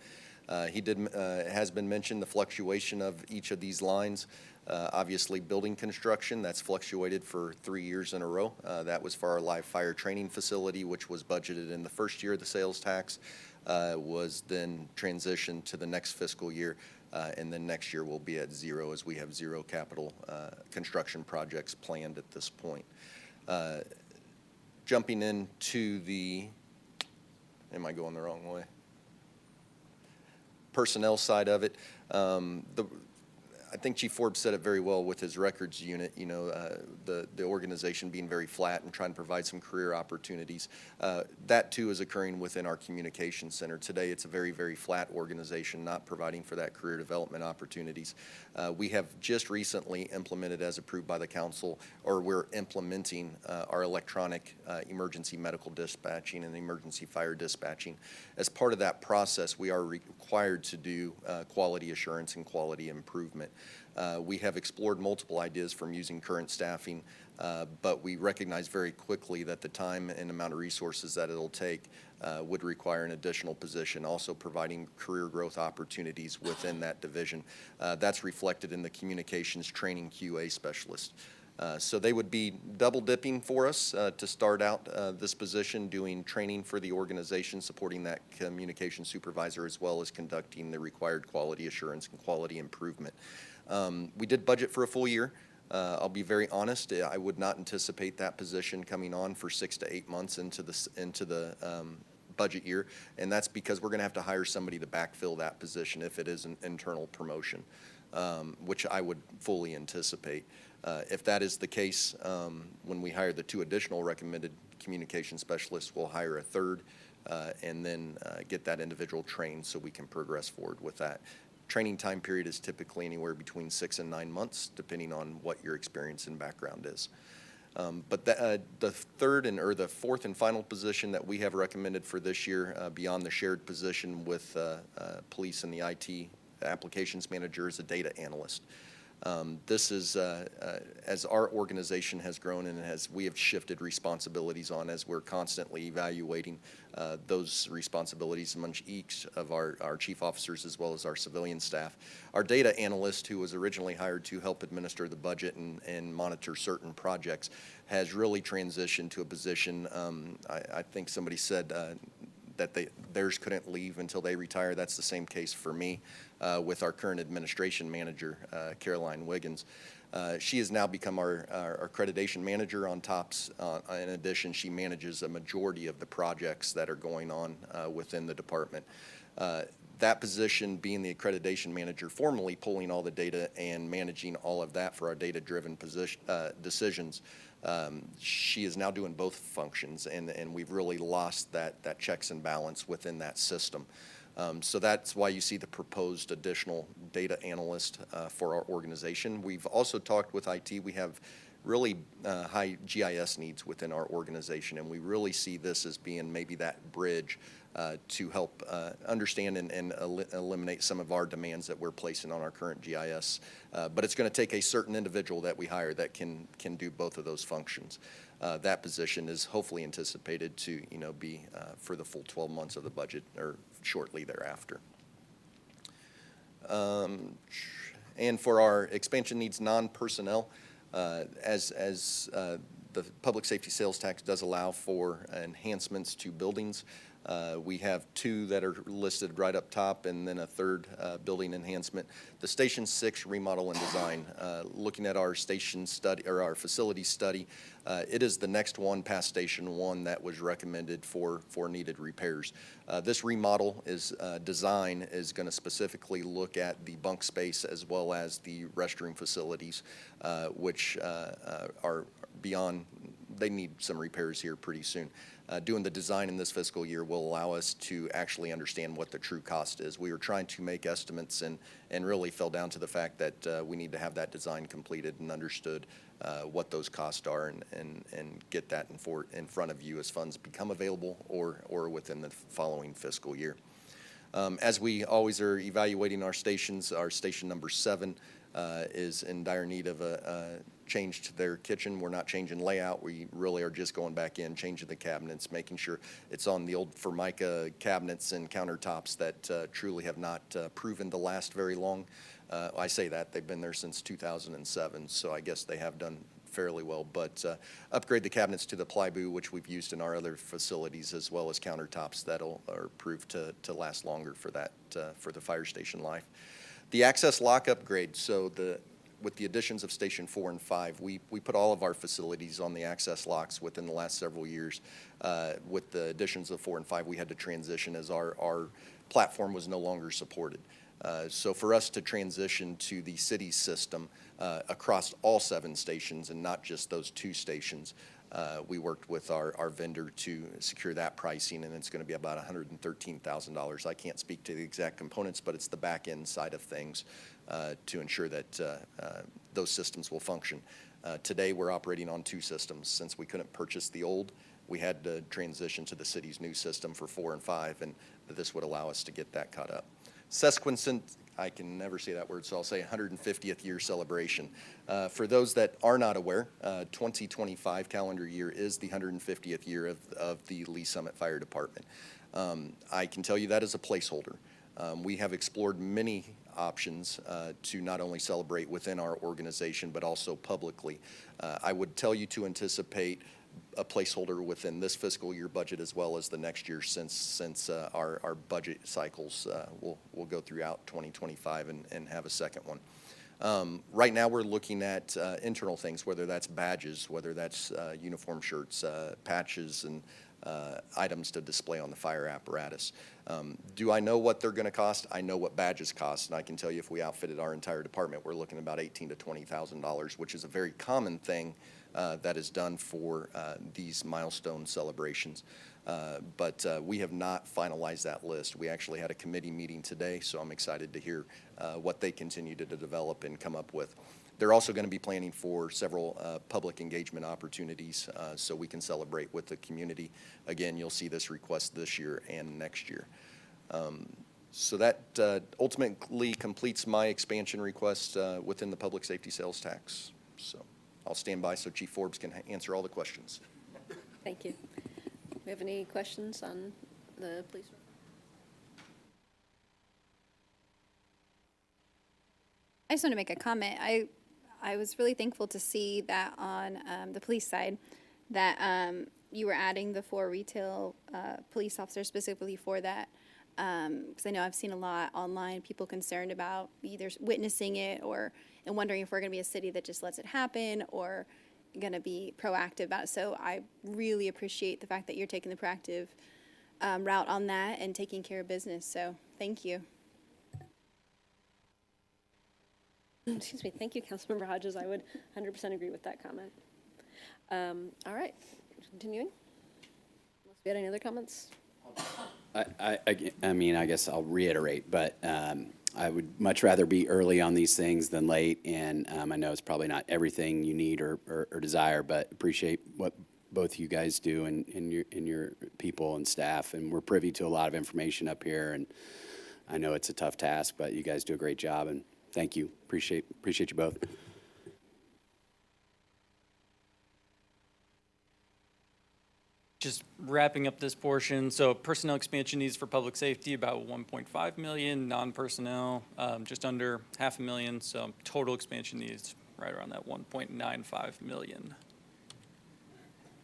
Has been mentioned the fluctuation of each of these lines. Obviously, building construction, that's fluctuated for 3 years in a row. That was for our live fire training facility, which was budgeted in the first year of the sales tax, was then transitioned to the next fiscal year. And then next year we'll be at zero, as we have zero capital construction projects planned at this point. Jumping into the, am I going the wrong way? Personnel side of it, I think Chief Forbes said it very well with his records unit, you know, the organization being very flat and trying to provide some career opportunities. That too is occurring within our communications center. Today it's a very, very flat organization, not providing for that career development opportunities. We have just recently implemented, as approved by the council, or we're implementing our electronic emergency medical dispatching and emergency fire dispatching. As part of that process, we are required to do quality assurance and quality improvement. We have explored multiple ideas from using current staffing, but we recognize very quickly that the time and amount of resources that it'll take would require an additional position, also providing career growth opportunities within that division. That's reflected in the communications training QA specialist. So they would be double dipping for us to start out this position, doing training for the organization, supporting that communication supervisor, as well as conducting the required quality assurance and quality improvement. We did budget for a full year. I'll be very honest, I would not anticipate that position coming on for 6 to 8 months into the budget year, and that's because we're going to have to hire somebody to backfill that position if it is an internal promotion, which I would fully anticipate. If that is the case, when we hire the 2 additional recommended communication specialists, we'll hire a 3rd and then get that individual trained so we can progress forward with that. Training time period is typically anywhere between 6 and 9 months, depending on what your experience and background is. But the 4th and final position that we have recommended for this year, beyond the shared position with police and the IT applications manager, is a data analyst. This is, as our organization has grown and as we have shifted responsibilities on, as we're constantly evaluating those responsibilities among each of our chief officers as well as our civilian staff. Our data analyst, who was originally hired to help administer the budget and monitor certain projects, has really transitioned to a position, I think somebody said that theirs couldn't leave until they retire. That's the same case for me with our current administration manager, Caroline Wiggins. She has now become our accreditation manager on TOPS. In addition, she manages a majority of the projects that are going on within the department. That position, being the accreditation manager, formally pulling all the data and managing all of that for our data-driven decisions, she is now doing both functions, and we've really lost that checks and balance within that system. So that's why you see the proposed additional data analyst for our organization. We've also talked with IT. We have really high GIS needs within our organization, and we really see this as being maybe that bridge to help understand and eliminate some of our demands that we're placing on our current GIS. But it's going to take a certain individual that we hire that can do both of those functions. That position is hopefully anticipated to be for the full 12 months of the budget or shortly thereafter. And for our expansion needs non-personnel, as the public safety sales tax does allow for enhancements to buildings. We have two that are listed right up top, and then a third building enhancement. The Station 6 remodel and design, looking at our station study or our facility study, it is the next one past Station 1 that was recommended for needed repairs. This remodel design is going to specifically look at the bunk space as well as the restroom facilities, which are beyond. They need some repairs here pretty soon. Doing the design in this fiscal year will allow us to actually understand what the true cost is. We were trying to make estimates and really fell down to the fact that we need to have that design completed and understood what those costs are and get that in front of you as funds become available or within the following fiscal year. As we always are evaluating our stations, our station number 7 is in dire need of a change to their kitchen. We're not changing layout. We really are just going back in, changing the cabinets, making sure it's on the old Formica cabinets and countertops that truly have not proven to last very long. I say that. They've been there since 2007, so I guess they have done fairly well, but upgrade the cabinets to the plywood, which we've used in our other facilities, as well as countertops that are proved to last longer for the fire station life. The access lock upgrade, so with the additions of Station 4 and 5, we put all of our facilities on the access locks within the last several years. With the additions of 4 and 5, we had to transition as our platform was no longer supported. So for us to transition to the city system across all 7 stations and not just those 2 stations, we worked with our vendor to secure that pricing, and it's going to be about $113,000. I can't speak to the exact components, but it's the back end side of things to ensure that those systems will function. Today, we're operating on 2 systems. Since we couldn't purchase the old, we had to transition to the city's new system for 4 and 5, and this would allow us to get that caught up. Sesquincent, I can never say that word, so I'll say 150th year celebration. For those that are not aware, 2025 calendar year is the 150th year of the Lee Summit Fire Department. I can tell you that is a placeholder. We have explored many options to not only celebrate within our organization, but also publicly. I would tell you to anticipate a placeholder within this fiscal year budget as well as the next year, since our budget cycles will go throughout 2025 and have a second one. Right now we're looking at internal things, whether that's badges, whether that's uniform shirts, patches, and items to display on the fire apparatus. Do I know what they're going to cost? I know what badges cost, and I can tell you if we outfitted our entire department, we're looking at about $18,000 to $20,000, which is a very common thing that is done for these milestone celebrations. But we have not finalized that list. We actually had a committee meeting today, so I'm excited to hear what they continue to develop and come up with. They're also going to be planning for several public engagement opportunities so we can celebrate with the community. Again, you'll see this request this year and next year. So that ultimately completes my expansion request within the public safety sales tax. So I'll stand by so Chief Forbes can answer all the questions. Thank you. Do we have any questions on the police? I just want to make a comment. I was really thankful to see that on the police side that you were adding the 4 retail police officers specifically for that. Because I know I've seen a lot online, people concerned about either witnessing it and wondering if we're going to be a city that just lets it happen or going to be proactive about it. So I really appreciate the fact that you're taking the proactive route on that and taking care of business. So thank you. Excuse me. Thank you, Councilmember Hodges. I would 100% agree with that comment. All right, continuing. Unless we had any other comments? I mean, I guess I'll reiterate, but I would much rather be early on these things than late. And I know it's probably not everything you need or desire, but appreciate what both you guys do and your people and staff. And we're privy to a lot of information up here. And I know it's a tough task, but you guys do a great job. And thank you. Appreciate you both. Just wrapping up this portion, so personnel expansion needs for public safety, about 1.5 million, non-personnel, just under $500,000, so total expansion needs right around that 1.95 million.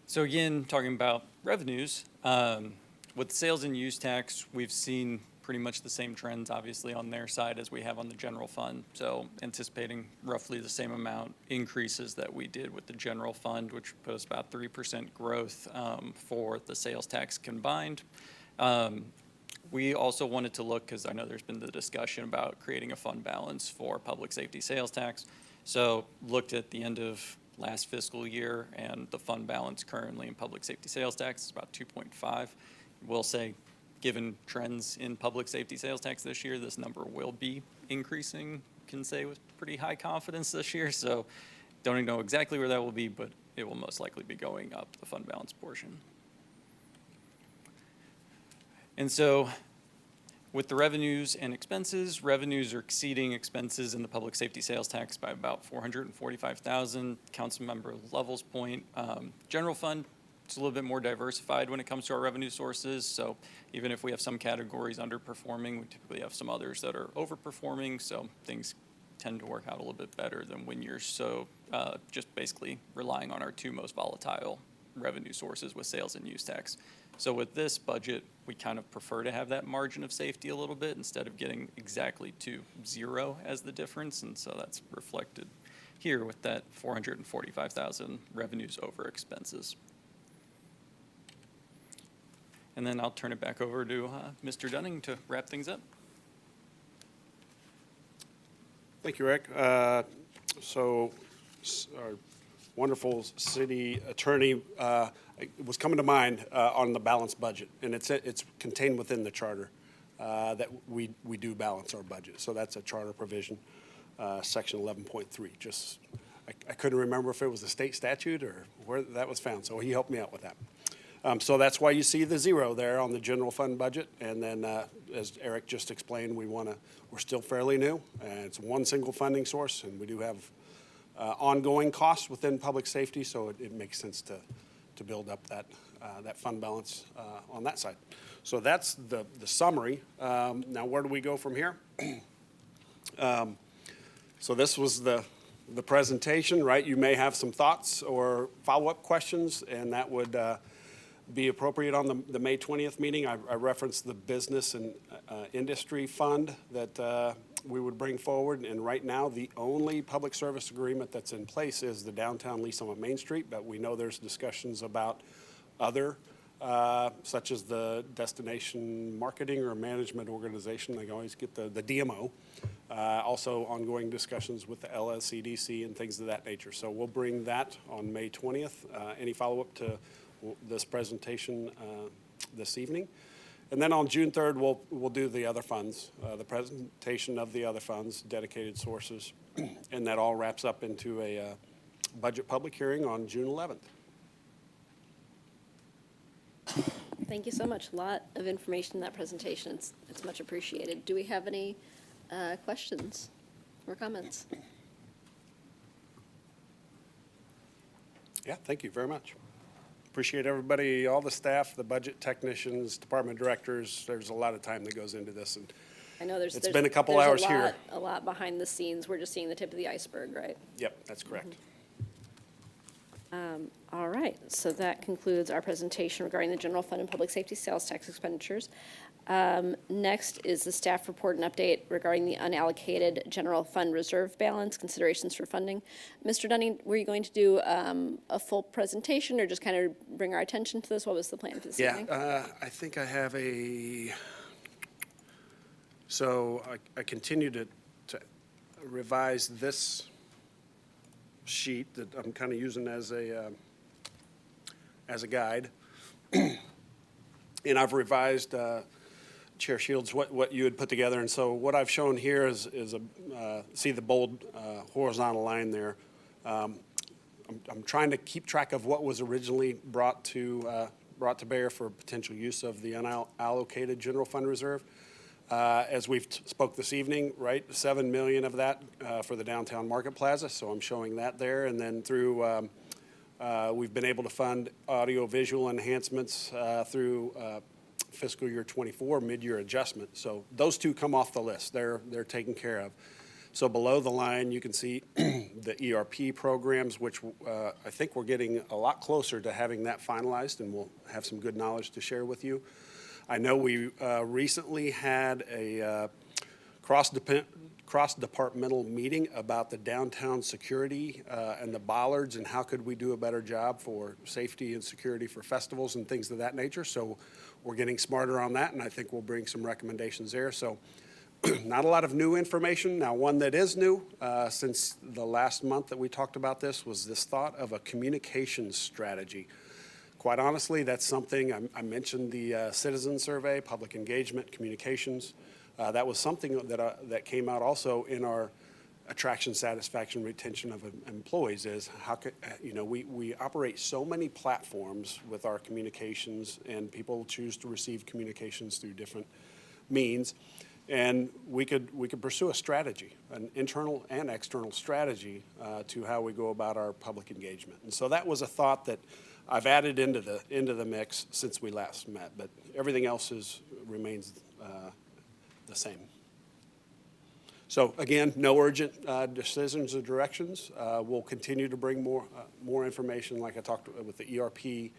So again, talking about revenues, with sales and use tax, we've seen pretty much the same trends, obviously, on their side as we have on the general fund. So anticipating roughly the same amount increases that we did with the general fund, which put us about 3% growth for the sales tax combined. We also wanted to look, because I know there's been the discussion about creating a fund balance for public safety sales tax. So looked at the end of last fiscal year, and the fund balance currently in public safety sales tax is about 2.5. We'll say, given trends in public safety sales tax this year, this number will be increasing, can say with pretty high confidence this year. So don't even know exactly where that will be, but it will most likely be going up, the fund balance portion. And so with the revenues and expenses, revenues are exceeding expenses in the public safety sales tax by about $445,000. Councilmember Lovell's point, general fund, it's a little bit more diversified when it comes to our revenue sources. So even if we have some categories underperforming, we typically have some others that are overperforming. So things tend to work out a little bit better than when you're just basically relying on our 2 most volatile revenue sources with sales and use tax. So with this budget, we kind of prefer to have that margin of safety a little bit instead of getting exactly to 0 as the difference. And so that's reflected here with that $445,000 revenues over expenses. And then I'll turn it back over to Mr. Dunning to wrap things up. Thank you, Rick. So our wonderful city attorney was coming to mind on the balanced budget, and it's contained within the charter that we do balance our budget. So that's a charter provision, section 11.3. Just I couldn't remember if it was a state statute or where that was found, so he helped me out with that. So that's why you see the 0 there on the general fund budget. And then, as Eric just explained, we're still fairly new. It's one single funding source, and we do have ongoing costs within public safety, so it makes sense to build up that fund balance on that side. So that's the summary. Now, where do we go from here? So this was the presentation, right? You may have some thoughts or follow-up questions, and that would be appropriate on the May 20th meeting. I referenced the business and industry fund that we would bring forward. And right now, the only public service agreement that's in place is the downtown lease on Main Street. But we know there's discussions about other, such as the destination marketing or management organization. I always get the DMO. Also ongoing discussions with the LSCDC and things of that nature. So we'll bring that on May 20th. Any follow-up to this presentation this evening. And then on June 3rd, we'll do the other funds, the presentation of the other funds, dedicated sources, and that all wraps up into a budget public hearing on June 11th. Thank you so much. A lot of information in that presentation. It's much appreciated. Do we have any questions or comments? Yeah, thank you very much. Appreciate everybody, all the staff, the budget technicians, department directors. There's a lot of time that goes into this, and I know there's It's been a couple hours here. A lot behind the scenes. We're just seeing the tip of the iceberg, right? yep, that's correct. All right, so that concludes our presentation regarding the general fund and public safety sales tax expenditures. Next is the staff report and update regarding the unallocated general fund reserve balance, considerations for funding. Mr. Dunning, were you going to do a full presentation or just kind of bring our attention to this? What was the plan for this evening? I think I have so I continue to revise this sheet that I'm kind of using as a guide. And I've revised, Chair Shields, what you had put together. And so what I've shown here is see the bold horizontal line there. I'm trying to keep track of what was originally brought to bear for potential use of the unallocated general fund reserve. As we've spoke this evening, right, $7 million of that for the downtown market plaza, so I'm showing that there. And then through, we've been able to fund audio-visual enhancements through fiscal year '24 mid-year adjustment. So those two come off the list. They're taken care of. So below the line, you can see the ERP programs, which I think we're getting a lot closer to having that finalized, and we'll have some good knowledge to share with you. I know we recently had a cross-departmental meeting about the downtown security and the bollards and how could we do a better job for safety and security for festivals and things of that nature. So we're getting smarter on that, and I think we'll bring some recommendations there. So not a lot of new information. Now, one that is new since the last month that we talked about this was this thought of a communications strategy. Quite honestly, that's something, I mentioned the citizen survey, public engagement, communications. That was something that came out also in our attraction, satisfaction, retention of employees is how could, we operate so many platforms with our communications, and people choose to receive communications through different means. And we could pursue a strategy, an internal and external strategy to how we go about our public engagement. And so that was a thought that I've added into the mix since we last met, but everything else remains the same. So again, no urgent decisions or directions. We'll continue to bring more information, like I talked with the ERP,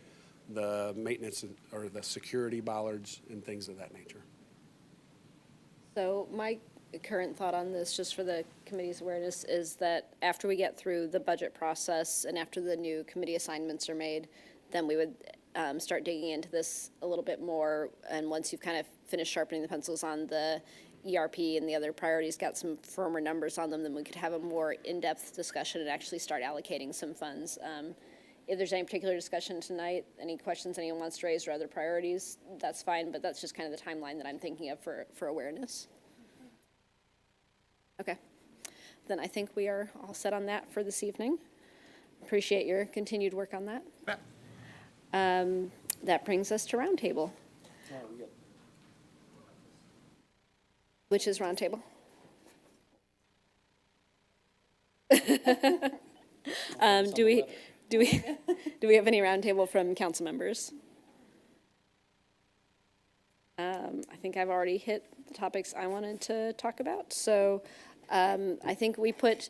the maintenance or the security bollards and things of that nature. So my current thought on this, just for the committee's awareness, is that after we get through the budget process and after the new committee assignments are made, then we would start digging into this a little bit more. And once you've kind of finished sharpening the pencils on the ERP and the other priorities, got some firmer numbers on them, then we could have a more in-depth discussion and actually start allocating some funds. If there's any particular discussion tonight, any questions anyone wants to raise or other priorities, that's fine, but that's just kind of the timeline that I'm thinking of for awareness. Okay, then I think we are all set on that for this evening. Appreciate your continued work on that. That brings us to roundtable. Which is roundtable? Do we have any roundtable from council members? I think I've already hit the topics I wanted to talk about. So I think we put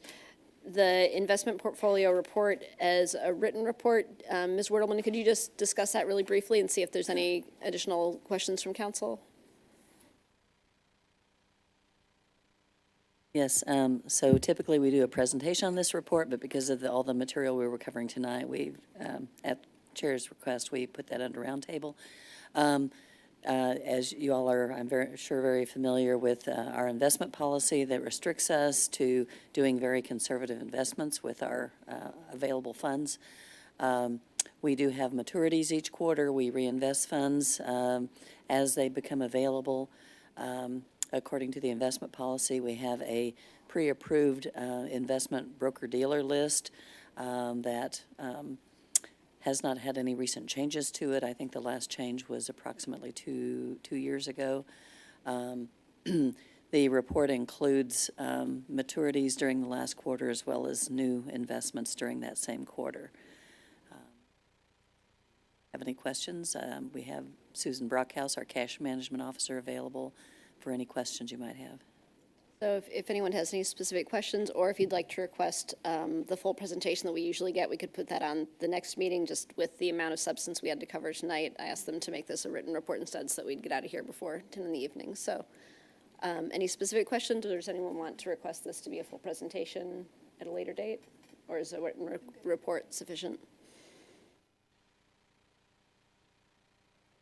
the investment portfolio report as a written report. Ms. Wertelman, could you just discuss that really briefly and see if there's any additional questions from council? Yes, so typically we do a presentation on this report, but because of all the material we were covering tonight, at Chair's request, we put that under roundtable. As you all are, I'm very familiar with our investment policy that restricts us to doing very conservative investments with our available funds. We do have maturities each quarter. We reinvest funds as they become available. According to the investment policy, we have a pre-approved investment broker-dealer list that has not had any recent changes to it. I think the last change was approximately two years ago. The report includes maturities during the last quarter as well as new investments during that same quarter. Have any questions? We have Susan Brockhouse, our cash management officer, available for any questions you might have. So if anyone has any specific questions, or if you'd like to request the full presentation that we usually get, we could put that on the next meeting. Just with the amount of substance we had to cover tonight, I asked them to make this a written report instead so that we'd get out of here before 10 in the evening. So any specific questions, or does anyone want to request this to be a full presentation at a later date? Or is a written report sufficient?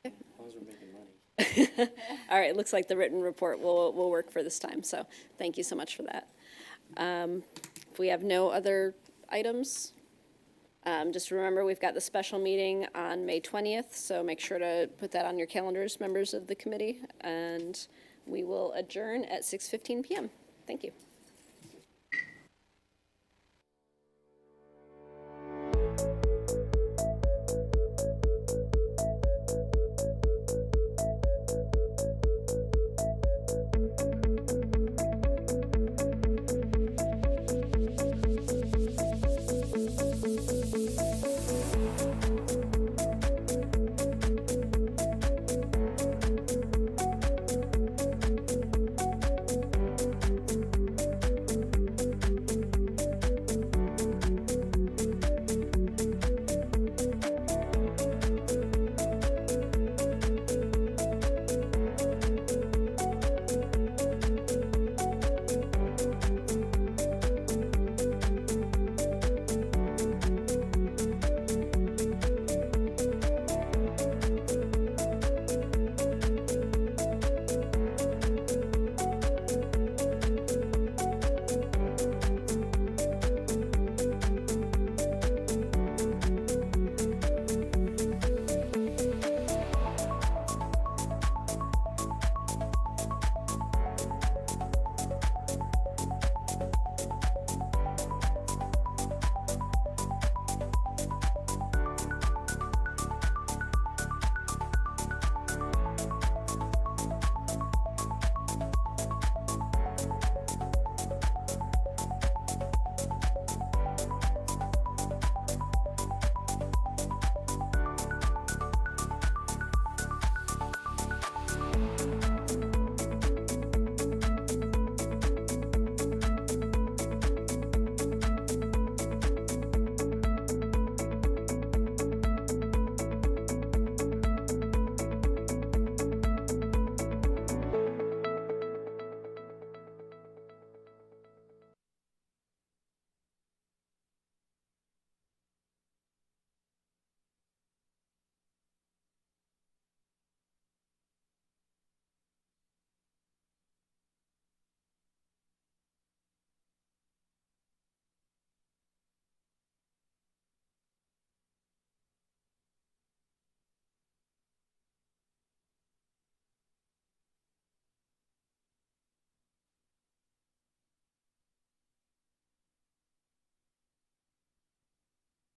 As long as we're making money. All right, looks like the written report will work for this time, so thank you so much for that. If we have no other items, just remember we've got the special meeting on May 20th, so make sure to put that on your calendars, members of the committee, and we will adjourn at 6:15 p.m. Thank you.